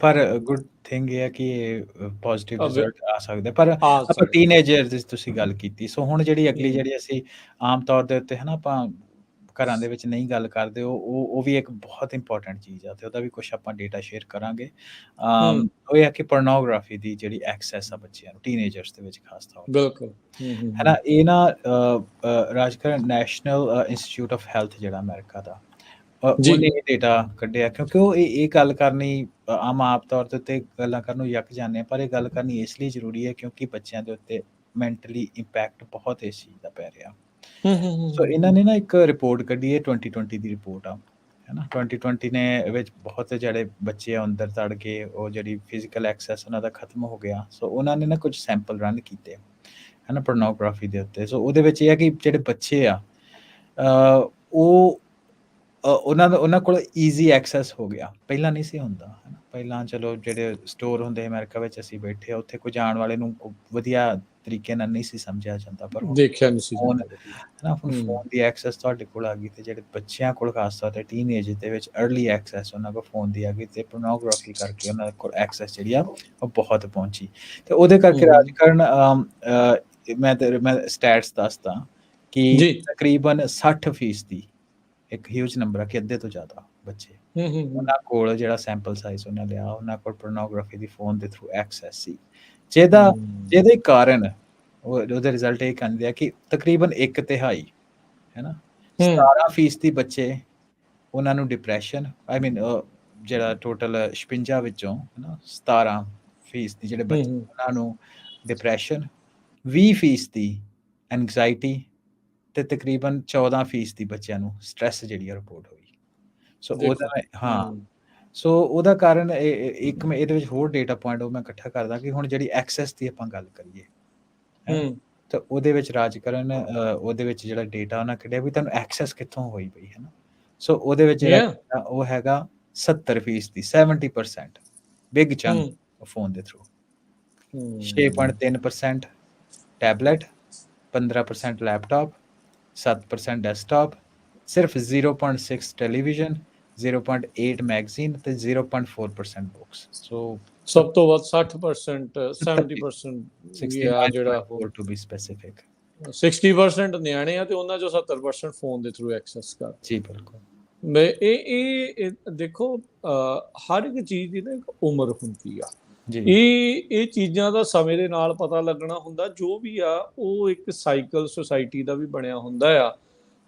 S2: ਪਰ ਗੁੱਡ ਥਿੰਗ ਇਹ ਹੈ ਕਿ ਇਹ ਪੋਜ਼ਿਟਿਵ ਰਿਜ਼ਲਟ ਆ ਸਕਦੇ। ਪਰ ਆਪਾਂ ਟੀਨੇਜਰ ਦੀ ਤੁਸੀਂ ਗੱਲ ਕੀਤੀ, ਸੋ ਹੁਣ ਜਿਹੜੀ ਅਗਲੀ ਜਿਹੜੀ ਅਸੀਂ ਆਮ ਤੌਰ ਦੇ ਉੱਤੇ ਹੈ ਨਾ ਆਪਾਂ ਘਰਾਂ ਦੇ ਵਿੱਚ ਨਹੀਂ ਗੱਲ ਕਰਦੇ, ਉਹ ਵੀ ਇੱਕ ਬਹੁਤ ਇੰਪੋਰਟੈਂਟ ਚੀਜ਼ ਆ ਤੇ ਉਹਦਾ ਵੀ ਕੁਛ ਆਪਾਂ ਡੇਟਾ ਸ਼ੇਅਰ ਕਰਾਂਗੇ। ਉਹ ਇਹ ਹੈ ਕਿ ਪੋਰਨੋਗ੍ਰਾਫੀ ਦੀ ਜਿਹੜੀ ਐਕਸੈਸ ਆ ਬੱਚਿਆਂ ਨੂੰ, ਟੀਨੇਜਰਸ ਦੇ ਵਿੱਚ ਖਾਸ ਤੌਰ ਤੇ,
S1: ਬਿਲਕੁਲ
S2: ਹੈ ਨਾ। ਇਹ ਨਾ Rajkaran national institute of health ਜਿਹੜਾ ਅਮਰੀਕਾ ਦਾ, ਉਹਨੇ ਇਹ ਡੇਟਾ ਕੱਢਿਆ, ਕਿਉਂਕਿ ਉਹ ਇਹ ਗੱਲ ਕਰਨੀ ਆਮ ਤੌਰ ਦੇ ਉੱਤੇ ਗੱਲਾਂ ਕਰਨ ਨੂੰ ਯੱਕ ਜਾਂਦੇ ਆ, ਪਰ ਇਹ ਗੱਲ ਕਰਨੀ ਇਸ ਲਈ ਜ਼ਰੂਰੀ ਹੈ ਕਿਉਂਕਿ ਬੱਚਿਆਂ ਦੇ ਉੱਤੇ ਮੈਂਟਲੀ ਇੰਪੈਕਟ ਬਹੁਤ ਇਸ ਚੀਜ਼ ਦਾ ਪੈ ਰਿਹਾ। ਸੋ ਇਹਨਾਂ ਨੇ ਨਾ ਇੱਕ ਰਿਪੋਰਟ ਕੱਢੀ ਹੈ, 2020 ਦੀ ਰਿਪੋਰਟ ਆ, ਹੈ ਨਾ। 2020 ਨੇ ਵਿੱਚ ਬਹੁਤ ਜਿਹੜੇ ਬੱਚੇ ਆ ਅੰਦਰ ਤੜ ਕੇ ਉਹ ਜਿਹੜੀ ਫਿਜ਼ੀਕਲ ਐਕਸੈਸ ਉਹਨਾਂ ਦਾ ਖਤਮ ਹੋ ਗਿਆ। ਸੋ ਉਹਨਾਂ ਨੇ ਨਾ ਕੁਝ ਸੈਂਪਲ ਰਨ ਕੀਤੇ, ਹੈ ਨਾ, ਪੋਰਨੋਗ੍ਰਾਫੀ ਦੇ ਉੱਤੇ। ਸੋ ਉਹਦੇ ਵਿੱਚ ਇਹ ਹੈ ਕਿ ਜਿਹੜੇ ਬੱਚੇ ਆ ਉਹ ਉਹਨਾਂ ਕੋਲ ਈਜ਼ੀ ਐਕਸੈਸ ਹੋ ਗਿਆ, ਪਹਿਲਾਂ ਨਹੀਂ ਸੀ ਹੁੰਦਾ, ਹੈ ਨਾ। ਪਹਿਲਾਂ ਚਲੋ ਜਿਹੜੇ ਸਟੋਰ ਹੁੰਦੇ ਅਮਰੀਕਾ ਵਿੱਚ ਅਸੀਂ ਬੈਠੇ ਆ, ਉੱਥੇ ਕੋਈ ਜਾਣ ਵਾਲੇ ਨੂੰ ਵਧੀਆ ਤਰੀਕੇ ਨਾਲ ਨਹੀਂ ਸੀ ਸਮਝਿਆ ਜਾਂਦਾ, ਪਰ
S1: ਦੇਖਿਆ ਨਹੀਂ ਸੀ
S2: ਫੋਨ, ਹੈ ਨਾ, ਹੁਣ ਫੋਨ ਦੀ ਐਕਸੈਸ ਤੁਹਾਡੇ ਕੋਲ ਆ ਗਈ ਤੇ ਜਿਹੜੇ ਬੱਚਿਆਂ ਕੋਲ ਖਾਸ ਤੌਰ ਤੇ ਟੀਨਏਜ ਦੇ ਵਿੱਚ ਅਰਲੀ ਐਕਸੈਸ ਉਹਨਾਂ ਕੋਲ ਫੋਨ ਦੀ ਆ ਗਈ ਤੇ ਪੋਰਨੋਗ੍ਰਾਫੀ ਕਰਕੇ ਉਹਨਾਂ ਕੋਲ ਐਕਸੈਸ ਜਿਹੜੀ ਆ ਉਹ ਬਹੁਤ ਪਹੁੰਚੀ। ਤੇ ਉਹਦੇ ਕਰਕੇ ਰਾਜਕਰਨ ਮੈਂ ਸਟੈਟਸ ਦੱਸਦਾ ਕਿ ਤਕਰੀਬਨ 60% ਇੱਕ ਹਿਊਜ ਨੰਬਰ ਆ ਕਿ ਅੱਧੇ ਤੋਂ ਜ਼ਿਆਦਾ ਬੱਚੇ ਉਹਨਾਂ ਕੋਲ ਜਿਹੜਾ ਸੈਂਪਲ ਸਾਈਜ਼ ਉਹਨਾਂ ਲਿਆ, ਉਹਨਾਂ ਕੋਲ ਪੋਰਨੋਗ੍ਰਾਫੀ ਦੀ ਫੋਨ ਦੇ ਥਰੂ ਐਕਸੈਸ ਸੀ, ਜਿਹਦੇ ਕਾਰਨ ਉਹਦੇ ਰਿਜ਼ਲਟ ਇਹ ਕਹਿੰਦੇ ਆ ਕਿ ਤਕਰੀਬਨ 1/3, ਹੈ ਨਾ, 17% ਬੱਚੇ ਉਹਨਾਂ ਨੂੰ ਡਿਪਰੈਸ਼ਨ, ਜਿਹੜਾ ਟੋਟਲ 56 ਵਿੱਚੋਂ, ਹੈ ਨਾ, 17% ਜਿਹੜੇ ਬੱਚੇ ਉਹਨਾਂ ਨੂੰ ਡਿਪਰੈਸ਼ਨ, 20% ਐਂਗਜ਼ਾਇਟੀ ਤੇ ਤਕਰੀਬਨ 14% ਬੱਚਿਆਂ ਨੂੰ ਸਟ੍ਰੈਸ ਜਿਹੜੀ ਆ ਰਿਪੋਰਟ ਹੋਈ। ਸੋ ਉਹਦਾ ਸੋ ਉਹਦਾ ਕਾਰਨ ਇੱਕ ਮੈਂ ਇਹਦੇ ਵਿੱਚ ਹੋਰ ਡੇਟਾ ਪੁਆਇੰਟ ਉਹ ਮੈਂ ਇਕੱਠਾ ਕਰਦਾ ਕਿ ਹੁਣ ਜਿਹੜੀ ਐਕਸੈਸ ਦੀ ਆਪਾਂ ਗੱਲ ਕਰੀਏ ਤਾਂ ਉਹਦੇ ਵਿੱਚ ਰਾਜਕਰਨ ਉਹਦੇ ਵਿੱਚ ਜਿਹੜਾ ਡੇਟਾ ਉਹਨਾਂ ਕੱਢਿਆ ਵੀ ਤੁਹਾਨੂੰ ਐਕਸੈਸ ਕਿੱਥੋਂ ਹੋਈ ਪਈ, ਹੈ ਨਾ। ਸੋ ਉਹਦੇ ਵਿੱਚ ਜਿਹੜਾ ਉਹ ਹੈਗਾ 70%, 70% ਬਿਗ ਚੰਕ ਫੋਨ ਦੇ ਥਰੂ, 6.3% ਟੈਬਲੇਟ, 15% ਲੈਪਟਾਪ, 7% ਡੈਸਕਟਾਪ, ਸਿਰਫ 0.6 ਟੈਲੀਵਿਜ਼ਨ, 0.8 ਮੈਗਜ਼ੀਨ ਤੇ 0.4% ਬੁੱਕਸ। ਸੋ
S1: ਸਭ ਤੋਂ ਵੱਧ 60%, 70% ਜਿਹੜਾ
S2: ਟੂ ਬੀ ਸਪੈਸੀਫਿਕ
S1: 60% ਨਿਆਣੇ ਆ ਤੇ ਉਹਨਾਂ ਚੋਂ 70% ਫੋਨ ਦੇ ਥਰੂ ਐਕਸੈਸ ਕਰ।
S2: ਜੀ ਬਿਲਕੁਲ।
S1: ਇਹ ਦੇਖੋ ਹਰ ਇੱਕ ਚੀਜ਼ ਦੀ ਨਾ ਇੱਕ ਉਮਰ ਹੁੰਦੀ ਆ। ਇਹ ਚੀਜ਼ਾਂ ਦਾ ਸਮੇਂ ਦੇ ਨਾਲ ਪਤਾ ਲੱਗਣਾ ਹੁੰਦਾ, ਜੋ ਵੀ ਆ ਉਹ ਇੱਕ ਸਾਈਕਲ ਸੋਸਾਇਟੀ ਦਾ ਵੀ ਬਣਿਆ ਹੁੰਦਾ ਆ।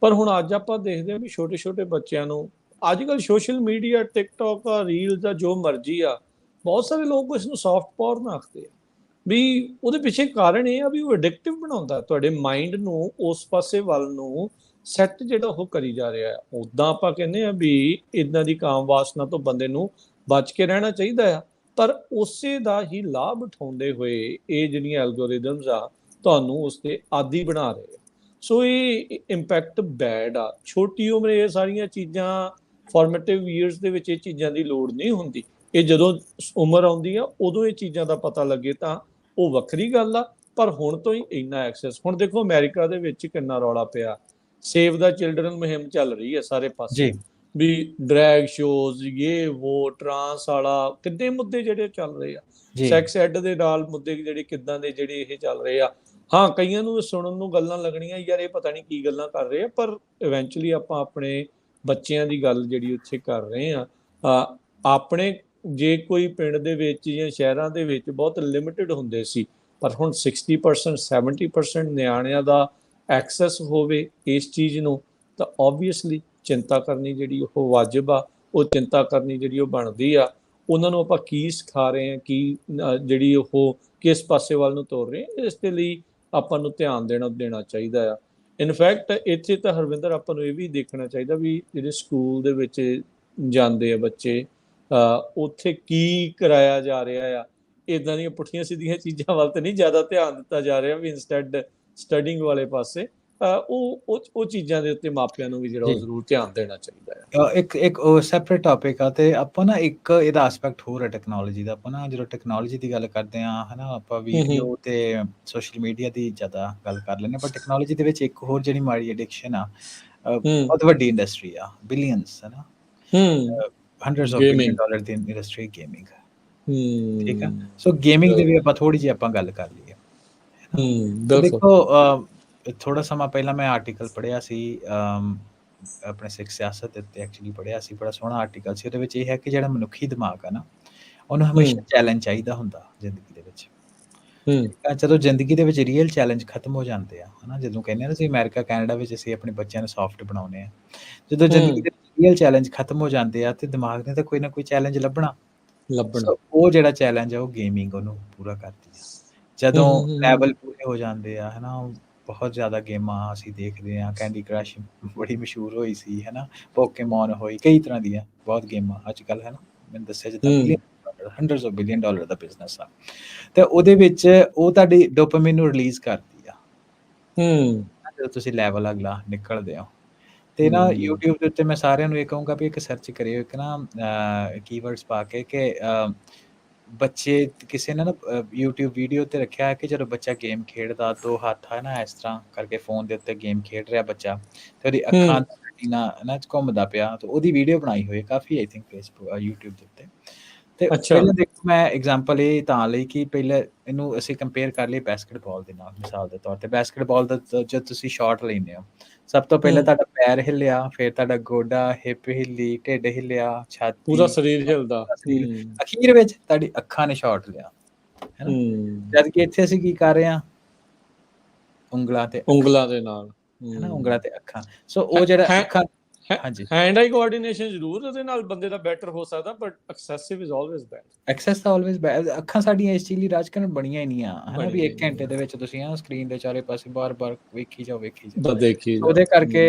S1: ਪਰ ਹੁਣ ਅੱਜ ਆਪਾਂ ਦੇਖਦੇ ਹਾਂ ਵੀ ਛੋਟੇ ਛੋਟੇ ਬੱਚਿਆਂ ਨੂੰ ਅੱਜ ਕੱਲ੍ਹ ਸੋਸ਼ਲ ਮੀਡੀਆ, ਟਿਕਟੋਕ ਆ, ਰੀਲ ਦਾ ਜੋ ਮਰਜ਼ੀ ਆ, ਬਹੁਤ ਸਾਰੇ ਲੋਕ ਇਸ ਨੂੰ ਸੌਫਟ ਪੋਰਨ ਆਖਦੇ ਆ। ਵੀ ਉਹਦੇ ਪਿੱਛੇ ਕਾਰਨ ਇਹ ਆ ਵੀ ਉਹ ਐਡਿਕਟਿਵ ਬਣਾਉਂਦਾ ਤੁਹਾਡੇ ਮਾਈਂਡ ਨੂੰ, ਉਸ ਪਾਸੇ ਵੱਲ ਨੂੰ ਸੈੱਟ ਜਿਹੜਾ ਉਹ ਕਰੀ ਜਾ ਰਿਹਾ ਆ। ਉੱਦਾਂ ਆਪਾਂ ਕਹਿੰਦੇ ਆ ਵੀ ਇੱਦਾਂ ਦੀ ਕਾਮ ਵਾਸਨਾ ਤੋਂ ਬੰਦੇ ਨੂੰ ਬਚ ਕੇ ਰਹਿਣਾ ਚਾਹੀਦਾ ਆ, ਪਰ ਉਸੇ ਦਾ ਹੀ ਲਾਭ ਉਠਾਉਂਦੇ ਹੋਏ ਇਹ ਜਿਹੜੀਆਂ ਐਲਗੋਰਿਦਮਸ ਆ ਤੁਹਾਨੂੰ ਉਸ ਦੇ ਆਦੀ ਬਣਾ ਰਹੇ ਆ। ਸੋ ਇਹ ਇੰਪੈਕਟ ਬੈਡ ਆ। ਛੋਟੀ ਉਮਰੇ ਇਹ ਸਾਰੀਆਂ ਚੀਜ਼ਾਂ, ਫਾਰਮੇਟਿਵ ਈਅਰਸ ਦੇ ਵਿੱਚ ਇਹ ਚੀਜ਼ਾਂ ਦੀ ਲੋੜ ਨਹੀਂ ਹੁੰਦੀ। ਇਹ ਜਦੋਂ ਉਮਰ ਆਉਂਦੀ ਆ ਉਦੋਂ ਇਹ ਚੀਜ਼ਾਂ ਦਾ ਪਤਾ ਲੱਗੇ ਤਾਂ ਉਹ ਵੱਖਰੀ ਗੱਲ ਆ, ਪਰ ਹੁਣ ਤੋਂ ਹੀ ਇੰਨਾ ਐਕਸੈਸ। ਹੁਣ ਦੇਖੋ ਅਮਰੀਕਾ ਦੇ ਵਿੱਚ ਕਿੰਨਾ ਰੌਲਾ ਪਿਆ, ਸੇਵ ਦਾ ਚਿਲਡਰਨ ਮੁਹਿੰਮ ਚੱਲ ਰਹੀ ਹੈ ਸਾਰੇ ਪਾਸੇ, ਵੀ ਡਰੈਗ ਸ਼ੋਜ਼, ਇਹ ਵੋ, ਟਰਾਂਸ ਵਾਲਾ ਕਿੰਨੇ ਮੁੱਦੇ ਜਿਹੜੇ ਚੱਲ ਰਹੇ ਆ, ਸੈਕਸ ਐਡ ਦੇ ਨਾਲ ਮੁੱਦੇ ਜਿਹੜੇ ਕਿੱਦਾਂ ਦੇ ਜਿਹੜੇ ਇਹ ਚੱਲ ਰਹੇ ਆ, ਹਾਂ, ਕਈਆਂ ਨੂੰ ਸੁਣਨ ਨੂੰ ਗੱਲਾਂ ਲੱਗਣੀਆਂ ਯਾਰ ਇਹ ਪਤਾ ਨਹੀਂ ਕੀ ਗੱਲਾਂ ਕਰ ਰਹੇ ਆ, ਪਰ ਇਵੈਂਚੁਅਲੀ ਆਪਾਂ ਆਪਣੇ ਬੱਚਿਆਂ ਦੀ ਗੱਲ ਜਿਹੜੀ ਉੱਥੇ ਕਰ ਰਹੇ ਆ। ਆਪਣੇ ਜੇ ਕੋਈ ਪਿੰਡ ਦੇ ਵਿੱਚ ਜਾਂ ਸ਼ਹਿਰਾਂ ਦੇ ਵਿੱਚ ਬਹੁਤ ਲਿਮਿਟਿਡ ਹੁੰਦੇ ਸੀ, ਪਰ ਹੁਣ 60% 70% ਨਿਆਣਿਆਂ ਦਾ ਐਕਸੈਸ ਹੋਵੇ ਇਸ ਚੀਜ਼ ਨੂੰ, ਤਾਂ ਓਬਵੀਅਸਲੀ ਚਿੰਤਾ ਕਰਨੀ ਜਿਹੜੀ ਉਹ ਵਾਜਬ ਆ, ਉਹ ਚਿੰਤਾ ਕਰਨੀ ਜਿਹੜੀ ਉਹ ਬਣਦੀ ਆ। ਉਹਨਾਂ ਨੂੰ ਆਪਾਂ ਕੀ ਸਿਖਾ ਰਹੇ ਹਾਂ, ਕੀ ਜਿਹੜੀ ਉਹ ਕਿਸ ਪਾਸੇ ਵੱਲ ਨੂੰ ਤੋਰ ਰਹੇ ਹਾਂ, ਇਸ ਦੇ ਲਈ ਆਪਾਂ ਨੂੰ ਧਿਆਨ ਦੇਣਾ ਚਾਹੀਦਾ ਆ। ਇਨਫੈਕਟ ਇੱਥੇ ਤਾਂ ਹਰਵਿੰਦਰ ਆਪਾਂ ਨੂੰ ਇਹ ਵੀ ਦੇਖਣਾ ਚਾਹੀਦਾ ਵੀ ਜਿਹੜੇ ਸਕੂਲ ਦੇ ਵਿੱਚ ਜਾਂਦੇ ਆ ਬੱਚੇ, ਉੱਥੇ ਕੀ ਕਰਾਇਆ ਜਾ ਰਿਹਾ ਆ। ਇਦਾਂ ਦੀਆਂ ਪੁੱਠੀਆਂ ਸਿੱਧੀਆਂ ਚੀਜ਼ਾਂ ਵੱਲ ਤਾਂ ਨਹੀਂ ਜ਼ਿਆਦਾ ਧਿਆਨ ਦਿੱਤਾ ਜਾ ਰਿਹਾ ਵੀ ਇਨਸਟੈਡ ਸਟੱਡਿੰਗ ਵਾਲੇ ਪਾਸੇ। ਉਹ ਚੀਜ਼ਾਂ ਦੇ ਉੱਤੇ ਮਾਪਿਆਂ ਨੂੰ ਵੀ ਜਿਹੜਾ ਉਹ
S2: ਜੀ
S1: ਜ਼ਰੂਰ ਧਿਆਨ ਦੇਣਾ ਚਾਹੀਦਾ ਆ।
S2: ਇੱਕ ਉਹ ਸੈਪਰੇਟ ਟੌਪਿਕ ਆ, ਤੇ ਆਪਾਂ ਨਾ ਇੱਕ ਇਹਦਾ ਐਸਪੈਕਟ ਹੋਰ ਹੈ ਟੈਕਨੋਲੋਜੀ ਦਾ। ਆਪਾਂ ਨਾ ਜਦੋਂ ਟੈਕਨੋਲੋਜੀ ਦੀ ਗੱਲ ਕਰਦੇ ਹਾਂ ਹਨਾ, ਆਪਾਂ ਵੀਡੀਓ ਤੇ ਸੋਸ਼ਲ ਮੀਡੀਆ ਦੀ ਜ਼ਿਆਦਾ ਗੱਲ ਕਰ ਲੈਂਦੇ, ਪਰ ਟੈਕਨੋਲੋਜੀ ਦੇ ਵਿੱਚ ਇੱਕ ਹੋਰ ਜਿਹੜੀ ਮਾੜੀ ਐਡਿਕਸ਼ਨ ਆ, ਬਹੁਤ ਵੱਡੀ ਇੰਡਸਟਰੀ ਆ, ਬਿਲੀਅਨਸ ਹਨਾ, hundreds of billion
S1: gaming.
S2: Dollar the industry gaming. ਠੀਕ ਆ, ਸੋ ਗੇਮਿੰਗ ਦੀ ਵੀ ਆਪਾਂ ਥੋੜੀ ਜਿਹੀ ਆਪਾਂ ਗੱਲ ਕਰ ਲਈਏ। ਤੇ
S1: ਬਿਲਕੁਲ।
S2: ਦੇਖੋ, ਥੋੜਾ ਸਮਾਂ ਪਹਿਲਾਂ ਮੈਂ ਆਰਟੀਕਲ ਪੜ੍ਹਿਆ ਸੀ, ਆਪਣੇ ਸਿੱਖ ਸਿਆਸਤ ਦੇ ਉੱਤੇ ਐਕਚੁਅਲੀ ਪੜ੍ਹਿਆ ਸੀ, ਬੜਾ ਸੋਹਣਾ ਆਰਟੀਕਲ ਸੀ। ਉਹਦੇ ਵਿੱਚ ਇਹ ਹੈ ਕਿ ਜਿਹੜਾ ਮਨੁੱਖੀ ਦਿਮਾਗ ਆ ਨਾ, ਉਹਨੂੰ ਹਮੇਸ਼ਾ ਚੈਲੰਜ ਚਾਹੀਦਾ ਹੁੰਦਾ ਜ਼ਿੰਦਗੀ ਦੇ ਵਿੱਚ। ਠੀਕ ਆ, ਜਦੋਂ ਜ਼ਿੰਦਗੀ ਦੇ ਵਿੱਚ ਰੀਅਲ ਚੈਲੰਜ ਖਤਮ ਹੋ ਜਾਂਦੇ ਆ ਹਨਾ, ਜਦੋਂ ਕਹਿੰਦੇ ਆ ਨਾ ਅਸੀਂ ਅਮਰੀਕਾ ਕੈਨੇਡਾ ਵਿੱਚ ਅਸੀਂ ਆਪਣੇ ਬੱਚਿਆਂ ਨੂੰ ਸੌਫਟ ਬਣਾਉਂਦੇ ਆ, ਜਦੋਂ ਜ਼ਿੰਦਗੀ ਦੇ ਰੀਅਲ ਚੈਲੰਜ ਖਤਮ ਹੋ ਜਾਂਦੇ ਆ ਤੇ ਦਿਮਾਗ ਨੇ ਤਾਂ ਕੋਈ ਨਾ ਕੋਈ ਚੈਲੰਜ ਲੱਭਣਾ। ਸੋ ਉਹ ਜਿਹੜਾ ਚੈਲੰਜ ਆ ਉਹ ਗੇਮਿੰਗ ਉਹਨੂੰ ਪੂਰਾ ਕਰਦੀ ਆ। ਜਦੋਂ ਲੈਵਲ ਪੂਰੇ ਹੋ ਜਾਂਦੇ ਆ ਹਨਾ, ਬਹੁਤ ਜ਼ਿਆਦਾ ਗੇਮਾਂ ਅਸੀਂ ਦੇਖਦੇ ਹਾਂ, ਕੈਂਡੀ ਕ੍ਰਸ਼ ਬੜੀ ਮਸ਼ਹੂਰ ਹੋਈ ਸੀ ਹਨਾ, ਪੋਕੇਮੋਨ ਹੋਈ, ਕਈ ਤਰ੍ਹਾਂ ਦੀਆਂ ਬਹੁਤ ਗੇਮਾਂ ਅੱਜ ਕੱਲ੍ਹ ਹਨਾ, ਮੈਨੂੰ ਦੱਸਿਆ ਜਿੱਦਾਂ hundreds of billion dollar the business ਆ, ਤੇ ਉਹਦੇ ਵਿੱਚ ਉਹ ਤੁਹਾਡੀ ਡੋਪਾਮਾਈਨ ਨੂੰ ਰਿਲੀਜ਼ ਕਰਦੀ ਆ ਜਦੋਂ ਤੁਸੀਂ ਲੈਵਲ ਅਗਲਾ ਨਿਕਲਦੇ ਹੋ। ਤੇ ਨਾ YouTube ਦੇ ਉੱਤੇ ਮੈਂ ਸਾਰਿਆਂ ਨੂੰ ਇਹ ਕਹੂੰਗਾ ਵੀ ਇੱਕ ਸਰਚ ਕਰਿਓ, ਇੱਕ ਨਾ ਕੀਵਰਡਸ ਪਾ ਕੇ ਕਿ ਬੱਚੇ ਕਿਸੇ ਨੇ ਨਾ YouTube ਵੀਡੀਓ ਤੇ ਰੱਖਿਆ ਹੈ ਕਿ ਜਦੋਂ ਬੱਚਾ ਗੇਮ ਖੇਡਦਾ, ਦੋ ਹੱਥ ਹੈ ਨਾ ਇਸ ਤਰ੍ਹਾਂ ਕਰਕੇ ਫੋਨ ਦੇ ਉੱਤੇ ਗੇਮ ਖੇਡ ਰਿਹਾ ਬੱਚਾ, ਤੇ ਉਹਦੀ ਅੱਖਾਂ ਦਾ ਰੈਟੀਨਾ ਨਾ ਘੁੰਮਦਾ ਪਿਆ, ਤੇ ਉਹਦੀ ਵੀਡੀਓ ਬਣਾਈ ਹੋਈ ਕਾਫੀ, ਆਈ ਥਿੰਕ ਫੇਸਬੁੱਕ YouTube ਦੇ ਉੱਤੇ। ਤੇ ਪਹਿਲਾਂ ਦੇਖੋ, ਮੈਂ ਐਗਜ਼ਾਮਪਲ ਇਹ ਤਾਂ ਲਈ ਕਿ ਪਹਿਲਾਂ ਇਹਨੂੰ ਅਸੀਂ ਕੰਪੇਅਰ ਕਰ ਲਈ ਬਾਸਕਟਬਾਲ ਦੇ ਨਾਲ। ਮਿਸਾਲ ਦੇ ਤੌਰ ਤੇ ਬਾਸਕਟਬਾਲ ਦਾ ਜਦ ਤੁਸੀਂ ਸ਼ਾਟ ਲੈਂਦੇ ਹੋ, ਸਭ ਤੋਂ ਪਹਿਲਾਂ ਤੁਹਾਡਾ ਪੈਰ ਹਿੱਲਿਆ, ਫਿਰ ਤੁਹਾਡਾ ਗੋਡਾ, ਹਿੱਪ ਹਿੱਲੀ, ਢਿੱਡ ਹਿੱਲਿਆ, ਛਾਤੀ,
S1: ਪੂਰਾ ਸਰੀਰ ਹਿਲਦਾ,
S2: ਅਖੀਰ ਵਿੱਚ ਤੁਹਾਡੀ ਅੱਖਾਂ ਨੇ ਸ਼ਾਟ ਲਿਆ ਹੈ ਨਾ। ਜਦ ਕਿ ਇੱਥੇ ਅਸੀਂ ਕੀ ਕਰ ਰਹੇ ਹਾਂ, ਉਂਗਲਾਂ ਦੇ ਨਾਲ ਹੈ ਨਾ, ਉਂਗਲਾਂ ਤੇ ਅੱਖਾਂ। ਸੋ ਉਹ ਜਿਹੜਾ ਅੱਖਾਂ, ਹਾਂਜੀ,
S1: ਹੈਂਡ ਆਈ ਕੋਆਰਡੀਨੇਸ਼ਨ ਜ਼ਰੂਰ ਉਹਦੇ ਨਾਲ ਬੰਦੇ ਦਾ ਬੈਟਰ ਹੋ ਸਕਦਾ, but excessive is always bad.
S2: Excess ਤਾਂ ਆਲਵੇਜ਼ ਬੈਡ। ਅੱਖਾਂ ਸਾਡੀਆਂ ਇਸ ਚੀਜ਼ ਲਈ ਰਾਜ ਕਰਨ ਬਣੀਆਂ ਹੀ ਨਹੀਂ ਆ ਹਨਾ, ਵੀ 1 ਘੰਟੇ ਦੇ ਵਿੱਚ ਤੁਸੀਂ ਆ ਸਕਰੀਨ ਦੇ ਚਾਰੇ ਪਾਸੇ ਬਾਰ-ਬਾਰ ਵੇਖੀ ਜਾਓ। ਉਹਦੇ ਕਰਕੇ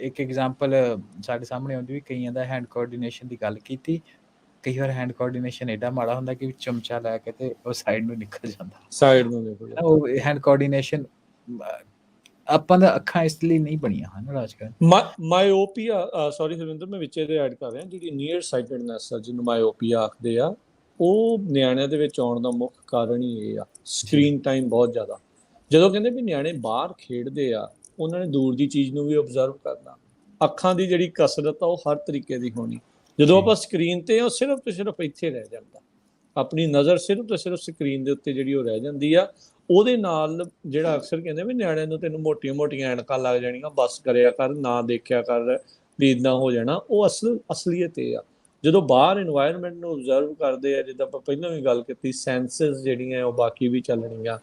S2: ਇੱਕ ਐਗਜ਼ਾਮਪਲ ਸਾਡੇ ਸਾਹਮਣੇ ਆਉਂਦੀ ਵੀ, ਕਈਆਂ ਦਾ ਹੈਂਡ ਕੋਆਰਡੀਨੇਸ਼ਨ ਦੀ ਗੱਲ ਕੀਤੀ, ਕਈ ਵਾਰ ਹੈਂਡ ਕੋਆਰਡੀਨੇਸ਼ਨ ਐਡਾ ਮਾੜਾ ਹੁੰਦਾ ਕਿ ਚਮਚਾ ਲੈ ਕੇ ਤੇ ਉਹ ਸਾਈਡ ਨੂੰ ਨਿਕਲ ਜਾਂਦਾ। ਉਹ ਹੈਂਡ ਕੋਆਰਡੀਨੇਸ਼ਨ ਆਪਾਂ ਦਾ ਅੱਖਾਂ ਇਸ ਲਈ ਨਹੀਂ ਬਣੀਆਂ ਹਨ ਰਾਜਕਰਨ।
S1: ਮਾਇਓਪੀਆ, ਸੌਰੀ ਹਰਵਿੰਦਰ ਮੈਂ ਵਿੱਚ ਇਹਦੇ ਐਡ ਕਰ ਰਿਹਾ, ਜਿਹੜੀ ਨੀਅਰ ਸਾਈਟਡਨੈਸ ਆ ਜਿਹਨੂੰ ਮਾਇਓਪੀਆ ਆਖਦੇ ਆ, ਉਹ ਨਿਆਣਿਆਂ ਦੇ ਵਿੱਚ ਆਉਣ ਦਾ ਮੁੱਖ ਕਾਰਨ ਹੀ ਇਹ ਆ, ਸਕਰੀਨ ਟਾਈਮ ਬਹੁਤ ਜ਼ਿਆਦਾ। ਜਦੋਂ ਕਹਿੰਦੇ ਵੀ ਨਿਆਣੇ ਬਾਹਰ ਖੇਡਦੇ ਆ, ਉਹਨਾਂ ਨੇ ਦੂਰ ਦੀ ਚੀਜ਼ ਨੂੰ ਵੀ ਓਬਜ਼ਰਵ ਕਰਨਾ। ਅੱਖਾਂ ਦੀ ਜਿਹੜੀ ਕਸਰਤ ਆ ਉਹ ਹਰ ਤਰੀਕੇ ਦੀ ਹੋਣੀ। ਜਦੋਂ ਆਪਾਂ ਸਕਰੀਨ ਤੇ ਉਹ ਸਿਰਫ ਤੇ ਸਿਰਫ ਇੱਥੇ ਰਹਿ ਜਾਂਦਾ, ਆਪਣੀ ਨਜ਼ਰ ਸਿਰਫ ਤੇ ਸਿਰਫ ਸਕਰੀਨ ਦੇ ਉੱਤੇ ਜਿਹੜੀ ਉਹ ਰਹਿ ਜਾਂਦੀ ਆ। ਉਹਦੇ ਨਾਲ ਜਿਹੜਾ ਅਕਸਰ ਕਹਿੰਦੇ ਵੀ ਨਿਆਣਿਆਂ ਨੂੰ ਤੈਨੂੰ ਮੋਟੀਆਂ ਐਨਕਾਂ ਲੱਗ ਜਾਣੀਆਂ, ਬਸ ਕਰਿਆ ਕਰ, ਨਾ ਦੇਖਿਆ ਕਰ, ਵੀ ਇੱਦਾਂ ਹੋ ਜਾਣਾ, ਉਹ ਅਸਲੀਅਤ ਇਹ ਆ। ਜਦੋਂ ਬਾਹਰ ਇਨਵਾਇਰਨਮੈਂਟ ਨੂੰ ਓਬਜ਼ਰਵ ਕਰਦੇ ਆ, ਜਿੱਦਾਂ ਆਪਾਂ ਪਹਿਲਾਂ ਵੀ ਗੱਲ ਕੀਤੀ, ਸੈਂਸਸ ਜਿਹੜੀਆਂ ਉਹ ਬਾਕੀ ਵੀ ਚੱਲਣੀਆਂ।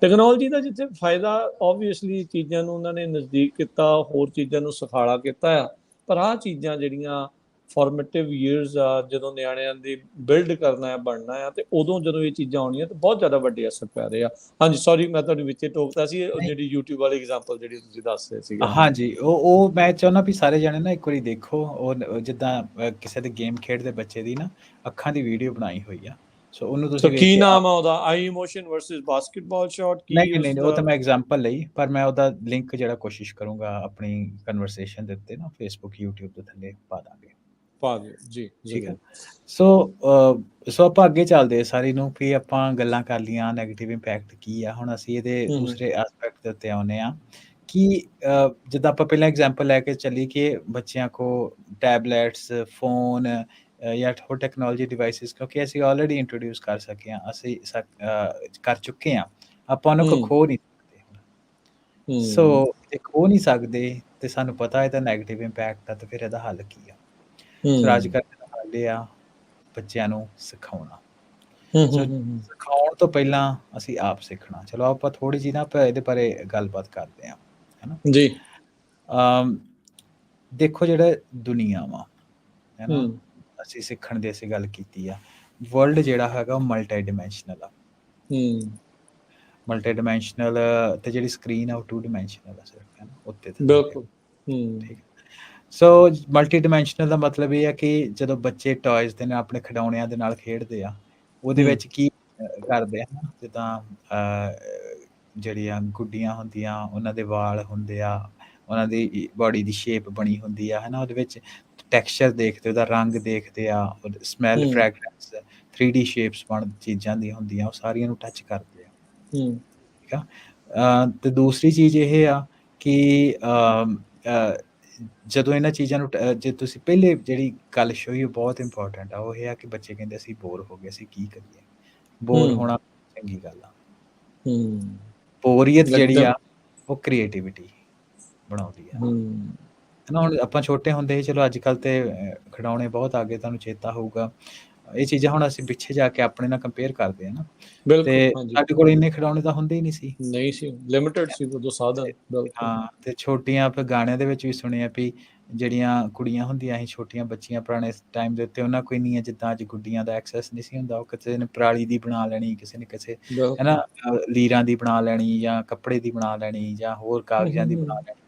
S1: ਟੈਕਨੋਲੋਜੀ ਦਾ ਜਿੱਥੇ ਫਾਇਦਾ ਓਬਵੀਅਸਲੀ ਚੀਜ਼ਾਂ ਨੂੰ ਉਹਨਾਂ ਨੇ ਨਜ਼ਦੀਕ ਕੀਤਾ, ਹੋਰ ਚੀਜ਼ਾਂ ਨੂੰ ਸੁਖਾਲਾ ਕੀਤਾ ਆ, ਪਰ ਆਹ ਚੀਜ਼ਾਂ ਜਿਹੜੀਆਂ ਫਾਰਮੇਟਿਵ ਈਅਰਸ ਆ, ਜਦੋਂ ਨਿਆਣਿਆਂ ਦੀ ਬਿਲਡ ਕਰਨਾ ਹੈ, ਬਣਨਾ ਆ, ਤੇ ਉਦੋਂ ਜਦੋਂ ਇਹ ਚੀਜ਼ਾਂ ਆਉਣੀਆਂ ਤਾਂ ਬਹੁਤ ਜ਼ਿਆਦਾ ਵੱਡੇ ਅਸਰ ਪੈ ਰਹੇ ਆ। ਹਾਂਜੀ, ਸੌਰੀ ਮੈਂ ਤੁਹਾਨੂੰ ਵਿੱਚੇ ਟੋਕਤਾ ਸੀ, ਜਿਹੜੀ YouTube ਵਾਲੀ ਐਗਜ਼ਾਮਪਲ ਜਿਹੜੀ ਤੁਸੀਂ ਦੱਸ ਰਹੇ ਸੀਗੇ।
S2: ਹਾਂਜੀ, ਉਹ ਮੈਂ ਚਾਹੁੰਦਾ ਵੀ ਸਾਰੇ ਜਾਣੇ ਨਾ ਇੱਕ ਵਾਰੀ ਦੇਖੋ, ਉਹ ਜਿੱਦਾਂ ਕਿਸੇ ਦੇ ਗੇਮ ਖੇਡਦੇ ਬੱਚੇ ਦੀ ਨਾ ਅੱਖਾਂ ਦੀ ਵੀਡੀਓ ਬਣਾਈ ਹੋਈ ਆ। ਸੋ ਉਹਨੂੰ ਤੁਸੀਂ
S1: ਕੀ
S2: ਵੇਖਿਆ,
S1: ਨਾਮ ਆ ਉਹਦਾ? ਆਈ ਇਮੋਸ਼ਨ ਵਰਸਸ ਬਾਸਕਟਬਾਲ ਸ਼ਾਟ?
S2: ਨਹੀਂ, ਉਹ ਤਾਂ ਮੈਂ ਐਗਜ਼ਾਮਪਲ ਲਈ, ਪਰ ਮੈਂ ਉਹਦਾ ਲਿੰਕ ਜਿਹੜਾ ਕੋਸ਼ਿਸ਼ ਕਰੂੰਗਾ ਆਪਣੀ ਕਨਵਰਸੇਸ਼ਨ ਦੇ ਉੱਤੇ ਨਾ ਫੇਸਬੁੱਕ YouTube ਦੇ ਥੱਲੇ ਪਾ ਦਾਂਗੇ।
S1: ਪਾ ਦਿਓ ਜੀ,
S2: ਠੀਕ ਹੈ। ਸੋ ਆਪਾਂ ਅੱਗੇ ਚੱਲਦੇ ਆ ਸਾਰੀ ਨੂੰ, ਵੀ ਆਪਾਂ ਗੱਲਾਂ ਕਰ ਲਈਆਂ ਨੈਗੇਟਿਵ ਇੰਪੈਕਟ ਕੀ ਆ। ਹੁਣ ਅਸੀਂ ਇਹਦੇ ਦੂਸਰੇ ਐਸਪੈਕਟ ਦੇ ਉੱਤੇ ਆਉਂਦੇ ਆ ਕਿ ਜਿੱਦਾਂ ਆਪਾਂ ਪਹਿਲਾਂ ਐਗਜ਼ਾਮਪਲ ਲੈ ਕੇ ਚੱਲੀ ਕਿ ਬੱਚਿਆਂ ਕੋ ਟੈਬਲੇਟਸ, ਫੋਨ ਜਾਂ ਹੋਰ ਟੈਕਨੋਲੋਜੀ ਡਿਵਾਈਸਿਸ, ਕਿਉਂਕਿ ਅਸੀਂ ਆਲਰੇਡੀ ਇੰਟਰੋਡਿਊਸ ਕਰ ਸਕੇ ਹਾਂ, ਅਸੀਂ ਕਰ ਚੁੱਕੇ ਹਾਂ, ਆਪਾਂ ਉਹਨਾਂ ਕੋ ਖੋ ਨਹੀਂ ਸਕਦੇ। ਸੋ
S1: ਹੂੰ
S2: ਜੇ ਖੋ ਨਹੀਂ ਸਕਦੇ ਤੇ ਸਾਨੂੰ ਪਤਾ ਇਹਦਾ ਨੈਗੇਟਿਵ ਇੰਪੈਕਟ ਆ, ਤੇ ਫਿਰ ਇਹਦਾ ਹੱਲ ਕੀ ਆ? ਸੋ ਅੱਜ
S1: ਹੂੰ
S2: ਕੱਲ੍ਹ ਦਾ ਹੱਲ ਇਹ ਆ ਬੱਚਿਆਂ ਨੂੰ ਸਿਖਾਉਣਾ।
S1: ਹੂੰ
S2: ਸੋ
S1: ਹੂੰ
S2: ਸਿਖਾਉਣ ਤੋਂ ਪਹਿਲਾਂ ਅਸੀਂ ਆਪ ਸਿੱਖਣਾ। ਚਲੋ ਆਪਾਂ ਥੋੜ੍ਹੀ ਜਿਹੀ ਨਾ ਆਪਾਂ ਇਹਦੇ ਬਾਰੇ ਗੱਲਬਾਤ ਕਰਦੇ ਹਾਂ, ਹੈ ਨਾ?
S1: ਜੀ
S2: ਦੇਖੋ ਜਿਹੜਾ ਦੁਨੀਆ ਵਾ, ਹੈ ਨਾ,
S1: ਹੂੰ
S2: ਅਸੀਂ ਸਿੱਖਣ ਦੀ ਅਸੀਂ ਗੱਲ ਕੀਤੀ ਆ। ਵਰਲਡ ਜਿਹੜਾ ਹੈਗਾ ਉਹ ਮਲਟੀ ਡਾਇਮੈਂਸ਼ਨਲ ਆ।
S1: ਹੂੰ
S2: ਮਲਟੀ ਡਾਇਮੈਂਸ਼ਨਲ ਤੇ ਜਿਹੜੀ ਸਕਰੀਨ ਆ ਉਹ 2 ਡਾਇਮੈਂਸ਼ਨਲ ਆ ਸਿਰਫ, ਹੈ ਨਾ, ਉੱਤੇ ਤੇ ਥੱਲੇ।
S1: ਬਿਲਕੁਲ ਹੂੰ
S2: ਠੀਕ ਹੈ। ਸੋ ਮਲਟੀ ਡਾਇਮੈਂਸ਼ਨਲ ਦਾ ਮਤਲਬ ਇਹ ਆ ਕਿ ਜਦੋਂ ਬੱਚੇ ਟॉयਜ਼ ਦੇ ਨਾਲ ਆਪਣੇ ਖਿਡੌਣਿਆਂ ਦੇ ਨਾਲ ਖੇਡਦੇ ਆ, ਉਹਦੇ
S1: ਹੂੰ
S2: ਵਿੱਚ ਕੀ ਕਰਦੇ ਆ ਨਾ, ਜਿੱਦਾਂ ਜਿਹੜੀਆਂ ਗੁੱਡੀਆਂ ਹੁੰਦੀਆਂ ਉਹਨਾਂ ਦੇ ਵਾਲ ਹੁੰਦੇ ਆ, ਉਹਨਾਂ ਦੀ ਬਾਡੀ ਦੀ ਸ਼ੇਪ ਬਣੀ ਹੁੰਦੀ ਆ, ਹੈ ਨਾ, ਉਹਦੇ ਵਿੱਚ ਟੈਕਸਚਰ ਦੇਖਦੇ, ਉਹਦਾ ਰੰਗ ਦੇਖਦੇ ਆ, ਸਮੈਲ,
S1: ਹੂੰ
S2: ਫ੍ਰੈਗਰੈਂਸ, 3D ਸ਼ੇਪਸ ਬਣ ਚੀਜ਼ਾਂ ਦੀਆਂ ਹੁੰਦੀਆਂ, ਉਹ ਸਾਰੀਆਂ ਨੂੰ ਟੱਚ ਕਰਦੇ ਆ।
S1: ਹੂੰ
S2: ਠੀਕ ਆ। ਤੇ ਦੂਸਰੀ ਚੀਜ਼ ਇਹ ਆ ਕਿ ਜਦੋਂ ਇਹਨਾਂ ਚੀਜ਼ਾਂ ਨੂੰ ਜੇ ਤੁਸੀਂ ਪਹਿਲੇ ਜਿਹੜੀ ਗੱਲ ਸ਼ੋਈ ਉਹ ਬਹੁਤ ਇੰਪੋਰਟੈਂਟ ਆ, ਉਹ ਇਹ ਆ ਕਿ ਬੱਚੇ ਕਹਿੰਦੇ ਅਸੀਂ ਬੋਰ ਹੋ ਗਏ, ਅਸੀਂ ਕੀ ਕਰੀਏ? ਬੋਰ
S1: ਹੂੰ
S2: ਹੋਣਾ ਚੰਗੀ ਗੱਲ ਆ।
S1: ਹੂੰ
S2: ਬੋਰੀਅਤ ਜਿਹੜੀ
S1: ਲੱਗਦਾ
S2: ਆ ਉਹ ਕ੍ਰੀਏਟਿਵਿਟੀ ਬਣਾਉਂਦੀ ਆ।
S1: ਹੂੰ
S2: ਹੈ ਨਾ, ਹੁਣ ਆਪਾਂ ਛੋਟੇ ਹੁੰਦੇ ਸੀ, ਚਲੋ ਅੱਜ ਕੱਲ੍ਹ ਤੇ ਖਿਡੌਣੇ ਬਹੁਤ ਆ ਗਏ, ਤੁਹਾਨੂੰ ਚੇਤਾ ਹੋਊਗਾ। ਇਹ ਚੀਜ਼ਾਂ ਹੁਣ ਅਸੀਂ ਪਿੱਛੇ ਜਾ ਕੇ ਆਪਣੇ ਨਾਲ ਕੰਪੇਅਰ ਕਰਦੇ ਹਾਂ ਨਾ, ਤੇ
S1: ਬਿਲਕੁਲ ਹਾਂਜੀ
S2: ਸਾਡੇ ਕੋਲ ਇੰਨੇ ਖਿਡੌਣੇ ਤਾਂ ਹੁੰਦੇ ਹੀ ਨਹੀਂ ਸੀ।
S1: ਨਹੀਂ ਸੀ, ਲਿਮਿਟਡ ਸੀ ਉਦੋਂ ਸਾਧਨ। ਬਿਲਕੁਲ
S2: ਹਾਂ, ਤੇ ਛੋਟੀਆਂ ਆਪਾਂ ਗਾਣਿਆਂ ਦੇ ਵਿੱਚ ਵੀ ਸੁਣਿਆ ਵੀ ਜਿਹੜੀਆਂ ਕੁੜੀਆਂ ਹੁੰਦੀਆਂ ਸੀ, ਛੋਟੀਆਂ ਬੱਚੀਆਂ ਪੁਰਾਣੇ ਟਾਈਮ ਦੇ ਉੱਤੇ, ਉਹਨਾਂ ਕੋਈ ਨਹੀਂ ਹੈ ਜਿੱਦਾਂ ਅੱਜ ਗੁੱਡੀਆਂ ਦਾ ਐਕਸੈਸ ਨਹੀਂ ਸੀ ਹੁੰਦਾ। ਉਹ ਕਿਸੇ ਨੇ ਪਰਾਲੀ ਦੀ ਬਣਾ ਲੈਣੀ, ਕਿਸੇ ਨੇ ਕਿਸੇ, ਹੈ ਨਾ,
S1: ਬਿਲਕੁਲ
S2: ਲੀਰਾਂ ਦੀ ਬਣਾ ਲੈਣੀ, ਜਾਂ ਕੱਪੜੇ ਦੀ ਬਣਾ ਲੈਣੀ, ਜਾਂ ਹੋਰ ਕਾਗਜ਼ਾਂ ਦੀ ਬਣਾ
S1: ਹੂੰ
S2: ਲੈਣੀ।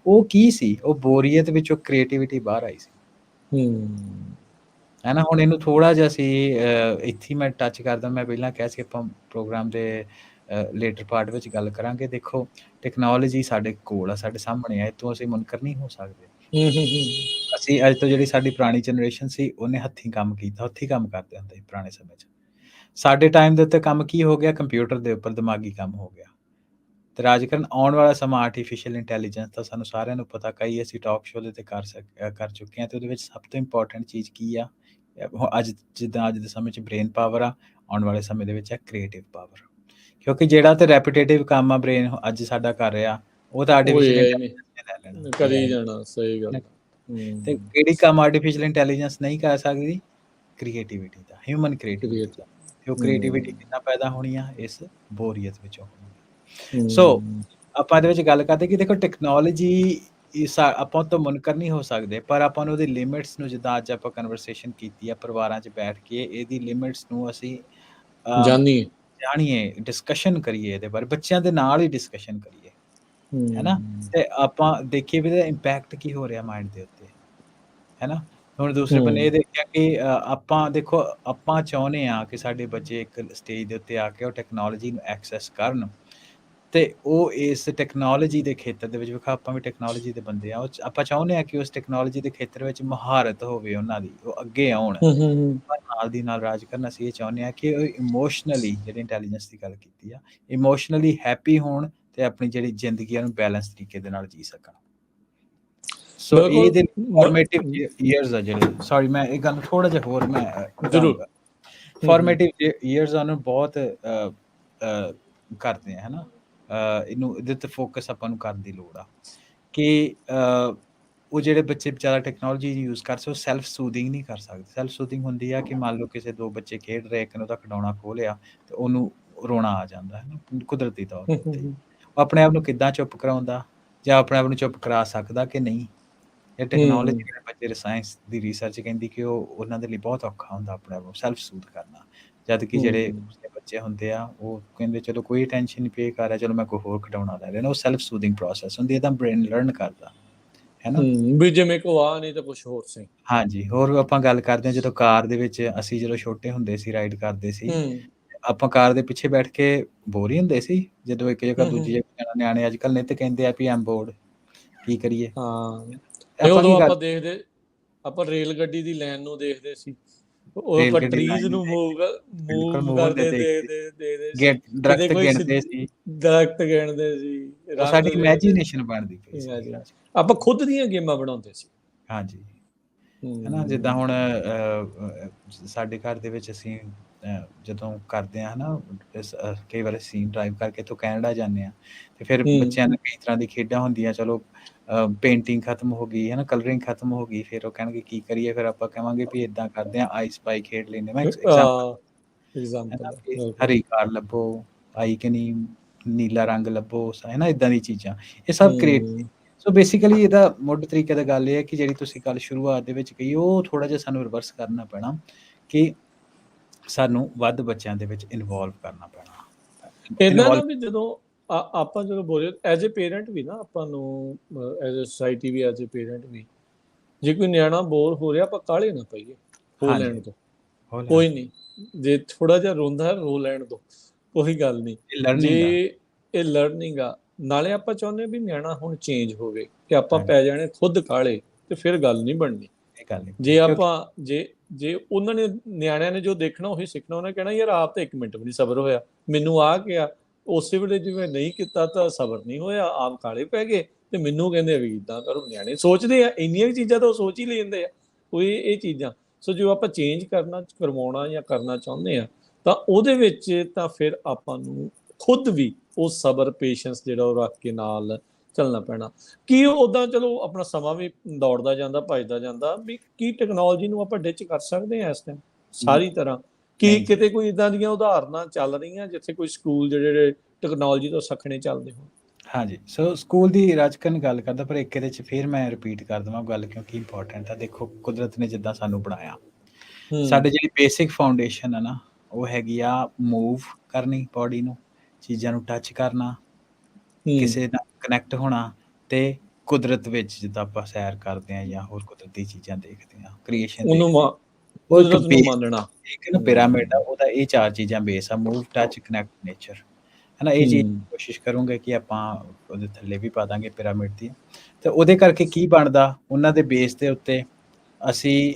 S2: ਉਹ ਕੀ ਸੀ? ਉਹ ਬੋਰੀਅਤ ਵਿੱਚੋਂ ਕ੍ਰੀਏਟਿਵਿਟੀ ਬਾਹਰ ਆਈ ਸੀ,
S1: ਹੂੰ
S2: ਹੈ ਨਾ। ਹੁਣ ਇਹਨੂੰ ਥੋੜ੍ਹਾ ਜਿਹਾ ਅਸੀਂ ਇੱਥੇ ਮੈਂ ਟੱਚ ਕਰਦਾ। ਮੈਂ ਪਹਿਲਾਂ ਕਿਹਾ ਸੀ ਆਪਾਂ ਪ੍ਰੋਗਰਾਮ ਦੇ ਲੇਟਰ ਪਾਰਟ ਵਿੱਚ ਗੱਲ ਕਰਾਂਗੇ। ਦੇਖੋ, ਟੈਕਨੋਲੋਜੀ ਸਾਡੇ ਕੋਲ ਆ, ਸਾਡੇ ਸਾਹਮਣੇ ਆ, ਇਹ ਤੋਂ ਅਸੀਂ ਮੁਨਕਰ ਨਹੀਂ ਹੋ ਸਕਦੇ। ਅਸੀਂ ਅੱਜ ਤੋਂ ਜਿਹੜੀ ਸਾਡੀ ਪੁਰਾਣੀ ਜਨਰੇਸ਼ਨ ਸੀ, ਉਹਨੇ ਹੱਥੀਂ ਕੰਮ ਕੀਤਾ, ਹੱਥੀਂ ਕੰਮ ਕਰਦੇ ਹੁੰਦੇ ਸੀ ਪੁਰਾਣੇ ਸਮੇਂ 'ਚ। ਸਾਡੇ ਟਾਈਮ ਦੇ ਉੱਤੇ ਕੰਮ ਕੀ ਹੋ ਗਿਆ? ਕੰਪਿਊਟਰ ਦੇ ਉੱਪਰ ਦਿਮਾਗੀ ਕੰਮ ਹੋ ਗਿਆ। ਤੇ ਰਾਜ ਕਰਨ ਆਉਣ ਵਾਲਾ ਸਮਾਂ ਆਰਟੀਫਿਸ਼ੀਅਲ ਇੰਟੈਲੀਜੈਂਸ ਦਾ ਸਾਨੂੰ ਸਾਰਿਆਂ ਨੂੰ ਪਤਾ, ਕਈ ਅਸੀਂ ਟਾਕ ਸ਼ੋਅ ਦੇ ਉੱਤੇ ਕਰ ਚੁੱਕੇ ਹਾਂ। ਤੇ ਉਹਦੇ ਵਿੱਚ ਸਭ ਤੋਂ ਇੰਪੋਰਟੈਂਟ ਚੀਜ਼ ਕੀ ਆ? ਅੱਜ ਜਿੱਦਾਂ ਅੱਜ ਦੇ ਸਮੇਂ 'ਚ ਬ੍ਰੇਨ ਪਾਵਰ ਆ, ਆਉਣ ਵਾਲੇ ਸਮੇਂ ਦੇ ਵਿੱਚ ਹੈ ਕ੍ਰੀਏਟਿਵ ਪਾਵਰ। ਕਿਉਂਕਿ ਜਿਹੜਾ ਤੇ ਰੈਪੀਟੇਟਿਵ ਕੰਮ ਆ ਬ੍ਰੇਨ ਅੱਜ ਸਾਡਾ ਕਰ ਰਿਹਾ, ਉਹ ਤਾਂ
S1: ਉਹ
S2: ਆਰਟੀਫਿਸ਼ੀਅਲ
S1: ਇਹ
S2: ਇੰਟੈਲੀਜੈਂਸ ਨੇ ਲੈ ਲੈਣਾ,
S1: ਨਹੀਂ ਕਰੀ
S2: AI
S1: ਜਾਣਾ, ਸਹੀ ਗੱਲ
S2: ਨੇ।
S1: ਆ।
S2: ਤੇ ਕਿਹੜੀ ਕੰਮ ਆਰਟੀਫਿਸ਼ੀਅਲ ਇੰਟੈਲੀਜੈਂਸ ਨਹੀਂ ਕਰ ਸਕਦੀ? ਕ੍ਰੀਏਟਿਵਿਟੀ ਦਾ, ਹਿਊਮਨ ਕ੍ਰੀਏਟਿਵਿਟੀ
S1: ਕ੍ਰੀਏਟ
S2: ਦਾ। ਤੇ ਉਹ ਕ੍ਰੀਏਟਿਵਿਟੀ ਕਿੱਦਾਂ ਪੈਦਾ ਹੋਣੀ ਆ? ਇਸ ਬੋਰੀਅਤ ਵਿੱਚੋਂ ਹੋਣੀ ਆ। ਸੋ
S1: ਹੂੰ
S2: ਆਪਾਂ ਇਹਦੇ ਵਿੱਚ ਗੱਲ ਕਰਦੇ ਕਿ ਦੇਖੋ, ਟੈਕਨੋਲੋਜੀ ਆਪਾਂ ਤੋਂ ਮੁਨਕਰ ਨਹੀਂ ਹੋ ਸਕਦੇ, ਪਰ ਆਪਾਂ ਨੂੰ ਉਹਦੀ ਲਿਮਿਟਸ ਨੂੰ, ਜਿੱਦਾਂ ਅੱਜ ਆਪਾਂ ਕਨਵਰਸੇਸ਼ਨ ਕੀਤੀ ਆ ਪਰਿਵਾਰਾਂ 'ਚ ਬੈਠ ਕੇ, ਇਹਦੀ ਲਿਮਿਟਸ ਨੂੰ ਅਸੀਂ
S1: ਜਾਨੀਏ।
S2: ਜਾਣੀਏ, ਡਿਸਕਸ਼ਨ ਕਰੀਏ, ਇਹਦੇ ਬਾਰੇ ਬੱਚਿਆਂ ਦੇ ਨਾਲ ਹੀ ਡਿਸਕਸ਼ਨ ਕਰੀਏ, ਹੈ ਨਾ।
S1: ਹੂੰ
S2: ਤੇ ਆਪਾਂ ਦੇਖੀਏ ਵੀ ਇਹਦਾ ਇੰਪੈਕਟ ਕੀ ਹੋ ਰਿਹਾ ਮਾਈਂਡ ਦੇ ਉੱਤੇ, ਹੈ ਨਾ। ਹੁਣ ਦੂਸਰੇ ਬੰਨੇ
S1: ਹੂੰ
S2: ਇਹ ਦੇਖਿਆ ਕਿ ਆਪਾਂ ਦੇਖੋ, ਆਪਾਂ ਚਾਹੁੰਦੇ ਹਾਂ ਕਿ ਸਾਡੇ ਬੱਚੇ ਇੱਕ ਸਟੇਜ ਦੇ ਉੱਤੇ ਆ ਕੇ ਉਹ ਟੈਕਨੋਲੋਜੀ ਨੂੰ ਐਕਸੈਸ ਕਰਨ, ਤੇ ਉਹ ਇਸ ਟੈਕਨੋਲੋਜੀ ਦੇ ਖੇਤਰ ਦੇ ਵਿੱਚ, ਵੇਖੋ ਆਪਾਂ ਵੀ ਟੈਕਨੋਲੋਜੀ ਦੇ ਬੰਦੇ ਆ, ਆਪਾਂ ਚਾਹੁੰਦੇ ਹਾਂ ਕਿ ਉਸ ਟੈਕਨੋਲੋਜੀ ਦੇ ਖੇਤਰ ਵਿੱਚ ਮਹਾਰਤ ਹੋਵੇ ਉਹਨਾਂ ਦੀ, ਉਹ ਅੱਗੇ ਆਉਣ।
S1: ਹੂੰ
S2: ਪਰ ਨਾਲ ਦੀ ਨਾਲ ਰਾਜ ਕਰਨ ਅਸੀਂ ਇਹ ਚਾਹੁੰਦੇ ਹਾਂ ਕਿ ਉਹ ਇਮੋਸ਼ਨਲੀ, ਜਿਹੜੀ ਇੰਟੈਲੀਜੈਂਸ ਦੀ ਗੱਲ ਕੀਤੀ ਆ, ਇਮੋਸ਼ਨਲੀ ਹੈਪੀ ਹੋਣ, ਤੇ ਆਪਣੀ ਜਿਹੜੀ ਜ਼ਿੰਦਗੀ ਆ ਉਹਨੂੰ ਬੈਲੈਂਸ ਤਰੀਕੇ ਦੇ ਨਾਲ ਜੀ ਸਕਣ। ਸੋ
S1: ਬਿਲਕੁਲ
S2: ਇਹਦੇ ਫਾਰਮੇਟਿਵ ਈਅਰਸ ਆ ਜਿਹੜੇ, ਸੌਰੀ ਮੈਂ ਇਹ ਗੱਲ ਥੋੜਾ ਜਿਹਾ ਹੋਰ ਮੈਂ
S1: ਜ਼ਰੂਰ
S2: ਵਧਾਊਂਗਾ। ਫਾਰਮੇਟਿਵ ਈਅਰਸ ਉਹਨੂੰ ਬਹੁਤ ਕਰਦੇ ਆ, ਹੈ ਨਾ। ਇਹਨੂੰ ਇਹਦੇ ਤੇ ਫੋਕਸ ਆਪਾਂ ਨੂੰ ਕਰਨ ਦੀ ਲੋੜ ਆ ਕਿ ਉਹ ਜਿਹੜੇ ਬੱਚੇ ਵਿਚਾਰਾ ਟੈਕਨੋਲੋਜੀ ਯੂਜ਼ ਕਰ ਸਕਦੇ, ਉਹ ਸੈਲਫ ਸੂਦਿੰਗ ਨਹੀਂ ਕਰ ਸਕਦੇ। ਸੈਲਫ ਸੂਦਿੰਗ ਹੁੰਦੀ ਆ ਕਿ ਮੰਨ ਲਓ ਕਿਸੇ 2 ਬੱਚੇ ਖੇਡ ਰਹੇ, ਇੱਕ ਨੇ ਉਹਦਾ ਖਿਡੌਣਾ ਖੋਹ ਲਿਆ ਤੇ ਉਹਨੂੰ ਰੋਣਾ ਆ ਜਾਂਦਾ, ਹੈ ਨਾ, ਕੁਦਰਤੀ ਤੌਰ ਦੇ ਉੱਤੇ। ਉਹ ਆਪਣੇ ਆਪ ਨੂੰ ਕਿੱਦਾਂ ਚੁੱਪ ਕਰਾਉਂਦਾ, ਜਾਂ ਆਪਣੇ ਆਪ ਨੂੰ ਚੁੱਪ ਕਰਾ ਸਕਦਾ ਕਿ ਨਹੀਂ? ਇਹ ਟੈਕਨੋਲੋਜੀ ਜਿਹੜੇ ਬੱਚੇ ਸਾਇੰਸ ਦੀ ਰਿਸਰਚ ਕਹਿੰਦੀ ਕਿ ਉਹਨਾਂ ਦੇ ਲਈ ਬਹੁਤ ਔਖਾ ਹੁੰਦਾ ਆਪਣੇ ਆਪ ਨੂੰ ਸੈਲਫ ਸੂਦ ਕਰਨਾ। ਜਦ ਕਿ ਜਿਹੜੇ ਦੂਸਰੇ ਬੱਚੇ ਹੁੰਦੇ ਆ, ਉਹ ਕਹਿੰਦੇ ਚਲੋ ਕੋਈ ਟੈਨਸ਼ਨ ਨਹੀਂ ਪੇ ਕਰ ਰਿਹਾ, ਚਲੋ ਮੈਂ ਕੋਈ ਹੋਰ ਖਿਡੌਣਾ ਲੈ ਲੈਣਾ। ਉਹ ਸੈਲਫ ਸੂਦਿੰਗ ਪ੍ਰੋਸੈਸ ਹੁੰਦੀ ਹੈ, ਤਾਂ ਬ੍ਰੇਨ ਲਰਨ ਕਰਦਾ, ਹੈ ਨਾ।
S1: ਵੀ ਜਿਵੇਂ ਕੋ ਆ ਨਹੀਂ ਤਾਂ ਕੁਝ ਹੋਰ ਸੀ।
S2: ਹਾਂਜੀ, ਹੋਰ ਆਪਾਂ ਗੱਲ ਕਰਦੇ ਹਾਂ ਜਦੋਂ ਕਾਰ ਦੇ ਵਿੱਚ ਅਸੀਂ ਜਦੋਂ ਛੋਟੇ ਹੁੰਦੇ ਸੀ, ਰਾਈਡ ਕਰਦੇ ਸੀ, ਆਪਾਂ ਕਾਰ ਦੇ ਪਿੱਛੇ ਬੈਠ ਕੇ ਬੋਰ ਹੀ ਹੁੰਦੇ ਸੀ। ਜਦੋਂ ਇੱਕ ਜਗ੍ਹਾ ਦੂਜੀ ਜਗ੍ਹਾ ਜਾਣਾ, ਨਿਆਣੇ ਅੱਜ ਕੱਲ੍ਹ ਨਿੱਤ ਕਹਿੰਦੇ ਆ ਵੀ ਐਮ ਬੋਰਡ, ਕੀ ਕਰੀਏ?
S1: ਹਾਂ, ਇਹ
S2: ਆਪਾਂ
S1: ਉਦੋਂ
S2: ਕੀ
S1: ਆਪਾਂ
S2: ਕਰਦੇ?
S1: ਦੇਖਦੇ, ਆਪਾਂ ਰੇਲ ਗੱਡੀ ਦੀ ਲਾਈਨ ਨੂੰ ਦੇਖਦੇ ਸੀ, ਉਹ
S2: ਰੇਲ
S1: ਆਪਾਂ
S2: ਗੱਡੀ
S1: ਟਰੀਜ਼
S2: ਲਾਈਨ
S1: ਨੂੰ
S2: ਬਿਲਕੁਲ
S1: ਮੂਵ
S2: ਮੂਵ ਹੁੰਦੇ
S1: ਕਰਦੇ
S2: ਦੇਖਦੇ,
S1: ਦੇਖਦੇ ਸੀ। ਕਿਤੇ
S2: ਦਰਖਤ
S1: ਕੋਈ
S2: ਗਿਣਦੇ ਸੀ।
S1: ਦਰਖਤ ਗਿਣਦੇ ਸੀ,
S2: ਉਹ
S1: ਰਸਤ
S2: ਸਾਡੀ
S1: ਦੇਖਦੇ
S2: ਇਮੈਜੀਨੇਸ਼ਨ ਬਣਦੀ ਪਈ ਸੀ।
S1: ਸੀ। ਆਪਾਂ ਖੁਦ ਦੀਆਂ ਗੇਮਾਂ ਬਣਾਉਂਦੇ ਸੀ।
S2: ਹਾਂਜੀ, ਹੈ ਨਾ। ਜਿੱਦਾਂ ਹੁਣ ਸਾਡੇ ਘਰ ਦੇ ਵਿੱਚ ਅਸੀਂ ਜਦੋਂ ਕਰਦੇ ਆ ਹਨਾ, ਕਈ ਵਾਰ ਸੀਨ ਡਰਾਈਵ ਕਰਕੇ ਇੱਥੋਂ ਕੈਨੇਡਾ ਜਾਂਦੇ ਆ ਤੇ ਫਿਰ
S1: ਹੂੰ
S2: ਬੱਚਿਆਂ ਨੂੰ ਕਈ ਤਰ੍ਹਾਂ ਦੀ ਖੇਡਾਂ ਹੁੰਦੀਆਂ, ਚਲੋ ਪੇਂਟਿੰਗ ਖਤਮ ਹੋ ਗਈ ਹੈ ਨਾ, ਕਲਰਿੰਗ ਖਤਮ ਹੋ ਗਈ, ਫਿਰ ਉਹ ਕਹਿਣਗੇ ਕੀ ਕਰੀਏ, ਫਿਰ ਆਪਾਂ ਕਹਾਂਗੇ ਵੀ ਇਦਾਂ ਕਰਦੇ ਆ, ਆਈ ਸਪਾਈ ਖੇਡ ਲੈਂਦੇ। ਮੈਂ ਐਗਜ਼ਾਮਪਲ ਹੈ
S1: ਐਗਜ਼ਾਮਪਲ
S2: ਨਾ,
S1: ਹੈ
S2: ਵੀ
S1: ਬਿਲਕੁਲ।
S2: ਹਰੀ ਕਾਰ ਲੱਭੋ, ਆਈ ਕਿ ਨਹੀਂ, ਨੀਲਾ ਰੰਗ ਲੱਭੋ, ਹੈ ਨਾ, ਇਦਾਂ ਦੀ ਚੀਜ਼ਾਂ, ਇਹ ਸਭ ਕ੍ਰੀਏਟ। ਸੋ ਬੇਸਿਕਲੀ ਇਹਦਾ ਮੁੱਢ ਤਰੀਕੇ ਦਾ ਗੱਲ ਇਹ ਹੈ ਕਿ ਜਿਹੜੀ ਤੁਸੀਂ ਗੱਲ ਸ਼ੁਰੂਆਤ ਦੇ ਵਿੱਚ ਕਹੀ, ਉਹ ਥੋੜਾ ਜਿਹਾ ਸਾਨੂੰ ਰਿਵਰਸ ਕਰਨਾ ਪੈਣਾ ਕਿ ਸਾਨੂੰ ਵੱਧ ਬੱਚਿਆਂ ਦੇ ਵਿੱਚ ਇਨਵੋਲਵ ਕਰਨਾ ਪੈਣਾ।
S1: ਇਦਾਂ ਨਾ
S2: ਇਨਵੋਲਵ
S1: ਵੀ ਜਦੋਂ ਆਪਾਂ ਜਦੋਂ ਬੋਲੇ ਐਜ਼ ਏ ਪੇਰੈਂਟ ਵੀ ਨਾ, ਆਪਾਂ ਨੂੰ ਐਜ਼ ਏ ਸੋਸਾਇਟੀ ਵੀ, ਐਜ਼ ਏ ਪੇਰੈਂਟ ਵੀ, ਜੇ ਕੋਈ ਨਿਆਣਾ ਬੋਰ ਹੋ ਰਿਹਾ, ਆਪਾਂ ਕਾਹਲੇ ਨਾ ਪਈਏ, ਹੋ
S2: ਹਾਂਜੀ
S1: ਲੈਣ ਤੋਂ,
S2: ਹੋ ਲੈਣ
S1: ਕੋਈ ਨਹੀਂ। ਜੇ ਥੋੜਾ ਜਿਹਾ ਰੋਂਦਾ, ਰੋ ਲੈਣ ਤੋਂ, ਕੋਈ ਗੱਲ ਨਹੀਂ।
S2: ਇਹ ਲਰਨਿੰਗ ਆ।
S1: ਜੇ ਇਹ ਲਰਨਿੰਗ ਆ, ਨਾਲੇ ਆਪਾਂ ਚਾਹੁੰਦੇ ਵੀ ਨਿਆਣਾ ਹੁਣ ਚੇਂਜ ਹੋਵੇ, ਕਿ ਆਪਾਂ
S2: ਹਾਂਜੀ,
S1: ਪੈ ਜਾਣੇ ਖੁਦ ਕਾਲੇ, ਤੇ ਫਿਰ ਗੱਲ ਨਹੀਂ ਬਣਨੀ।
S2: ਇਹ ਗੱਲ ਨਹੀਂ
S1: ਜੇ
S2: ਬਣਨੀ ਕਿਉਂਕਿ
S1: ਆਪਾਂ ਜੇ ਉਹਨਾਂ ਨੇ, ਨਿਆਣਿਆਂ ਨੇ ਜੋ ਦੇਖਣਾ ਉਹੀ ਸਿੱਖਣਾ, ਉਹਨੇ ਕਹਿਣਾ ਯਾਰ ਆਪ ਤਾਂ 1 ਮਿੰਟ ਵੀ ਨਹੀਂ ਸਬਰ ਹੋਇਆ, ਮੈਨੂੰ ਆ ਗਿਆ, ਉਸੇ ਵੇਲੇ ਜਿਵੇਂ ਨਹੀਂ ਕੀਤਾ ਤਾਂ ਸਬਰ ਨਹੀਂ ਹੋਇਆ, ਆਪ ਕਾਲੇ ਪੈ ਗਏ, ਤੇ ਮੈਨੂੰ ਕਹਿੰਦੇ ਵੀ ਇਦਾਂ ਕਰੋ। ਨਿਆਣੇ ਸੋਚਦੇ ਆ, ਇੰਨੀਆਂ ਚੀਜ਼ਾਂ ਤਾਂ ਉਹ ਸੋਚ ਹੀ ਲੈਂਦੇ ਆ, ਕੋਈ ਇਹ ਚੀਜ਼ਾਂ। ਸੋ ਜੋ ਆਪਾਂ ਚੇਂਜ ਕਰਵਾਉਣਾ ਜਾਂ ਕਰਨਾ ਚਾਹੁੰਦੇ ਆ, ਤਾਂ ਉਹਦੇ ਵਿੱਚ ਤਾਂ ਫਿਰ ਆਪਾਂ ਨੂੰ ਖੁਦ ਵੀ ਉਹ ਸਬਰ, ਪੇਸ਼ੈਂਸ ਜਿਹੜਾ ਉਹ ਰੱਖ ਕੇ ਨਾਲ ਚੱਲਣਾ ਪੈਣਾ। ਕੀ ਉਦਾਂ ਚਲੋ ਆਪਣਾ ਸਮਾਂ ਵੀ ਦੌੜਦਾ ਜਾਂਦਾ, ਭੱਜਦਾ ਜਾਂਦਾ, ਵੀ ਕੀ ਟੈਕਨੋਲੋਜੀ ਨੂੰ ਆਪਾਂ ਡਿਚ ਕਰ ਸਕਦੇ ਹਾਂ ਇਸ ਟਾਈਮ ਸਾਰੀ ਤਰ੍ਹਾਂ? ਕੀ
S2: ਨਹੀਂ ਜੀ।
S1: ਕਿਤੇ ਕੋਈ ਇਦਾਂ ਦੀਆਂ ਉਦਾਹਰਨਾਂ ਚੱਲ ਰਹੀਆਂ ਜਿੱਥੇ ਕੋਈ ਸਕੂਲ ਜਿਹੜੇ ਟੈਕਨੋਲੋਜੀ ਤੋਂ ਸੱਖਣੇ ਚੱਲਦੇ ਹੋਣ?
S2: ਹਾਂਜੀ, ਸੋ ਸਕੂਲ ਦੀ ਰਾਜਕਨ ਗੱਲ ਕਰਦਾ, ਪਰ ਇੱਕ ਇਹਦੇ 'ਚ ਫਿਰ ਮੈਂ ਰਿਪੀਟ ਕਰ ਦੇਵਾਂ ਗੱਲ, ਕਿਉਂਕਿ ਇੰਪੋਰਟੈਂਟ ਆ। ਦੇਖੋ, ਕੁਦਰਤ ਨੇ ਜਿੱਦਾਂ ਸਾਨੂੰ ਬਣਾਇਆ, ਸਾਡੇ ਜਿਹੜੀ ਬੇਸਿਕ ਫਾਊਂਡੇਸ਼ਨ ਆ ਨਾ, ਉਹ ਹੈਗੀ ਆ ਮੂਵ ਕਰਨੀ, ਬਾਡੀ ਨੂੰ, ਚੀਜ਼ਾਂ ਨੂੰ ਟੱਚ ਕਰਨਾ, ਕਿਸੇ ਨਾਲ ਕਨੈਕਟ ਹੋਣਾ, ਤੇ ਕੁਦਰਤ ਵਿੱਚ ਜਿੱਦਾਂ ਆਪਾਂ ਸੈਰ ਕਰਦੇ ਹਾਂ ਜਾਂ ਹੋਰ ਕੁਦਰਤੀ ਚੀਜ਼ਾਂ ਦੇਖਦੇ ਹਾਂ, ਕ੍ਰੀਏਸ਼ਨ
S1: ਉਹਨੂੰ
S2: ਦੇਖਦੇ ਹਾਂ, ਉਹ ਇੱਕ
S1: ਕੁਦਰਤ ਨੂੰ
S2: ਬੇਸ,
S1: ਮੰਨਣਾ।
S2: ਇੱਕ ਨਾ ਪਿਰਾਮਿਡ ਆ, ਉਹਦਾ ਇਹ 4 ਚੀਜ਼ਾਂ ਬੇਸ ਆ: ਮੂਵ, ਟੱਚ, ਕਨੈਕਟ, ਨੇਚਰ, ਹੈ ਨਾ। ਇਹ ਚੀਜ਼ ਕੋਸ਼ਿਸ਼ ਕਰੂੰਗੇ ਕਿ ਆਪਾਂ ਉਹਦੇ ਥੱਲੇ ਵੀ ਪਾ ਦਾਂਗੇ ਪਿਰਾਮਿਡ ਦੀ। ਤੇ ਉਹਦੇ ਕਰਕੇ ਕੀ ਬਣਦਾ, ਉਹਨਾਂ ਦੇ ਬੇਸ ਦੇ ਉੱਤੇ ਅਸੀਂ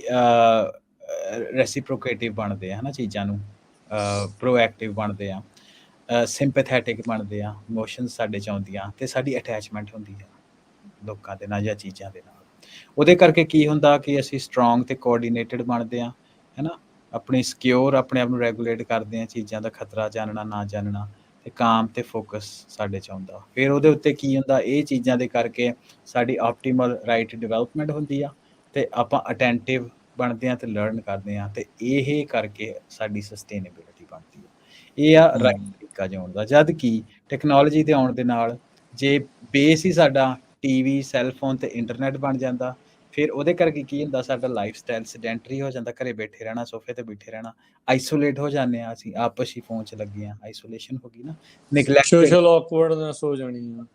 S2: ਰੈਸੀਪ੍ਰੋਕੇਟਿਵ ਬਣਦੇ ਆ, ਹੈ ਨਾ, ਚੀਜ਼ਾਂ ਨੂੰ ਪ੍ਰੋਐਕਟਿਵ ਬਣਦੇ ਆ, ਸਿੰਪੈਥੈਟਿਕ ਬਣਦੇ ਆ, ਇਮੋਸ਼ਨਸ ਸਾਡੇ 'ਚ ਆਉਂਦੀਆਂ, ਤੇ ਸਾਡੀ ਅਟੈਚਮੈਂਟ ਹੁੰਦੀ ਹੈ ਲੋਕਾਂ ਦੇ ਨਾਲ ਜਾਂ ਚੀਜ਼ਾਂ ਦੇ ਨਾਲ। ਉਹਦੇ ਕਰਕੇ ਕੀ ਹੁੰਦਾ ਕਿ ਅਸੀਂ ਸਟਰੋਂਗ ਤੇ ਕੋਆਰਡੀਨੇਟਡ ਬਣਦੇ ਆ, ਹੈ ਨਾ, ਆਪਣੀ ਸਿਕਿਉਰ, ਆਪਣੇ ਆਪ ਨੂੰ ਰੈਗੂਲੇਟ ਕਰਦੇ ਆ, ਚੀਜ਼ਾਂ ਦਾ ਖਤਰਾ ਜਾਣਨਾ ਨਾ ਜਾਣਨਾ, ਤੇ ਕਾਮ ਤੇ ਫੋਕਸ ਸਾਡੇ 'ਚ ਆਉਂਦਾ। ਫਿਰ ਉਹਦੇ ਉੱਤੇ ਕੀ ਹੁੰਦਾ, ਇਹ ਚੀਜ਼ਾਂ ਦੇ ਕਰਕੇ ਸਾਡੀ ਆਪਟੀਮਲ ਰਾਈਟ ਡਿਵੈਲਪਮੈਂਟ ਹੁੰਦੀ ਆ, ਤੇ ਆਪਾਂ ਅਟੈਂਟਿਵ ਬਣਦੇ ਆ ਤੇ ਲਰਨ ਕਰਦੇ ਆ, ਤੇ ਇਹ ਕਰਕੇ ਸਾਡੀ ਸਸਟੇਨੇਬਿਲਿਟੀ ਬਣਦੀ ਹੈ। ਇਹ ਆ ਰਾਈਟ ਤਰੀਕਾ ਜਿਉਣ ਦਾ। ਜਦ ਕਿ ਟੈਕਨੋਲੋਜੀ ਦੇ ਆਉਣ ਦੇ ਨਾਲ ਜੇ ਬੇਸ ਹੀ ਸਾਡਾ ਟੀਵੀ, ਸੈੱਲਫੋਨ ਤੇ ਇੰਟਰਨੈਟ ਬਣ ਜਾਂਦਾ, ਫਿਰ ਉਹਦੇ ਕਰਕੇ ਕੀ ਹੁੰਦਾ, ਸਾਡਾ ਲਾਈਫ ਸਟਾਈਲ ਸੈਡੈਂਟਰੀ ਹੋ ਜਾਂਦਾ, ਘਰੇ ਬੈਠੇ ਰਹਿਣਾ, ਸੋਫੇ ਤੇ ਬੈਠੇ ਰਹਿਣਾ, ਆਈਸੋਲੇਟ ਹੋ ਜਾਂਦੇ ਆ, ਅਸੀਂ ਆਪਸ ਹੀ ਫੋਨ 'ਚ ਲੱਗੇ ਆ, ਆਈਸੋਲੇਸ਼ਨ ਹੋ ਗਈ ਨਾ, ਨਿਗਲੈਕਟਡ
S1: ਸੋਸ਼ਲ ਆਕਵਰਡਨੈਸ ਹੋ ਜਾਣੀ ਆ।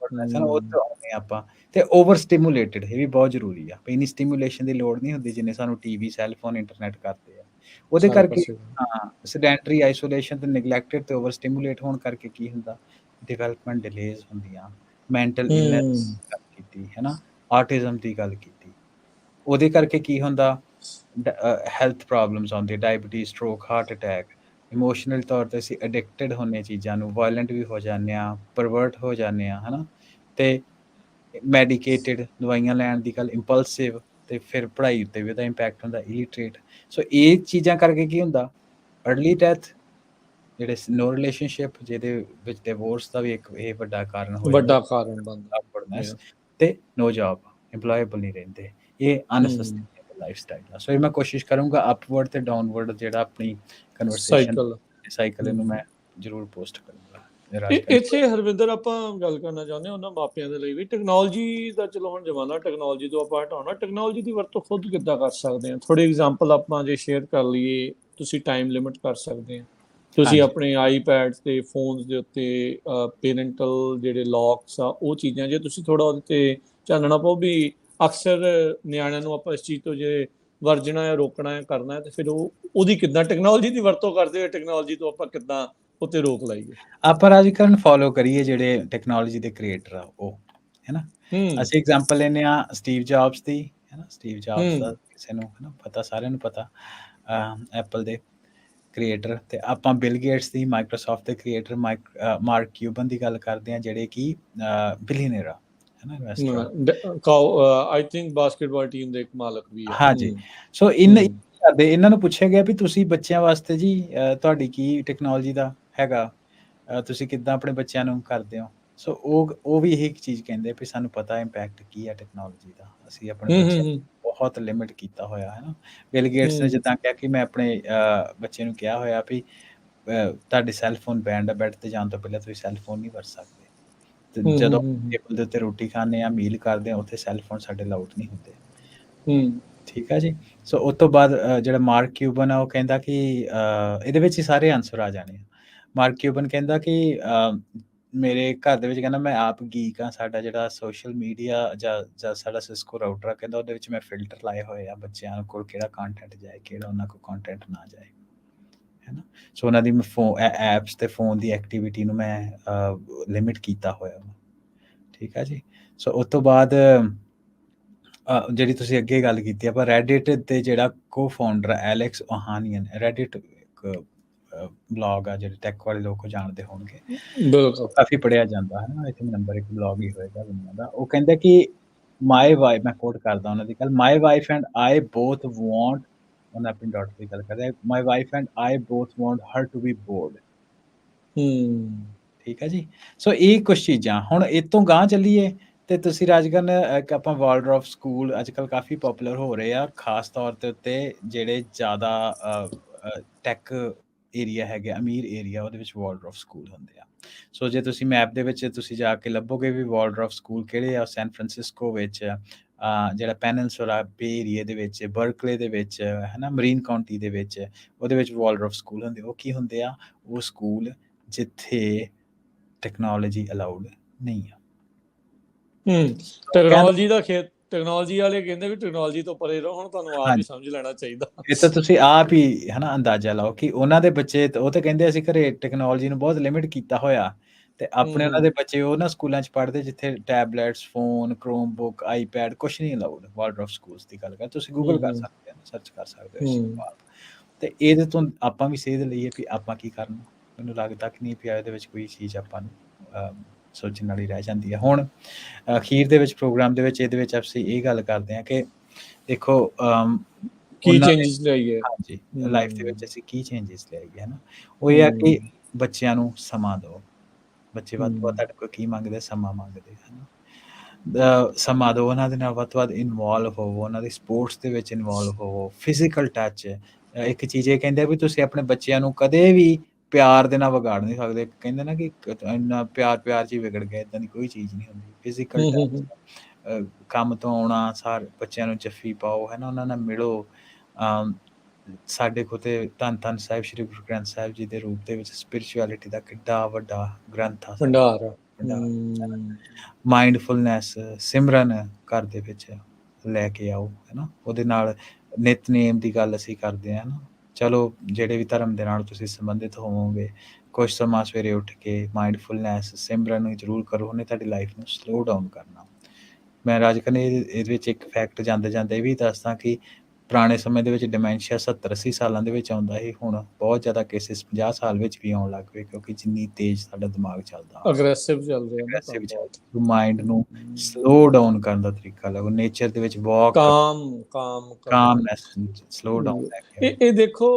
S2: ਉਹ ਤੋਂ ਆਉਂਦੇ ਆਪਾਂ। ਤੇ ਓਵਰ ਸਟਿਮੂਲੇਟਡ, ਇਹ ਵੀ ਬਹੁਤ ਜ਼ਰੂਰੀ ਆ। ਇੰਨੀ ਸਟਿਮੂਲੇਸ਼ਨ ਦੀ ਲੋੜ ਨਹੀਂ ਹੁੰਦੀ ਜਿੰਨੇ ਸਾਨੂੰ ਟੀਵੀ, ਸੈੱਲਫੋਨ, ਇੰਟਰਨੈਟ ਕਰਦੇ ਆ। ਉਹਦੇ
S1: ਸਾਰੇ
S2: ਕਰਕੇ
S1: ਪਾਸੇ।
S2: ਸੈਡੈਂਟਰੀ, ਆਈਸੋਲੇਸ਼ਨ ਤੇ ਨਿਗਲੈਕਟਡ ਤੇ ਓਵਰ ਸਟਿਮੂਲੇਟ ਹੋਣ ਕਰਕੇ ਕੀ ਹੁੰਦਾ, ਡਿਵੈਲਪਮੈਂਟ ਡਿਲੇਜ਼ ਹੁੰਦੀਆਂ, ਮੈਂਟਲ ਇਲਨੈਸ ਗੱਲ ਕੀਤੀ, ਹੈ ਨਾ, ਆਟਿਜ਼ਮ ਦੀ ਗੱਲ ਕੀਤੀ। ਉਹਦੇ ਕਰਕੇ ਕੀ ਹੁੰਦਾ, ਹੈਲਥ ਪ੍ਰੋਬਲਮਸ ਆਉਂਦੀਆਂ, diabetes, stroke, heart attack. Emotional ਤੌਰ ਤੇ ਅਸੀਂ ਐਡਿਕਟਡ ਹੁੰਦੇ ਚੀਜ਼ਾਂ ਨੂੰ, ਵਾਇਲੈਂਟ ਵੀ ਹੋ ਜਾਂਦੇ ਆ, ਪਰਵਰਟ ਹੋ ਜਾਂਦੇ ਆ, ਹੈ ਨਾ, ਤੇ ਮੈਡੀਕੇਟਿਡ ਦਵਾਈਆਂ ਲੈਣ ਦੀ ਗੱਲ, ਇੰਪਲਸਿਵ, ਤੇ ਫਿਰ ਪੜ੍ਹਾਈ ਉੱਤੇ ਵੀ ਉਹਦਾ ਇੰਪੈਕਟ ਹੁੰਦਾ, ਇਲਿਟਰੇਟ। ਸੋ ਇਹ ਚੀਜ਼ਾਂ ਕਰਕੇ ਕੀ ਹੁੰਦਾ, ਅਰਲੀ ਡੈਥ, ਜਿਹੜੇ ਨੋ ਰਿਲੇਸ਼ਨਸ਼ਿਪ, ਜਿਹਦੇ ਵਿੱਚ ਡਿਵੋਰਸ ਦਾ ਵੀ ਇੱਕ ਇਹ ਵੱਡਾ ਕਾਰਨ ਹੋ ਜਾਂਦਾ,
S1: ਵੱਡਾ ਕਾਰਨ ਬਣਦਾ।
S2: ਤੇ ਨੋ ਜੌਬ, ਇੰਪਲੋਏਬਲ ਨਹੀਂ ਰਹਿੰਦੇ। ਇਹ ਅਨਸਸਟੇਨੇਬਲ ਲਾਈਫ ਸਟਾਈਲ ਆ। ਸੋ ਇਹ ਮੈਂ ਕੋਸ਼ਿਸ਼ ਕਰੂੰਗਾ ਅਪਵਰਡ ਤੇ ਡਾਊਨਵਰਡ ਜਿਹੜਾ ਆਪਣੀ ਕਨਵਰਸੇਸ਼ਨ ਸਾਈਕਲ, ਇਹਨੂੰ ਮੈਂ ਜ਼ਰੂਰ ਪੋਸਟ ਕਰੂੰਗਾ।
S1: ਇੱਥੇ ਹਰਵਿੰਦਰ ਆਪਾਂ ਗੱਲ ਕਰਨਾ ਚਾਹੁੰਦੇ ਹਾਂ ਉਹਨਾਂ ਮਾਪਿਆਂ ਦੇ ਲਈ ਵੀ, ਟੈਕਨੋਲੋਜੀ ਦਾ ਚਲੋ ਹੁਣ ਜ਼ਮਾਨਾ ਟੈਕਨੋਲੋਜੀ ਤੋਂ ਆਪਾਂ ਹਟਾਉਣਾ, ਟੈਕਨੋਲੋਜੀ ਦੀ ਵਰਤੋਂ ਖੁਦ ਕਿੱਦਾਂ ਕਰ ਸਕਦੇ ਹਾਂ? ਥੋੜੀ ਐਗਜ਼ਾਮਪਲ ਆਪਾਂ ਜੇ ਸ਼ੇਅਰ ਕਰ ਲਈਏ, ਤੁਸੀਂ ਟਾਈਮ ਲਿਮਿਟ ਕਰ ਸਕਦੇ ਆ, ਤੁਸੀਂ
S2: ਹਾਂਜੀ
S1: ਆਪਣੇ ਆਈਪੈਡ ਤੇ ਫੋਨਸ ਦੇ ਉੱਤੇ ਪੇਰੈਂਟਲ ਜਿਹੜੇ ਲੌਕਸ ਆ, ਉਹ ਚੀਜ਼ਾਂ ਜੇ ਤੁਸੀਂ ਥੋੜਾ ਉਹਦੇ ਤੇ ਚਾਨਣਾ ਪਾਓ ਵੀ ਅਕਸਰ ਨਿਆਣਿਆਂ ਨੂੰ ਆਪਾਂ ਇਸ ਚੀਜ਼ ਤੋਂ ਜੇ ਵਰਜਣਾ ਹੈ, ਰੋਕਣਾ ਹੈ, ਕਰਨਾ ਹੈ, ਤੇ ਫਿਰ ਉਹਦੀ ਕਿੱਦਾਂ ਟੈਕਨੋਲੋਜੀ ਦੀ ਵਰਤੋਂ ਕਰਦੇ ਹੋਏ ਟੈਕਨੋਲੋਜੀ ਤੋਂ ਆਪਾਂ ਕਿੱਦਾਂ ਉੱਤੇ ਰੋਕ ਲਾਈਏ?
S2: ਆਪਾਂ ਰਾਜਕਰਨ ਫੋਲੋ ਕਰੀਏ ਜਿਹੜੇ ਟੈਕਨੋਲੋਜੀ ਦੇ ਕ੍ਰੀਏਟਰ ਆ ਉਹ, ਹੈ ਨਾ। ਅਸੀਂ ਐਗਜ਼ਾਮਪਲ ਲੈਂਦੇ ਆ ਸਟੀਵ ਜੌਬਸ ਦੀ, ਹੈ ਨਾ। ਸਟੀਵ ਜੌਬਸ ਦਾ ਕਿਸੇ ਨੂੰ, ਹੈ ਨਾ, ਪਤਾ, ਸਾਰਿਆਂ ਨੂੰ ਪਤਾ, ਐਪਲ ਦੇ ਕ੍ਰੀਏਟਰ। ਤੇ ਆਪਾਂ ਬਿਲ ਗੇਟਸ ਦੀ, ਮਾਈਕਰੋਸਾਫਟ ਦੇ ਕ੍ਰੀਏਟਰ ਮਾਰਕ ਕਿਊਬਨ ਦੀ ਗੱਲ ਕਰਦੇ ਆ, ਜਿਹੜੇ ਕਿ ਬਿਲੀਅਨਰ ਆ, ਹੈ ਨਾ, ਇਨਵੈਸਟਰ ਆ।
S1: ਆਈ ਥਿੰਕ ਬਾਸਕਟਬਾਲ ਟੀਮ ਦੇ ਇੱਕ ਮਾਲਕ ਵੀ ਆ।
S2: ਹਾਂਜੀ, ਸੋ ਇਨ ਕਰਦੇ ਇਹਨਾਂ ਨੂੰ ਪੁੱਛਿਆ ਗਿਆ ਵੀ ਤੁਸੀਂ ਬੱਚਿਆਂ ਵਾਸਤੇ ਜੀ ਤੁਹਾਡੀ ਕੀ ਟੈਕਨੋਲੋਜੀ ਦਾ ਹੈਗਾ, ਤੁਸੀਂ ਕਿੱਦਾਂ ਆਪਣੇ ਬੱਚਿਆਂ ਨੂੰ ਕਰਦੇ ਹੋ? ਸੋ ਉਹ ਵੀ ਇਹੀ ਚੀਜ਼ ਕਹਿੰਦੇ ਵੀ ਸਾਨੂੰ ਪਤਾ ਇੰਪੈਕਟ ਕੀ ਹੈ ਟੈਕਨੋਲੋਜੀ ਦਾ, ਅਸੀਂ ਆਪਣੇ ਬੱਚਿਆਂ ਨੂੰ ਬਹੁਤ ਲਿਮਿਟ ਕੀਤਾ ਹੋਇਆ ਹੈ ਨਾ। ਬਿਲ ਗੇਟਸ ਨੇ ਜਿੱਦਾਂ ਕਿਹਾ ਕਿ ਮੈਂ ਆਪਣੇ ਬੱਚੇ ਨੂੰ ਕਿਹਾ ਹੋਇਆ ਵੀ ਤੁਹਾਡੇ ਸੈੱਲ ਫੋਨ ਬੈਂਡ ਆ, ਬੈੱਡ ਤੇ ਜਾਣ ਤੋਂ ਪਹਿਲਾਂ ਤੁਸੀਂ ਸੈੱਲ ਫੋਨ ਨਹੀਂ ਵਰਤ ਸਕਦੇ, ਤੇ ਜਦੋਂ ਟੇਬਲ ਦੇ ਉੱਤੇ ਰੋਟੀ ਖਾਂਦੇ ਆ, ਮੀਲ ਕਰਦੇ ਆ, ਉੱਥੇ ਸੈੱਲ ਫੋਨ ਸਾਡੇ ਅਲਾਉਡ ਨਹੀਂ ਹੁੰਦੇ। ਠੀਕ ਹੈ ਜੀ। ਸੋ ਉਸ ਤੋਂ ਬਾਅਦ ਜਿਹੜਾ ਮਾਰਕ ਕਿਊਬਨ ਆ ਉਹ ਕਹਿੰਦਾ ਕਿ ਇਹਦੇ ਵਿੱਚ ਹੀ ਸਾਰੇ ਆਨਸਰ ਆ ਜਾਣੇ ਆ। ਮਾਰਕ ਕਿਊਬਨ ਕਹਿੰਦਾ ਕਿ ਮੇਰੇ ਘਰ ਦੇ ਵਿੱਚ ਕਹਿੰਦਾ ਮੈਂ ਆਪ ਗੀਕ ਆ, ਸਾਡਾ ਜਿਹੜਾ ਸੋਸ਼ਲ ਮੀਡੀਆ ਜਾਂ ਸਾਡਾ ਸਿਸਕੋ ਰਾਊਟਰ ਆ, ਕਹਿੰਦਾ ਉਹਦੇ ਵਿੱਚ ਮੈਂ ਫਿਲਟਰ ਲਾਏ ਹੋਏ ਆ ਬੱਚਿਆਂ ਕੋਲ ਕਿਹੜਾ ਕੰਟੈਂਟ ਜਾਏ, ਕਿਹੜਾ ਉਹਨਾਂ ਕੋਲ ਕੰਟੈਂਟ ਨਾ ਜਾਏ, ਹੈ ਨਾ। ਸੋ ਉਹਨਾਂ ਦੀ ਐਪਸ ਤੇ ਫੋਨ ਦੀ ਐਕਟੀਵਿਟੀ ਨੂੰ ਮੈਂ ਲਿਮਿਟ ਕੀਤਾ ਹੋਇਆ ਵਾ। ਠੀਕ ਹੈ ਜੀ। ਸੋ ਉਸ ਤੋਂ ਬਾਅਦ ਜਿਹੜੀ ਤੁਸੀਂ ਅੱਗੇ ਗੱਲ ਕੀਤੀ ਆਪਾਂ ਰੈਡਿਟ ਤੇ ਜਿਹੜਾ ਕੋ-ਫਾਊਂਡਰ ਐਲੈਕਸ ਓਹਾਨੀਅਨ, ਰੈਡਿਟ ਇੱਕ ਬਲੌਗ ਆ ਜਿਹੜੇ ਟੈਕ ਵਾਲੇ ਲੋਕ ਜਾਣਦੇ ਹੋਣਗੇ, ਕਾਫੀ ਪੜ੍ਹਿਆ ਜਾਂਦਾ ਹੈ ਨਾ, ਆਈ ਥਿੰਕ ਨੰਬਰ 1 ਬਲੌਗ ਹੀ ਹੋਏਗਾ ਦੁਨੀਆ ਦਾ। ਉਹ ਕਹਿੰਦਾ ਕਿ ਮਾਈ ਵਾਈਫ, ਮੈਂ ਕੋਟ ਕਰਦਾ ਉਹਨਾਂ ਦੀ ਗੱਲ, my wife and I both want, ਉਹਨਾਂ ਆਪਣੀ ਡਾਟਰ ਦੀ ਗੱਲ ਕਰਦੇ, my wife and I both want her to be board. ਠੀਕ ਹੈ ਜੀ। ਸੋ ਇਹ ਕੁਛ ਚੀਜ਼ਾਂ ਹੁਣ ਇਹ ਤੋਂ ਗਾਂਹ ਚੱਲੀਏ ਤੇ ਤੁਸੀਂ ਰਾਜਗਨ ਇੱਕ ਆਪਾਂ ਵਾਲਡਰਫ ਸਕੂਲ ਅੱਜ ਕੱਲ੍ਹ ਕਾਫੀ ਪੋਪੂਲਰ ਹੋ ਰਹੇ ਆ, ਖਾਸ ਤੌਰ ਦੇ ਉੱਤੇ ਜਿਹੜੇ ਜ਼ਿਆਦਾ ਟੈਕ ਏਰੀਆ ਹੈਗੇ, ਅਮੀਰ ਏਰੀਆ, ਉਹਦੇ ਵਿੱਚ ਵਾਲਡਰਫ ਸਕੂਲ ਹੁੰਦੇ ਆ। ਸੋ ਜੇ ਤੁਸੀਂ ਮੈਪ ਦੇ ਵਿੱਚ ਤੁਸੀਂ ਜਾ ਕੇ ਲੱਭੋਗੇ ਵੀ ਵਾਲਡਰਫ ਸਕੂਲ ਕਿਹੜੇ ਆ, ਸੈਨ ਫਰਾਂਸਿਸਕੋ ਵਿੱਚ, ਜਿਹੜਾ ਪੈਨਨਸੁਲਾ ਬੇ ਏਰੀਆ ਦੇ ਵਿੱਚ, ਬਰਕਲੇ ਦੇ ਵਿੱਚ, ਹੈ ਨਾ, ਮਰੀਨ ਕਾਉਂਟੀ ਦੇ ਵਿੱਚ, ਉਹਦੇ ਵਿੱਚ ਵਾਲਡਰਫ ਸਕੂਲ ਹੁੰਦੇ। ਉਹ ਕੀ ਹੁੰਦੇ ਆ? ਉਹ ਸਕੂਲ ਜਿੱਥੇ ਟੈਕਨੋਲੋਜੀ ਅਲਾਉਡ ਨਹੀਂ ਆ।
S1: ਟੈਕਨੋਲੋਜੀ ਵਾਲੇ ਕਹਿੰਦੇ ਵੀ ਟੈਕਨੋਲੋਜੀ ਤੋਂ ਪਰੇ ਰਹੋ, ਹੁਣ ਤੁਹਾਨੂੰ ਆਪ ਹੀ ਸਮਝ ਲੈਣਾ ਚਾਹੀਦਾ।
S2: ਇਹ ਤਾਂ ਤੁਸੀਂ ਆਪ ਹੀ ਹੈ ਨਾ ਅੰਦਾਜ਼ਾ ਲਾਓ ਕਿ ਉਹਨਾਂ ਦੇ ਬੱਚੇ ਉਹ ਤਾਂ ਕਹਿੰਦੇ ਅਸੀਂ ਘਰੇ ਟੈਕਨੋਲੋਜੀ ਨੂੰ ਬਹੁਤ ਲਿਮਿਟ ਕੀਤਾ ਹੋਇਆ, ਤੇ ਆਪਣੇ ਉਹਨਾਂ ਦੇ ਬੱਚੇ ਉਹਨਾਂ ਸਕੂਲਾਂ 'ਚ ਪੜ੍ਹਦੇ ਜਿੱਥੇ tablets, phone, chrome book, iPad ਕੁਛ ਨਹੀਂ ਅਲਾਉਡ। ਵਾਲਡਰਫ ਸਕੂਲਸ ਦੀ ਗੱਲ ਕਰ, ਤੁਸੀਂ ਗੂਗਲ ਕਰ ਸਕਦੇ ਹੋ, ਸਰਚ ਕਰ ਸਕਦੇ ਹੋ ਇਸ ਨੂੰ ਆਪ। ਤੇ ਇਹਦੇ ਤੋਂ ਆਪਾਂ ਵੀ ਸੇਧ ਲਈਏ ਵੀ ਆਪਾਂ ਕੀ ਕਰਨਾ। ਮੈਨੂੰ ਲੱਗਦਾ ਕਿ ਨਹੀਂ ਪਿਆ ਇਹਦੇ ਵਿੱਚ ਕੋਈ ਚੀਜ਼ ਆਪਾਂ ਨੂੰ ਸੋਚਣ ਵਾਲੀ ਰਹਿ ਜਾਂਦੀ ਹੈ। ਹੁਣ ਅਖੀਰ ਦੇ ਵਿੱਚ ਪ੍ਰੋਗਰਾਮ ਦੇ ਵਿੱਚ ਇਹਦੇ ਵਿੱਚ ਅਸੀਂ ਇਹ ਗੱਲ ਕਰਦੇ ਹਾਂ ਕਿ ਦੇਖੋ
S1: ਕੀ ਚੇਂਜਸ ਲਿਆਈਏ,
S2: ਹਾਂਜੀ, ਲਾਈਫ ਦੇ ਵਿੱਚ ਅਸੀਂ ਕੀ ਚੇਂਜਸ ਲਿਆਈਏ, ਹੈ ਨਾ। ਉਹ ਇਹ ਆ ਕਿ ਬੱਚਿਆਂ ਨੂੰ ਸਮਾਂ ਦਿਓ। ਬੱਚੇ ਵੱਧ ਤੋਂ ਵੱਧ ਤੁਹਾਡੇ ਕੋਲ ਕੀ ਮੰਗਦੇ? ਸਮਾਂ ਮੰਗਦੇ, ਹੈ ਨਾ। ਸਮਾਂ ਦਿਓ ਉਹਨਾਂ ਦੇ ਨਾਲ, ਵੱਧ ਤੋਂ ਵੱਧ ਇਨਵੋਲਵ ਹੋਵੋ, ਉਹਨਾਂ ਦੀ ਸਪੋਰਟਸ ਦੇ ਵਿੱਚ ਇਨਵੋਲਵ ਹੋਵੋ, ਫਿਜ਼ੀਕਲ ਟੱਚ। ਇੱਕ ਚੀਜ਼ ਇਹ ਕਹਿੰਦੇ ਵੀ ਤੁਸੀਂ ਆਪਣੇ ਬੱਚਿਆਂ ਨੂੰ ਕਦੇ ਵੀ ਪਿਆਰ ਦੇ ਨਾਲ ਵਿਗਾੜ ਨਹੀਂ ਸਕਦੇ। ਕਹਿੰਦੇ ਨਾ ਕਿ ਇੰਨਾ ਪਿਆਰ 'ਚ ਹੀ ਵਿਗੜ ਗਿਆ, ਇੱਦਾਂ ਦੀ ਕੋਈ ਚੀਜ਼ ਨਹੀਂ ਹੁੰਦੀ। ਫਿਜ਼ੀਕਲ ਟੱਚ, ਕੰਮ ਤੋਂ ਆਉਣਾ ਸਾਰ ਬੱਚਿਆਂ ਨੂੰ ਜੱਫੀ ਪਾਓ, ਹੈ ਨਾ, ਉਹਨਾਂ ਨਾਲ ਮਿਲੋ। ਸਾਡੇ ਕੋਲ ਤੇ ਧੰਨ ਸਾਹਿਬ ਸ਼੍ਰੀ ਗੁਰੂ ਗ੍ਰੰਥ ਸਾਹਿਬ ਜੀ ਦੇ ਰੂਪ ਦੇ ਵਿੱਚ ਸਪਿਰਿਚੁਅਲਿਟੀ ਦਾ ਕਿੱਡਾ ਵੱਡਾ ਗ੍ਰੰਥ ਆ,
S1: ਭੰਡਾਰ।
S2: ਮਾਈਂਡਫੁਲਨੈਸ, ਸਿਮਰਨ ਘਰ ਦੇ ਵਿੱਚ ਲੈ ਕੇ ਆਓ, ਹੈ ਨਾ। ਉਹਦੇ ਨਾਲ ਨਿਤਨੇਮ ਦੀ ਗੱਲ ਅਸੀਂ ਕਰਦੇ ਹਾਂ ਨਾ। ਚਲੋ ਜਿਹੜੇ ਵੀ ਧਰਮ ਦੇ ਨਾਲ ਤੁਸੀਂ ਸੰਬੰਧਿਤ ਹੋਵੋਗੇ, ਕੁਛ ਸਮਾਂ ਸਵੇਰੇ ਉੱਠ ਕੇ ਮਾਈਂਡਫੁਲਨੈਸ, ਸਿਮਰਨ ਨੂੰ ਜ਼ਰੂਰ ਕਰੋ, ਉਹਨੇ ਤੁਹਾਡੀ ਲਾਈਫ ਨੂੰ ਸਲੋ ਡਾਊਨ ਕਰਨਾ। ਮੈਂ ਰਾਜਕਨ ਇਹਦੇ ਵਿੱਚ ਇੱਕ ਫੈਕਟ ਜਾਂਦੇ ਜਾਂਦੇ ਇਹ ਵੀ ਦੱਸਦਾ ਕਿ ਪੁਰਾਣੇ ਸਮੇਂ ਦੇ ਵਿੱਚ ਡਿਮੈਂਸ਼ੀਆ 70-80 ਸਾਲਾਂ ਦੇ ਵਿੱਚ ਆਉਂਦਾ ਸੀ, ਹੁਣ ਬਹੁਤ ਜ਼ਿਆਦਾ ਕੇਸਿਸ 50 ਸਾਲ ਵਿੱਚ ਵੀ ਆਉਣ ਲੱਗ ਪਏ, ਕਿਉਂਕਿ ਜਿੰਨੀ ਤੇਜ਼ ਸਾਡਾ ਦਿਮਾਗ ਚੱਲਦਾ,
S1: ਅਗਰੈਸਿਵ ਚੱਲ ਰਿਹਾ,
S2: ਮਾਈਂਡ ਨੂੰ ਸਲੋ ਡਾਊਨ ਕਰਨ ਦਾ ਤਰੀਕਾ ਲੱਗੋ। ਨੇਚਰ ਦੇ ਵਿੱਚ ਵਾਕ, ਕਾਮਨੈਸ, ਸਲੋ ਡਾਊਨ ਲੈ ਕੇ।
S1: ਇਹ ਦੇਖੋ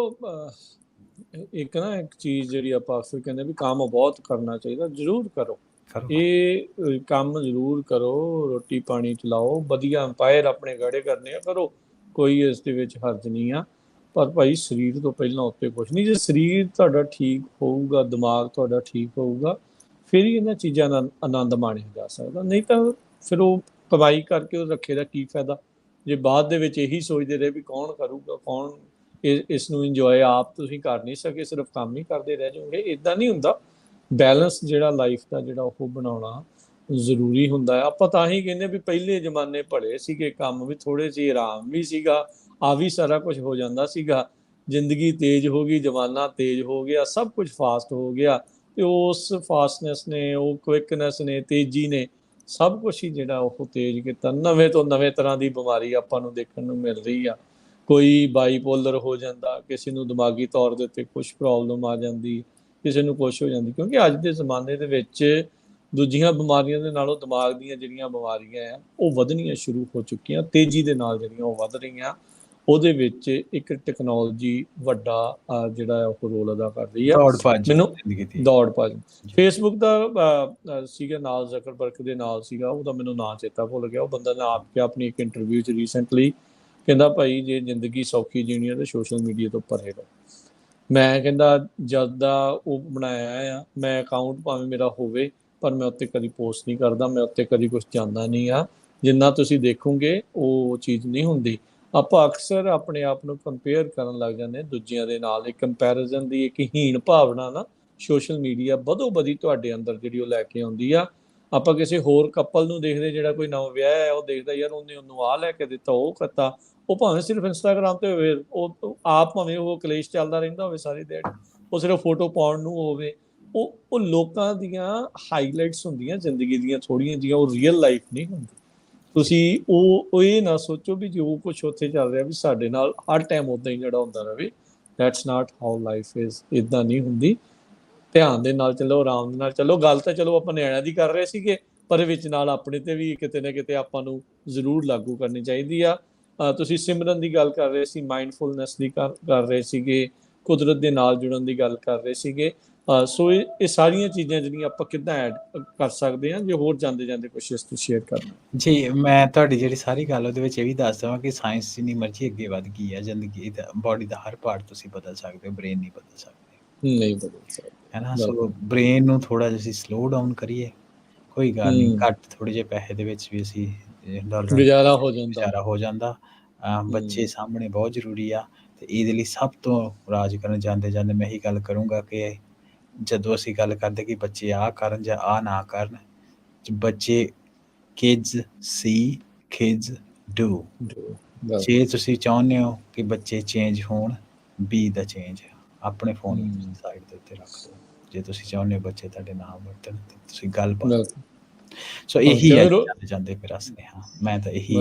S1: ਇੱਕ ਨਾ ਇੱਕ ਚੀਜ਼ ਜਿਹੜੀ ਆਪਾਂ ਅਕਸਰ ਕਹਿੰਦੇ ਵੀ ਕੰਮ ਬਹੁਤ ਕਰਨਾ ਚਾਹੀਦਾ, ਜ਼ਰੂਰ ਕਰੋ। ਇਹ ਕੰਮ ਜ਼ਰੂਰ ਕਰੋ, ਰੋਟੀ ਪਾਣੀ ਚਲਾਓ, ਵਧੀਆ ਅੰਪਾਇਰ ਆਪਣੇ ਗਾੜੇ ਕਰਨੇ ਆ, ਕਰੋ, ਕੋਈ ਇਸ ਦੇ ਵਿੱਚ ਹਰਜ ਨਹੀਂ ਆ। ਪਰ ਭਾਈ ਸਰੀਰ ਤੋਂ ਪਹਿਲਾਂ ਉੱਤੇ ਕੁਛ ਨਹੀਂ। ਜੇ ਸਰੀਰ ਤੁਹਾਡਾ ਠੀਕ ਹੋਊਗਾ, ਦਿਮਾਗ ਤੁਹਾਡਾ ਠੀਕ ਹੋਊਗਾ, ਫਿਰ ਹੀ ਇਹਨਾਂ ਚੀਜ਼ਾਂ ਦਾ ਆਨੰਦ ਮਾਣਿਆ ਜਾ ਸਕਦਾ। ਨਹੀਂ ਤਾਂ ਫਿਰ ਉਹ ਕਮਾਈ ਕਰਕੇ ਉਹ ਰੱਖੇ ਦਾ ਕੀ ਫਾਇਦਾ, ਜੇ ਬਾਅਦ ਦੇ ਵਿੱਚ ਇਹੀ ਸੋਚਦੇ ਰਹੇ ਵੀ ਕੌਣ ਕਰੂਗਾ, ਕੌਣ ਇਸ ਨੂੰ ਇੰਜੋਏ ਆਪ ਤੁਸੀਂ ਕਰ ਨਹੀਂ ਸਕੇ, ਸਿਰਫ ਕੰਮ ਹੀ ਕਰਦੇ ਰਹਿ ਜਾਓਗੇ। ਇੱਦਾਂ ਨਹੀਂ ਹੁੰਦਾ। ਬੈਲੈਂਸ ਜਿਹੜਾ ਲਾਈਫ ਦਾ ਜਿਹੜਾ ਉਹ ਬਣਾਉਣਾ ਜ਼ਰੂਰੀ ਹੁੰਦਾ ਹੈ। ਆਪਾਂ ਤਾਂ ਹੀ ਕਹਿੰਦੇ ਵੀ ਪਹਿਲੇ ਜ਼ਮਾਨੇ ਭਲੇ ਸੀਗੇ, ਕੰਮ ਵੀ ਥੋੜੇ ਜਿਹੇ, ਆਰਾਮ ਵੀ ਸੀਗਾ, ਆ ਵੀ ਸਾਰਾ ਕੁਝ ਹੋ ਜਾਂਦਾ ਸੀਗਾ। ਜ਼ਿੰਦਗੀ ਤੇਜ਼ ਹੋ ਗਈ, ਜ਼ਮਾਨਾ ਤੇਜ਼ ਹੋ ਗਿਆ, ਸਭ ਕੁਝ ਫਾਸਟ ਹੋ ਗਿਆ, ਤੇ ਉਸ ਫਾਸਟਨੈਸ ਨੇ, ਉਹ ਕੁਇਕਨੈਸ ਨੇ, ਤੇਜ਼ੀ ਨੇ ਸਭ ਕੁਝ ਹੀ ਜਿਹੜਾ ਉਹ ਤੇਜ਼ ਕੀਤਾ। ਨਵੇਂ ਤੋਂ ਨਵੇਂ ਤਰ੍ਹਾਂ ਦੀ ਬਿਮਾਰੀ ਆਪਾਂ ਨੂੰ ਦੇਖਣ ਨੂੰ ਮਿਲ ਰਹੀ ਆ। ਕੋਈ ਬਾਈਪੋਲਰ ਹੋ ਜਾਂਦਾ, ਕਿਸੇ ਨੂੰ ਦਿਮਾਗੀ ਤੌਰ ਦੇ ਉੱਤੇ ਕੁਛ ਪ੍ਰੋਬਲਮ ਆ ਜਾਂਦੀ, ਕਿਸੇ ਨੂੰ ਕੁਛ ਹੋ ਜਾਂਦੀ, ਕਿਉਂਕਿ ਅੱਜ ਦੇ ਜ਼ਮਾਨੇ ਦੇ ਵਿੱਚ ਦੂਜੀਆਂ ਬਿਮਾਰੀਆਂ ਦੇ ਨਾਲੋਂ ਦਿਮਾਗ ਦੀਆਂ ਜਿਹੜੀਆਂ ਬਿਮਾਰੀਆਂ ਆ ਉਹ ਵਧਣੀਆਂ ਸ਼ੁਰੂ ਹੋ ਚੁੱਕੀਆਂ, ਤੇਜ਼ੀ ਦੇ ਨਾਲ ਜਿਹੜੀਆਂ ਉਹ ਵੱਧ ਰਹੀਆਂ। ਉਹਦੇ ਵਿੱਚ ਇੱਕ ਟੈਕਨੋਲੋਜੀ ਵੱਡਾ ਜਿਹੜਾ ਉਹ ਰੋਲ ਅਦਾ ਕਰ ਰਹੀ ਆ।
S2: ਦੌੜ ਭੱਜ
S1: ਮੈਨੂੰ
S2: ਜ਼ਿੰਦਗੀ ਦੀ
S1: ਦੌੜ ਭੱਜ
S2: ਜੀ।
S1: ਫੇਸਬੁੱਕ ਦਾ ਸੀਗਾ ਨਾਲ, ਜ਼ਕਰਬਰਗ ਦੇ ਨਾਲ ਸੀਗਾ, ਉਹਦਾ ਮੈਨੂੰ ਨਾਂ ਚੇਤਾ ਭੁੱਲ ਗਿਆ। ਉਹ ਬੰਦਾ ਨੇ ਆਪ ਕਿਹਾ ਆਪਣੀ ਇੱਕ ਇੰਟਰਵਿਊ 'ਚ ਰੀਸੈਂਟਲੀ, ਕਹਿੰਦਾ ਭਾਈ ਜੇ ਜ਼ਿੰਦਗੀ ਸੌਖੀ ਜੀਣੀ ਆ ਤਾਂ ਸੋਸ਼ਲ ਮੀਡੀਆ ਤੋਂ ਪਰੇ ਰਹੋ। ਮੈਂ ਕਹਿੰਦਾ ਜਦ ਦਾ ਉਹ ਬਣਾਇਆ ਆ, ਮੈਂ ਅਕਾਊਂਟ ਭਾਵੇਂ ਮੇਰਾ ਹੋਵੇ ਪਰ ਮੈਂ ਉੱਤੇ ਕਦੀ ਪੋਸਟ ਨਹੀਂ ਕਰਦਾ, ਮੈਂ ਉੱਤੇ ਕਦੀ ਕੁਝ ਜਾਂਦਾ ਨਹੀਂ ਆ। ਜਿੰਨਾ ਤੁਸੀਂ ਦੇਖੋਗੇ ਉਹ ਚੀਜ਼ ਨਹੀਂ ਹੁੰਦੀ। ਆਪਾਂ ਅਕਸਰ ਆਪਣੇ ਆਪ ਨੂੰ ਕੰਪੇਅਰ ਕਰਨ ਲੱਗ ਜਾਂਦੇ ਦੂਜਿਆਂ ਦੇ ਨਾਲ। ਇੱਕ ਕੰਪੈਰੀਜ਼ਨ ਦੀ ਇੱਕ ਹੀਣ ਭਾਵਨਾ ਨਾ ਸੋਸ਼ਲ ਮੀਡੀਆ ਬਦੋ ਬਦੀ ਤੁਹਾਡੇ ਅੰਦਰ ਜਿਹੜੀ ਉਹ ਲੈ ਕੇ ਆਉਂਦੀ ਆ। ਆਪਾਂ ਕਿਸੇ ਹੋਰ ਕਪਲ ਨੂੰ ਦੇਖਦੇ, ਜਿਹੜਾ ਕੋਈ ਨਵਾਂ ਵਿਆਹ ਹੈ, ਉਹ ਦੇਖਦਾ ਯਾਰ ਉਹਨੇ ਉਹਨੂੰ ਆਹ ਲੈ ਕੇ ਦਿੱਤਾ, ਉਹ ਕਰਤਾ। ਉਹ ਭਾਵੇਂ ਸਿਰਫ ਇੰਸਟਾਗ੍ਰਾਮ ਤੇ ਹੋਵੇ, ਉਹ ਆਪ ਭਾਵੇਂ ਉਹ ਕਲੇਸ਼ ਚੱਲਦਾ ਰਹਿੰਦਾ ਹੋਵੇ ਸਾਰੀ ਦਿਹਾੜੀ, ਉਹ ਸਿਰਫ ਫੋਟੋ ਪਾਉਣ ਨੂੰ ਹੋਵੇ। ਉਹ ਲੋਕਾਂ ਦੀਆਂ ਹਾਈਲਾਈਟਸ ਹੁੰਦੀਆਂ ਜ਼ਿੰਦਗੀ ਦੀਆਂ ਥੋੜ੍ਹੀਆਂ ਜਿਹੀਆਂ, ਉਹ ਰੀਅਲ ਲਾਈਫ ਨਹੀਂ ਹੁੰਦੀ। ਤੁਸੀਂ ਉਹ ਇਹ ਨਾ ਸੋਚੋ ਵੀ ਜੋ ਕੁਛ ਉੱਥੇ ਚੱਲ ਰਿਹਾ ਵੀ ਸਾਡੇ ਨਾਲ ਹਰ ਟਾਈਮ ਉੱਦਾਂ ਹੀ ਜਿਹੜਾ ਹੁੰਦਾ ਰਹੇ। That's not how life is. ਇੱਦਾਂ ਨਹੀਂ ਹੁੰਦੀ। ਧਿਆਨ ਦੇ ਨਾਲ ਚੱਲੋ, ਆਰਾਮ ਦੇ ਨਾਲ ਚੱਲੋ। ਗੱਲ ਤਾਂ ਚਲੋ ਆਪਾਂ ਨਿਆਣਿਆਂ ਦੀ ਕਰ ਰਹੇ ਸੀਗੇ, ਪਰ ਵਿੱਚ ਨਾਲ ਆਪਣੇ ਤੇ ਵੀ ਕਿਤੇ ਨਾ ਕਿਤੇ ਆਪਾਂ ਨੂੰ ਜ਼ਰੂਰ ਲਾਗੂ ਕਰਨੀ ਚਾਹੀਦੀ ਆ। ਤੁਸੀਂ ਸਿਮਰਨ ਦੀ ਗੱਲ ਕਰ ਰਹੇ ਸੀ, ਮਾਈਂਡਫੁਲਨੈਸ ਦੀ ਕਰ ਰਹੇ ਸੀਗੇ, ਕੁਦਰਤ ਦੇ ਨਾਲ ਜੁੜਨ ਦੀ ਗੱਲ ਕਰ ਰਹੇ ਸੀਗੇ। ਸੋ ਇਹ ਸਾਰੀਆਂ ਚੀਜ਼ਾਂ ਜਿਹੜੀਆਂ ਆਪਾਂ ਕਿੱਦਾਂ ਐਡ ਕਰ ਸਕਦੇ ਹਾਂ, ਜੇ ਹੋਰ ਜਾਂਦੇ ਜਾਂਦੇ ਕੁਛ ਇਸ ਤੋਂ ਸ਼ੇਅਰ ਕਰਨਾ।
S2: ਜੀ, ਮੈਂ ਤੁਹਾਡੀ ਜਿਹੜੀ ਸਾਰੀ ਗੱਲ ਉਹਦੇ ਵਿੱਚ ਇਹ ਵੀ ਦੱਸ ਦੇਵਾਂ ਕਿ ਸਾਇੰਸ ਜਿੰਨੀ ਮਰਜ਼ੀ ਅੱਗੇ ਵੱਧ ਗਈ ਹੈ, ਜ਼ਿੰਦਗੀ ਦਾ ਬੋਡੀ ਦਾ ਹਰ ਪਾਰਟ ਤੁਸੀਂ ਬਦਲ ਸਕਦੇ ਹੋ, ਬ੍ਰੇਨ ਨਹੀਂ ਬਦਲ ਸਕਦੇ,
S1: ਨਹੀਂ ਬਦਲ ਸਕਦੇ,
S2: ਹੈ ਨਾ। ਸੋ ਬ੍ਰੇਨ ਨੂੰ ਥੋੜ੍ਹਾ ਜਿਹਾ ਅਸੀਂ ਸਲੋ ਡਾਊਨ ਕਰੀਏ, ਕੋਈ ਗੱਲ ਨਹੀਂ, ਘੱਟ ਥੋੜ੍ਹੇ ਜਿਹੇ ਪੈਸੇ ਦੇ ਵਿੱਚ ਵੀ ਅਸੀਂ
S1: ਗੁਜ਼ਾਰਾ ਹੋ ਜਾਂਦਾ।
S2: ਗੁਜ਼ਾਰਾ ਹੋ ਜਾਂਦਾ। ਬੱਚੇ ਸਾਹਮਣੇ ਬਹੁਤ ਜ਼ਰੂਰੀ ਆ, ਅਤੇ ਇਹਦੇ ਲਈ ਸਭ ਤੋਂ ਰਾਜ ਕਰਨ ਜਾਂਦੇ ਜਾਂਦੇ ਮੈਂ ਇਹੀ ਗੱਲ ਕਰੂੰਗਾ ਕਿ ਜਦੋਂ ਅਸੀਂ ਗੱਲ ਕਰਦੇ ਕਿ ਬੱਚੇ ਆਹ ਕਰਨ ਜਾਂ ਆਹ ਨਾ ਕਰਨ, ਬੱਚੇ ਕਿਡਜ਼ ਸੀ, ਕਿਡਜ਼ ਡੂ। ਜੇ ਤੁਸੀਂ ਚਾਹੁੰਦੇ ਹੋ ਕਿ ਬੱਚੇ ਚੇਂਜ ਹੋਣ, ਬੀ ਦਾ ਚੇਂਜ। ਆਪਣੇ ਫੋਨ ਵਿੱਚ ਸਾਈਡ ਦੇ ਉੱਤੇ ਰੱਖ ਦਿਓ। ਜੇ ਤੁਸੀਂ ਚਾਹੁੰਦੇ ਹੋ ਬੱਚੇ ਤੁਹਾਡੇ ਨਾਲ ਵਰਤਣ, ਤੇ ਤੁਸੀਂ ਗੱਲਬਾਤ। ਸੋ ਇਹੀ ਹੈ ਜਾਂਦੇ ਫਿਰ ਅਸਨੇ। ਹਾਂ, ਮੈਂ ਤਾਂ ਇਹੀ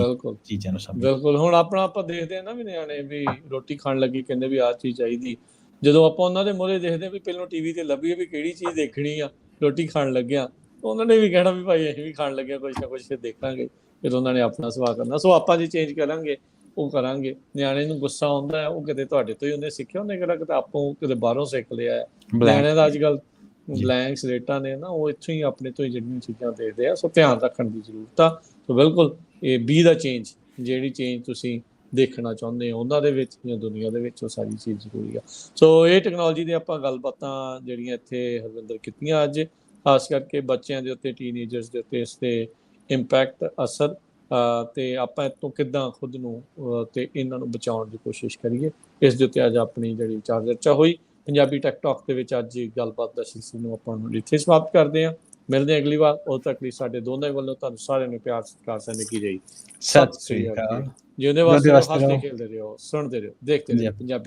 S2: ਚੀਜ਼ਾਂ ਨੂੰ ਸਮਝ।
S1: ਬਿਲਕੁਲ। ਹੁਣ ਆਪਣਾ ਆਪਾਂ ਦੇਖਦੇ ਹਾਂ ਨਾ ਵੀ ਨਿਆਣੇ ਵੀ ਰੋਟੀ ਖਾਣ ਲੱਗੀ ਕਹਿੰਦੇ ਵੀ ਆਹ ਚੀਜ਼ ਚਾਹੀਦੀ। ਜਦੋਂ ਆਪਾਂ ਉਹਨਾਂ ਦੇ ਮੂਹਰੇ ਦੇਖਦੇ ਵੀ ਪਹਿਲਾਂ ਟੀਵੀ ਤੇ ਲੱਭੀਏ ਵੀ ਕਿਹੜੀ ਚੀਜ਼ ਦੇਖਣੀ ਆ ਰੋਟੀ ਖਾਣ ਲੱਗਿਆ, ਉਹਨਾਂ ਨੇ ਵੀ ਕਹਿਣਾ ਵੀ ਭਾਈ ਅਸੀਂ ਵੀ ਖਾਣ ਲੱਗਿਆ ਕੁਛ ਨਾ ਕੁਛ, ਫਿਰ ਦੇਖਾਂਗੇ। ਫਿਰ ਉਹਨਾਂ ਨੇ ਆਪਣਾ ਸੁਭਾਅ ਕਰਨਾ। ਸੋ ਆਪਾਂ ਜੇ ਚੇਂਜ ਕਰਾਂਗੇ ਉਹ ਕਰਾਂਗੇ। ਨਿਆਣੇ ਨੂੰ ਗੁੱਸਾ ਆਉਂਦਾ ਹੈ, ਉਹ ਕਿਤੇ ਤੁਹਾਡੇ ਤੋਂ ਹੀ ਉਹਨੇ ਸਿੱਖਿਆ, ਉਹਨੇ ਕਿਹੜਾ ਕਿਤੇ ਆਪੋਂ ਕਿਤੇ ਬਾਹਰੋਂ ਸਿੱਖ ਲਿਆ ਹੈ। ਨਿਆਣਿਆਂ ਦਾ ਅੱਜ ਕੱਲ੍ਹ ਬਲੈਂਕ ਸਲੇਟਾਂ ਨੇ ਨਾ, ਉਹ ਇੱਥੋਂ ਹੀ ਆਪਣੇ ਤੋਂ ਹੀ ਜਿਹੜੀਆਂ ਚੀਜ਼ਾਂ ਦੇਖਦੇ ਆ। ਸੋ ਧਿਆਨ ਰੱਖਣ ਦੀ ਜ਼ਰੂਰਤ ਆ। ਸੋ ਬਿਲਕੁਲ ਇਹ ਬੀ ਦਾ ਚੇਂਜ, ਜਿਹੜੀ ਚੇਂਜ ਤੁਸੀਂ ਦੇਖਣਾ ਚਾਹੁੰਦੇ ਹੋ ਉਹਨਾਂ ਦੇ ਵਿੱਚ ਜਾਂ ਦੁਨੀਆ ਦੇ ਵਿੱਚ, ਉਹ ਸਾਰੀ ਚੀਜ਼ ਜ਼ਰੂਰੀ ਆ। ਸੋ ਇਹ ਟੈਕਨੋਲੋਜੀ ਦੀਆਂ ਆਪਾਂ ਗੱਲਬਾਤਾਂ ਜਿਹੜੀਆਂ ਇੱਥੇ ਹਰਵਿੰਦਰ ਕੀਤੀਆਂ ਅੱਜ, ਖਾਸ ਕਰਕੇ ਬੱਚਿਆਂ ਦੇ ਉੱਤੇ, ਟੀਨੇਜਰਸ ਦੇ ਉੱਤੇ ਇਸ ਤੇ ਇੰਪੈਕਟ, ਅਸਰ, ਤੇ ਆਪਾਂ ਇੱਥੋਂ ਕਿੱਦਾਂ ਖੁਦ ਨੂੰ ਤੇ ਇਹਨਾਂ ਨੂੰ ਬਚਾਉਣ ਦੀ ਕੋਸ਼ਿਸ਼ ਕਰੀਏ, ਇਸ ਦੇ ਉੱਤੇ ਅੱਜ ਆਪਣੀ ਜਿਹੜੀ ਵਿਚਾਰ ਚਰਚਾ ਹੋਈ ਪੰਜਾਬੀ ਟੈਕ ਟਾਕ ਦੇ ਵਿੱਚ। ਅੱਜ ਗੱਲਬਾਤ ਦਾ ਸਿਲਸਿਲੇ ਨੂੰ ਆਪਾਂ ਨੂੰ ਇੱਥੇ ਸਮਾਪਤ ਕਰਦੇ ਹਾਂ। ਮਿਲਦੇ ਹਾਂ ਅਗਲੀ ਵਾਰ। ਉਦੋਂ ਤੱਕ ਲਈ ਸਾਡੇ ਦੋਨਾਂ ਵੱਲੋਂ ਤੁਹਾਨੂੰ ਸਾਰਿਆਂ ਨੂੰ ਪਿਆਰ ਸਤਿਕਾਰ ਸਨ ਕੀ ਰਹੀ। ਸਤਿ ਸ੍ਰੀ ਅਕਾਲ। ਜਿਉਂਦੇ ਵਾਸਤੇ ਰਹੋ, ਹੱਸਦੇ ਖੇਡਦੇ ਰਹੋ, ਸੁਣਦੇ ਰਹੋ, ਦੇਖਦੇ ਰਹੋ ਪੰਜਾਬੀ।